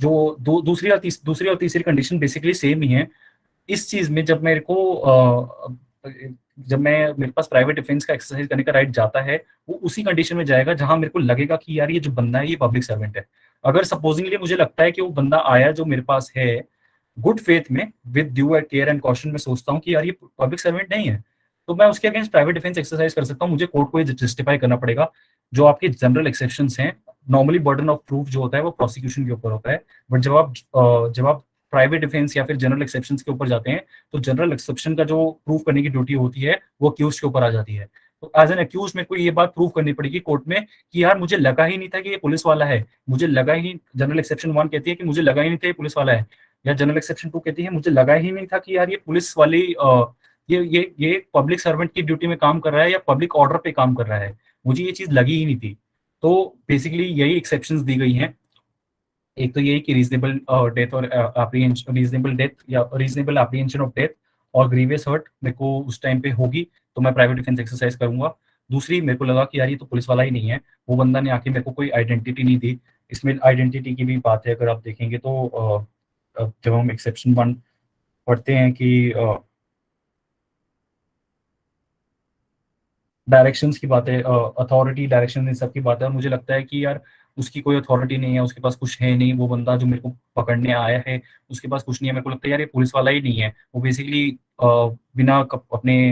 जो दूसरी और तीसरी कंडीशन बेसिकली सेम ही है। इस चीज में जब मेरे को जब मैं मेरे पास प्राइवेट डिफेंस का एक्सरसाइज करने का राइट जाता है, वो उसी कंडीशन में जाएगा जहां मेरे को लगेगा कि यार ये जो बंदा है ये पब्लिक सर्वेंट है। अगर सपोजिंगली मुझे लगता है कि वो बंदा आया जो मेरे पास है गुड फेथ में, with due care and caution, में सोचता हूँ कि यार ये पब्लिक सर्वेंट नहीं है, तो मैं उसके अगेंस्ट प्राइवेट डिफेंस एक्सरसाइज कर सकता हूँ। मुझे कोर्ट को ये जस्टिफाई करना पड़ेगा। जो आपके जनरल एक्सेप्शंस हैं, नॉर्मली बर्डन ऑफ प्रूफ जो होता है वो प्रोसिक्यूशन के ऊपर होता है। बट जब आप प्राइवेट डिफेंस या फिर जनरल एक्सेप्शंस के ऊपर जाते हैं, तो जनरल एक्सेप्शन का जो प्रूफ करने की ड्यूटी होती है वो अक्यूज के ऊपर आ जाती है। तो एज एन अक्यूज मेरे को ये बात प्रूव करनी पड़ेगी कोर्ट में कि यार मुझे लगा ही नहीं था कि ये पुलिस वाला है, मुझे लगा ही नहीं। जनरल एक्सेप्शन 1 कहती है कि मुझे लगा ही नहीं था ये पुलिस वाला है, या जनरल एक्सेप्शन 2 कहती है मुझे लगा ही नहीं था कि यार ये पुलिस वाली ये पब्लिक सर्वेंट की ड्यूटी में काम कर रहा है या पब्लिक ऑर्डर पे काम कर रहा है, मुझे ये चीज लगी ही नहीं थी। तो बेसिकली यही एक्सेप्शंस दी गई हैं। एक तो ये कि रीजनेबल डेथ और रीजनेबल डेथ या रीजनेबल एप्रीहेंशन ऑफ डेथ और ग्रीवियस हर्ट मेरे को उस टाइम पे होगी, तो मैं प्राइवेट डिफेंस एक्सरसाइज करूंगा। दूसरी, मेरे को लगा कि यार ये तो पुलिस वाला ही नहीं है, वो बंदा ने आके मेरे को कोई आइडेंटिटी नहीं दी। इसमें आइडेंटिटी की भी बात है, अगर आप देखेंगे तो जब हम एक्सेप्शन 1 पढ़ते हैं कि डायरेक्शंस की बात है, अथॉरिटी, डायरेक्शन, इन सब की बात है, और मुझे लगता है कि यार उसकी कोई अथॉरिटी नहीं है, उसके पास कुछ है नहीं। वो बंदा जो मेरे को पकड़ने आया है उसके पास कुछ नहीं है। मेरे को लगता है यार ये पुलिस वाला ही नहीं है। वो बेसिकली अपने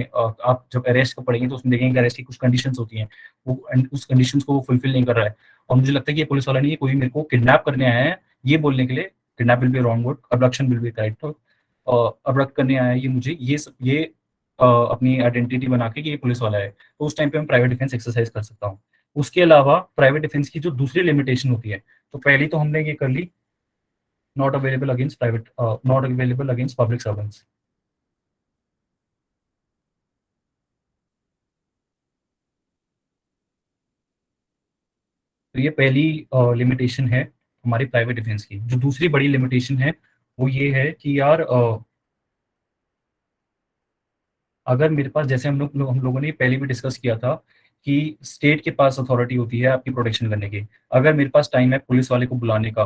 आप जब अरेस्ट को पढ़ेंगे तो उसमें देखेंगे अरेस्ट की कुछ कंडीशंस होती हैं, वो उस कंडीशंस को वो फुलफिल नहीं कर रहा है। और मुझे लगता है कि ये पुलिस वाला नहीं है, कोई मेरे को किडनैप करने आया है ये बोलने के लिए। Kidnap will be wrong word, abduction will be correct. Abduct करने आया है ये मुझे, ये अपनी आइडेंटिटी बना के कि ये पुलिस वाला है, तो उस टाइम पे मैं प्राइवेट डिफेंस एक्सरसाइज कर सकता हूँ। उसके अलावा प्राइवेट डिफेंस की जो दूसरी लिमिटेशन होती है, तो पहली तो हमने ये कर ली, not available against public servants. तो ये पहली लिमिटेशन है हमारी प्राइवेट डिफेंस की। जो दूसरी बड़ी लिमिटेशन है वो ये है कि यार अगर मेरे पास, जैसे हम लोगों ने पहले भी डिस्कस किया था कि स्टेट के पास अथॉरिटी होती है आपकी प्रोटेक्शन करने की। अगर मेरे पास टाइम है पुलिस वाले को बुलाने का,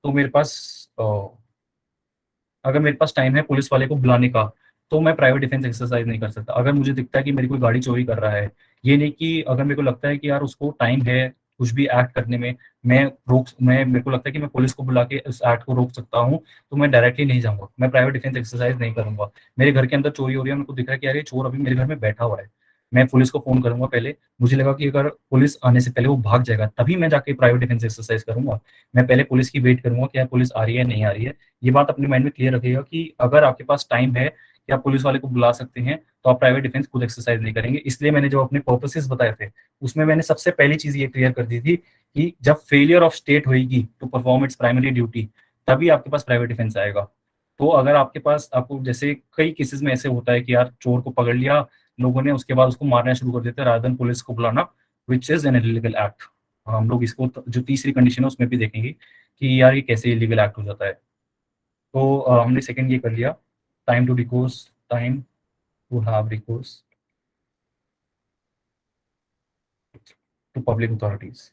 तो मेरे पास अगर मेरे पास टाइम है पुलिस वाले को बुलाने का, तो मैं प्राइवेट डिफेंस एक्सरसाइज नहीं कर सकता। अगर मुझे दिखता है कि मेरी कोई गाड़ी चोरी कर रहा है, ये नहीं कि अगर मेरे को लगता है कि यार उसको टाइम है कुछ भी एक्ट करने में, मैं मेरे को लगता है कि मैं पुलिस को बुला के उस एक्ट को रोक सकता हूँ, तो मैं डायरेक्टली नहीं जाऊंगा, मैं प्राइवेट डिफेंस एक्सरसाइज नहीं करूंगा। मेरे घर के अंदर चोरी हो रही है, मेरे को दिख रहा है कि यार ये चोर अभी मेरे घर में बैठा हुआ है, मैं पुलिस को फोन करूंगा पहले। मुझे लगा कि अगर पुलिस आने से पहले वो भाग जाएगा तभी मैं जाके प्राइवेट डिफेंस एक्सरसाइज करूंगा। मैं पहले पुलिस की वेट करूंगा कि यार पुलिस आ रही है नहीं आ रही है। ये बात अपने माइंड में क्लियर रखिएगा कि अगर आपके पास टाइम है कि आप पुलिस वाले को बुला सकते हैं, तो आप प्राइवेट डिफेंस खुद एक्सरसाइज नहीं करेंगे। इसलिए मैंने जो अपने पर्पसेस बताए थे उसमें मैंने सबसे पहली चीज ये क्लियर कर दी थी कि जब फेलियर ऑफ स्टेट होगी to perform its primary duty, तभी आपके पास प्राइवेट डिफेंस आएगा। तो अगर आपके पास, आपको जैसे कई केसेस में ऐसे होता है कि यार चोर को पकड़ लिया लोगों ने, उसके बाद उसको मारना शुरू कर देते हैं रादर देन पुलिस को बुलाना, which is an illegal act. हम लोग इसको जो तीसरी कंडीशन है उसमें भी देखेंगे कि यार ये कैसे इलीगल एक्ट हो जाता है। तो हमने सेकंड ये कर लिया, time to recourse, time to have recourse to public authorities.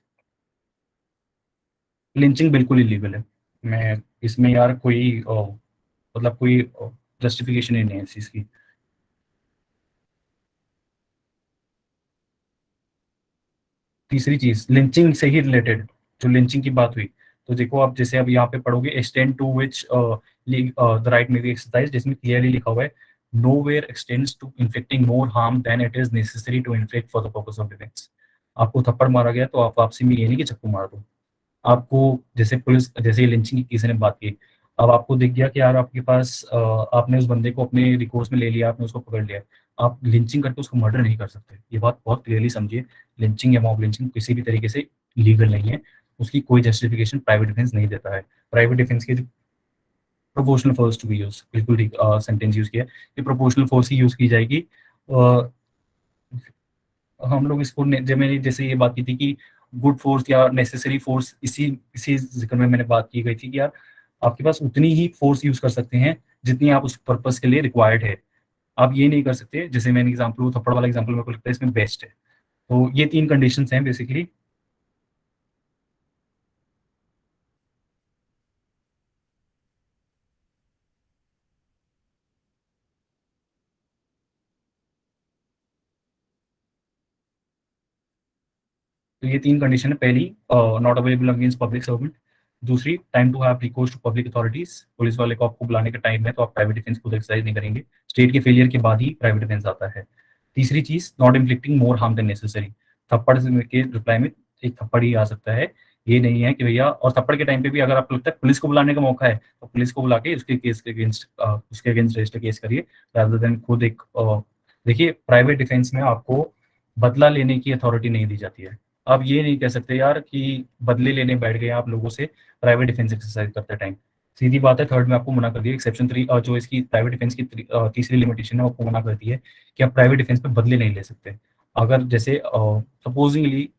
Lynching बिल्कुल इलीगल है। मैं इसमें यार कोई मतलब कोई जस्टिफिकेशन ही नहीं है इस चीज़ की। तीसरी चीज लिंचिंग से ही रिलेटेड, जो लिंचिंग की बात हुई, तो देखो आप जैसे अब यहाँ पे पढ़ोगे extend to which the right may be exercise, जिसमें क्लियरली लिखा हुआ है nowhere extends to inflicting more harm than it is necessary to inflict for the purpose of defence. आपको थप्पड़ मारा गया तो आप वापसी में ये नहीं कि चक्कू मार दो। आपको जैसे पुलिस, जैसे लिंचिंग की किसी ने बात की, अब आपको दिख गया कि यार आपके पास आपने उस बंदे को अपने रिकोर्स में ले लिया, आपने उसको पकड़ लिया, आप लिंचिंग करके उसको मर्डर नहीं कर सकते। ये बात बहुत क्लियरली समझिए। लिंचिंग या मॉब लिंचिंग किसी भी तरीके से लीगल नहीं है। उसकी कोई जस्टिफिकेशन प्राइवेट डिफेंस नहीं देता है। प्राइवेट डिफेंस की proportional force to be use, बिल्कुल ठीक सेंटेंस यूज किया कि प्रोपोर्शनल फोर्स ही यूज की जाएगी। अ, हम लोग इसको जब मैंने जैसे ये बात की थी कि गुड फोर्स या नेसेसरी फोर्स, इसी इसी जिक्र में मैंने बात की गई थी कि यार आपके पास उतनी ही फोर्स यूज कर सकते हैं जितनी आप उस पर्पस के लिए रिक्वायर्ड है। आप ये नहीं कर सकते, जैसे मैंने एग्जाम्पल थप्पड़ वाला एग्जाम्पल मेरे को लगता है इसमें बेस्ट है। तो ये तीन कंडीशंस हैं बेसिकली। तो ये तीन कंडीशन है। पहली, not available against public servant. दूसरी, time to have recourse to public authorities. Police वाले को आपको बुलाने का टाइम है तो आप प्राइवेट डिफेंस खुद एक्सरसाइज नहीं करेंगे। स्टेट के फेलियर के बाद ही प्राइवेट डिफेंस आता है। तीसरी चीज, not inflicting more harm then necessary. थप्पड़ के रिप्लाई में एक थप्पड़ ही आ सकता है। ये नहीं है कि भैया, और थप्पड़ के टाइम पे भी अगर आपको लगता है पुलिस को बुलाने का मौका है तो पुलिस को बुला के उसके केस के अगेंस्ट उसके अगेंस्ट रजिस्टर केस करिए, रादर देन खुद एक देखिए प्राइवेट डिफेंस में आपको बदला लेने की अथॉरिटी नहीं दी जाती है। आप ये नहीं कह सकते यार कि बदले लेने बैठ गए आप लोगों से प्राइवेट डिफेंस एक्सरसाइज करते टाइम। सीधी बात है, थर्ड में आपको मना कर दिया एक्सेप्शन थ्री, जो इसकी प्राइवेट डिफेंस की तीसरी लिमिटेशन है, वो आपको मना कर दी है कि आप प्राइवेट डिफेंस पे बदले नहीं ले सकते। अगर जैसे सपोजिंगली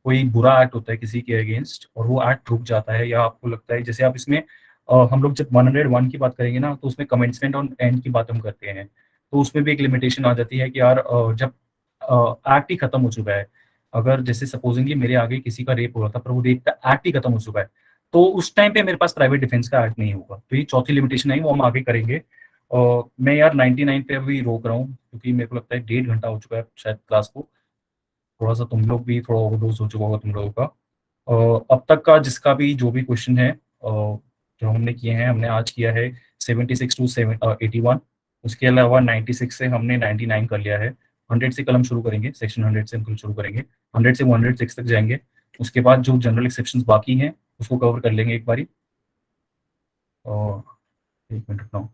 कोई बुरा एक्ट होता है किसी के अगेंस्ट और वो एक्ट रुक जाता है, या आपको लगता है, जैसे आप इसमें हम लोग जब 101 की बात करेंगे ना, तो उसमें कमेंसमेंट और एंड की बात हम करते हैं, तो उसमें भी एक लिमिटेशन आ जाती है कि यार जब एक्ट ही खत्म हो चुका है, अगर जैसे सपोजिंगली मेरे आगे किसी का रेप हो रहा था पर वो रेप का एक्ट ही खत्म हो चुका है, तो उस टाइम पे मेरे पास प्राइवेट डिफेंस का एक्ट नहीं होगा। तो ये चौथी लिमिटेशन है, वो हम आगे करेंगे। मैं यार 99 पे अभी रोक रहा हूँ क्योंकि मेरे को लगता है 1.5 घंटा हो चुका है शायद क्लास को। थोड़ा सा तुम लोग भी थोड़ा ओवरडोज हो चुका होगा तुम लोगों का। अब तक का जिसका भी जो भी क्वेश्चन है जो हमने किए हैं, हमने आज किया है 76 टू 81। उसके अलावा 96 से हमने 99 कर लिया है। 100 से कल हम शुरू करेंगे, सेक्शन 100 से हम कल शुरू करेंगे। 100 से 106 तक जाएंगे। उसके बाद जो जनरल एक्सेप्शंस बाकी हैं उसको कवर कर लेंगे एक बारी। और एक मिनट रुकना।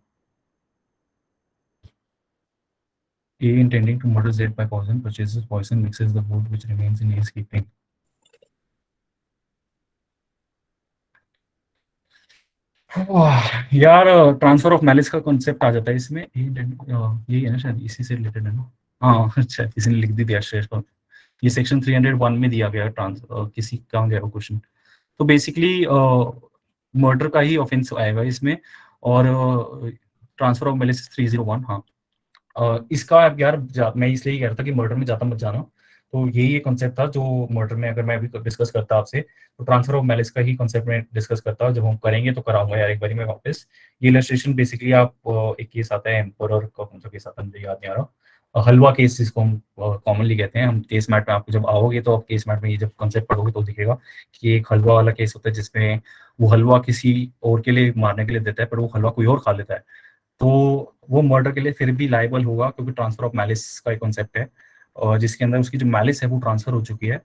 A intending to murder Z by poison purchases poison, mixes the food which remains in his keeping। वाह यार, ट्रांसफर ऑफ मैलिस का कॉन्सेप्ट आ जाता है इसमें। यही है ना शायद, इसी से रिलेटेड है ना। हाँ अच्छा, किसी ने लिख दी दिया श्रेष्ठ को। ये सेक्शन 301 में दिया गया है किसी कहाँ गया वो क्वेश्चन। तो बेसिकली मर्डर का ही ऑफेंस आएगा इसमें। और ट्रांसफर ऑफ मैलिस 301, हाँ। इसका यार मैं इसलिए कह रहा था कि मर्डर में ज़्यादा मत जाना। तो यही एक कॉन्सेप्ट था जो मर्डर में अगर मैं अभी डिस्कस करता आपसे, तो ट्रांसफर ऑफ मैलिस का ही कॉन्सेप्ट में डिस्कस करता। जब हम करेंगे तो कराऊंगा यार एक बारी मैं वापस। ये इलस्ट्रेशन बेसिकली आप एक केस आता है एम्पर का, कौन सा केस आता है मुझे याद नहीं आ रहा। हलवा केस जिसको हम कॉमनली कहते हैं। हम केस मैट में आपको जब आओगे तो आप केस मैट में ये जब कॉन्सेप्ट पढ़ोगे तो दिखेगा कि एक हलवा वाला केस होता है जिसमें वो हलवा किसी और के लिए मारने के लिए देता है पर वो हलवा कोई और खा लेता है, तो वो मर्डर के लिए फिर भी लाइबल होगा क्योंकि ट्रांसफर ऑफ मैलिस का एक कॉन्सेप्ट है। और जिसके अंदर उसकी जो मैलिस है वो ट्रांसफर हो चुकी है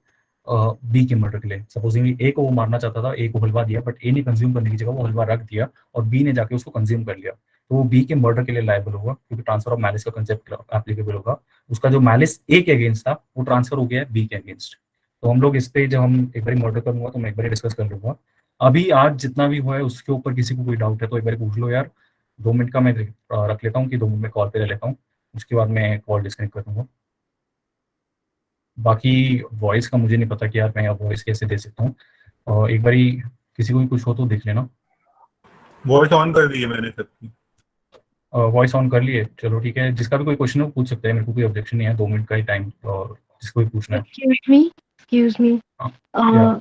बी के मर्डर के लिए। सपोजिंगली ए को वो मारना चाहता था, ए को हलवा दिया, बट ए ने कंज्यूम करने की जगह वो हलवा रख दिया और बी ने जाके उसको कंज्यूम कर लिया, तो वो बी के मर्डर के लिए लाइबल होगा क्योंकि ट्रांसफर ऑफ मैलिस का कंसेप्ट एप्लीकेबल होगा। उसका जो मैलिस ए के अगेंस्ट था वो ट्रांसफर हो गया है बी के अगेंस्ट। तो हम लोग इस पे जब हम एक बार मर्डर करूंगा तो मैं एक बार डिस्कस कर लूंगा। अभी आज जितना भी हुआ है उसके ऊपर किसी को कोई डाउट है तो एक बार पूछ लो यार। 2 मिनट का मैं रख लेता हूँ कि 2 मिनट में कॉल पे रह लेता हूँ। उसके बाद मैं कॉल डिस्कनेक्ट कर दूंगा। बाकी वॉइस का मुझे नहीं पता कि यार मैं वॉइस कैसे दे सकता हूँ, और एक बारी किसी को भी कुछ हो तो देख लेना। वॉइस ऑन कर दी है मैंने सबकी। वॉइस ऑन कर लिए, चलो ठीक है, जिसका भी कोई क्वेश्चन हो पूछ सकते हैं, मेरे को कोई ऑब्जेक्शन नहीं है, 2 मिनट का ही टाइम, और जिसको भी पूछना है। Excuse me. हाँ, या Uh,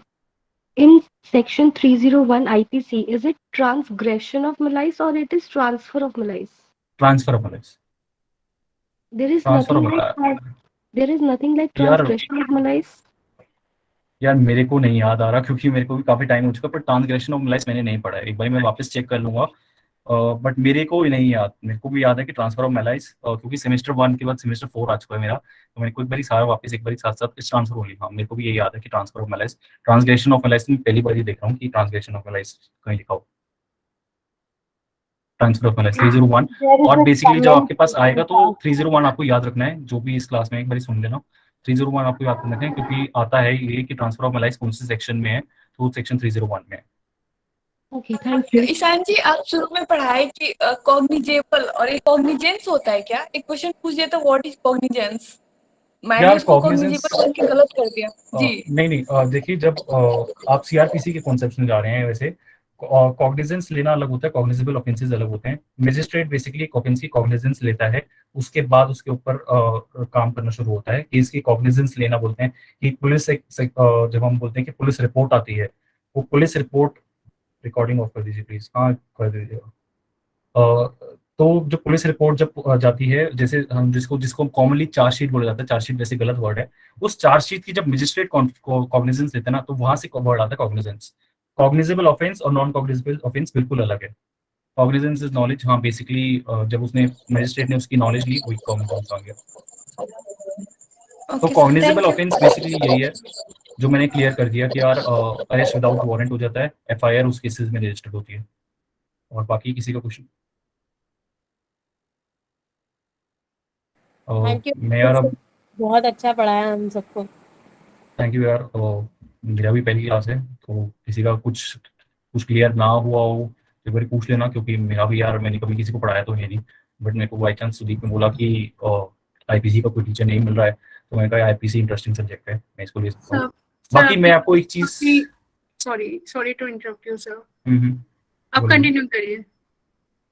in section 301 IPC, is it transgression of malice or it is transfer of malice? Transfer of knowledge, There is transfer nothing of, like that. There is nothing like यार transgression of malice. यार मेरे को नहीं याद आ रहा, क्योंकि मेरे को भी काफी टाइम हो चुका, पर ट्रांसग्रेशन ऑफ लाइफ मैंने नहीं पढ़ा है, एक बार मैं वापस चेक कर लूंगा। बट मेरे को नहीं याद, मेरे को भी याद है कि ट्रांसफर ऑफ मेलाइज, क्योंकि सेमेस्टर 1 के बाद सेमेस्टर 4 आ चुका है मेरा, तो मेरे को एक बार सारा वापस एक बार साथ साथ इस ट्रांसफर हो लिया। हाँ, मेरे को भी यही याद है कि transfer of malice, transgression of malice मैं पहली बार ही देख रहा हूँ कि ट्रांसग्रेशन ऑफ मेलाइज कहीं लिखा हो, transfer of malice 301। There is और a बेसिकली जब comment आपके पास आएगा तो about 301 आपको याद रखना है, जो भी इस क्लास में एक बार सुन लेना, 301 आपको याद रखना है, क्योंकि आता है ये कि ट्रांसफर ऑफ मेलाइज कौन से सेक्शन में है, तो सेक्शन 301 में है। Okay, thank you. ईशान जी, आप शुरू में पढ़ाए कि कॉग्निजेबल और एक कॉग्निजेंस होता है क्या? एक क्वेश्चन पूछ दिया था व्हाट इज कॉग्निजेंस, मैंने यार उसको कॉग्निजेंस, कॉग्निजेबल बोल के गलत कर दिया जी। नहीं नहीं, देखिए जब आप सीआरपीसी के कॉन्सेप्ट में जा रहे हैं, वैसे कॉग्निजेंस लेना अलग होता है, कॉग्निजेबल ऑफेंसेस अलग होते हैं। मजिस्ट्रेट बेसिकली एक ऑफेंस की कॉग्निजेंस लेता है, उसके बाद उसके ऊपर काम करना शुरू होता है, केस की कॉग्निजेंस लेना बोलते हैं। कि पुलिस जब हम बोलते हैं कि पुलिस रिपोर्ट आती है, वो पुलिस रिपोर्ट, रिकॉर्डिंग ऑफ कर दीजिए प्लीज, हाँ कर दीजिएगा। तो जो पुलिस रिपोर्ट जब जाती है, जैसे हम जिसको जिसको कॉमनली चार्जशीट बोला जाता है, चार्जशीट वैसे गलत वर्ड है, उस चार्जशीट की जब मजिस्ट्रेट कॉग्निजेंस लेते हैं ना, तो वहां से वर्ड आता है कॉग्निजेंस। कॉग्निजेबल ऑफेंस और नॉन कॉग्निजेबल ऑफेंस बिल्कुल अलग है। कॉग्निजेंस इज नॉलेज, हाँ बेसिकली जब उसने मजिस्ट्रेट ने उसकी नॉलेज ली, वही कॉग्निजेंस आ गया। तो okay sir, cognizable thank you. Offence basically यही है, जो मैंने क्लियर कर दिया कि यार अरेस्ट विदाउट वारंट हो जाता है, एफआईआर उस केसेस में रजिस्टर्ड होती है। और बाकी किसी का क्वेश्चन? थैंक यू, मैं यार अब, बहुत अच्छा पढ़ाया हम सबको। थैंक यू यार, मेरा भी पहली क्लास है, तो किसी का कुछ कुछ क्लियर ना हुआ हो एक बार पूछ लेना, क्योंकि मेरा भी यार, मैंने कभी किसी को पढ़ाया तो है नहीं, बट मेरे को बाई चांस सुदीप ने बोला कि आईपीसी का कोई टीचर नहीं मिल रहा है, तो मैंने कहा आईपीसी इंटरेस्टिंग सब्जेक्ट है, मैं इसको ले सकता हूँ। बाकी मैं आपको एक चीज, sorry to interrupt you sir, आप बोलिए। कंटिन्यू करिए।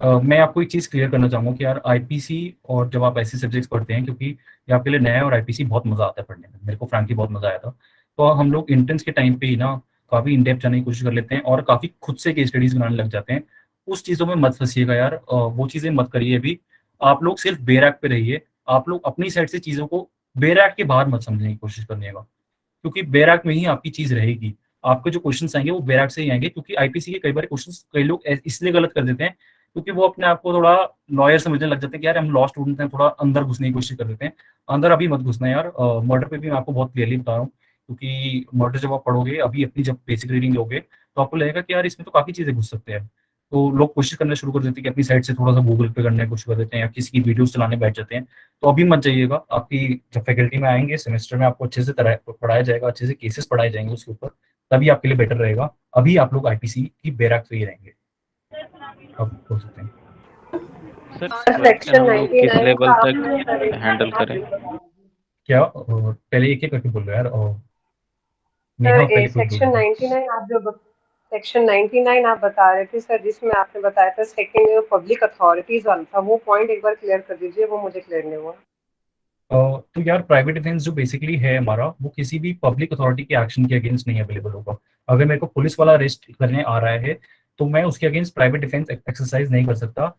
मैं आपको एक चीज़ क्लियर करना चाहूँगा कि यार आईपीसी और जब आप ऐसे सब्जेक्ट्स पढ़ते हैं, क्योंकि ये आपके लिए नया है, और आईपीसी बहुत मज़ा आता है पढ़ने में, मेरे को फ्रैंकली बहुत मज़ा आया था। तो हम लोग इंट्रेंस के टाइम पे ही ना काफ़ी इन डेप्थ जाने की कोशिश कर लेते हैं, और काफ़ी खुद से केस स्टडीज बनाने लग जाते हैं। उस चीज़ों में मत फंसिएगा यार, वो चीज़ें मत करिए अभी। आप लोग सिर्फ बेरैक पे रहिए, आप लोग अपनी साइड से चीज़ों को बेरैक के बाहर मत समझने की कोशिश करनिएगा, क्योंकि बैराक में ही आपकी चीज रहेगी। आपके जो क्वेश्चंस आएंगे वो बैराक से ही आएंगे, क्योंकि आईपीसी के कई बार क्वेश्चंस कई लोग इसलिए गलत कर देते हैं, क्योंकि वो अपने आप को थोड़ा लॉयर समझने लग जाते हैं कि यार हम लॉ स्टूडेंट हैं, थोड़ा अंदर घुसने की कोशिश कर देते हैं। अंदर अभी मत घुसना यार। मर्डर पे भी मैं आपको बहुत क्लियरली बता रहा हूँ, क्योंकि मर्डर जब आप पढ़ोगे अभी, अपनी जब बेसिक रीडिंग लोगे, तो आपको लगेगा कि यार इसमें तो काफी चीजें घुस सकते हैं। तो लोग कोशिश करना शुरू कर देते हैं कि अपनी साइड से थोड़ा सा गूगल पे करने की कोशिश कर देते हैं, या किसी की वीडियोस चलाने बैठ जाते हैं। तो अभी मत जाइएगा, आपकी जब फैकल्टी में आएंगे सेमेस्टर में, आपको अच्छे से तरह पढ़ाया जाएगा, अच्छे से केसेस पढ़ाए जाएंगे उसके ऊपर, तभी आपके लिए बेटर रहेगा। अभी आप लोग आईपीसी की बैराक पे ही रहेंगे, अब हो सकते हैं। सर सेक्शन हम लोग किस लेवल तक हैंडल करें? क्या पहले एक एक करके बोल रहे हो यार, और सर सेक्शन 99 आप जो सेक्शन 99 आप बता रहे थे सर, जिसमें आपने बताया था सेकंड पब्लिक अथॉरिटीज वाला था, वो पॉइंट एक बार क्लियर कर दीजिए, वो मुझे क्लियर नहीं हुआ। तो यार प्राइवेट डिफेंस जो बेसिकली है हमारा, वो किसी भी पब्लिक अथॉरिटी के एक्शन के अगेंस्ट नहीं अवेलेबल होगा। अगर मेरे को पुलिस वाला अरेस्ट करने आ रहा है, तो मैं उसके अगेंस्ट प्राइवेट डिफेंस एक्सरसाइज नहीं कर सकता,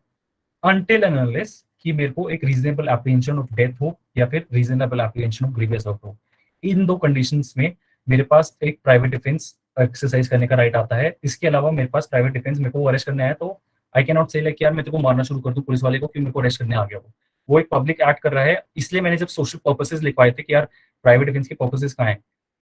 अनटिल एंड अनलेस कि मेरे को एक रीजनेबल एप्रीहेंशन ऑफ डेथ हो, या फिर reasonable apprehension of grievous hurt हो। इन दो कंडीशंस में मेरे पास एक प्राइवेट डिफेंस एक्सरसाइज करने का राइट आता है। इसके अलावा मेरे पास प्राइवेट डिफेंस, मेरे को अरेस्ट करने आया तो आई कैन नॉट से लाइक यार मैं तेरे को मारना शुरू कर दूं पुलिस वाले को, कि मेरे को अरेस्ट करने आ गया वो एक पब्लिक एक्ट कर रहा है। इसलिए मैंने जब सोशल पर्पसेस लिखवाए थे कि यार प्राइवेट डिफेंस के पर्पसेस कहाँ हैं,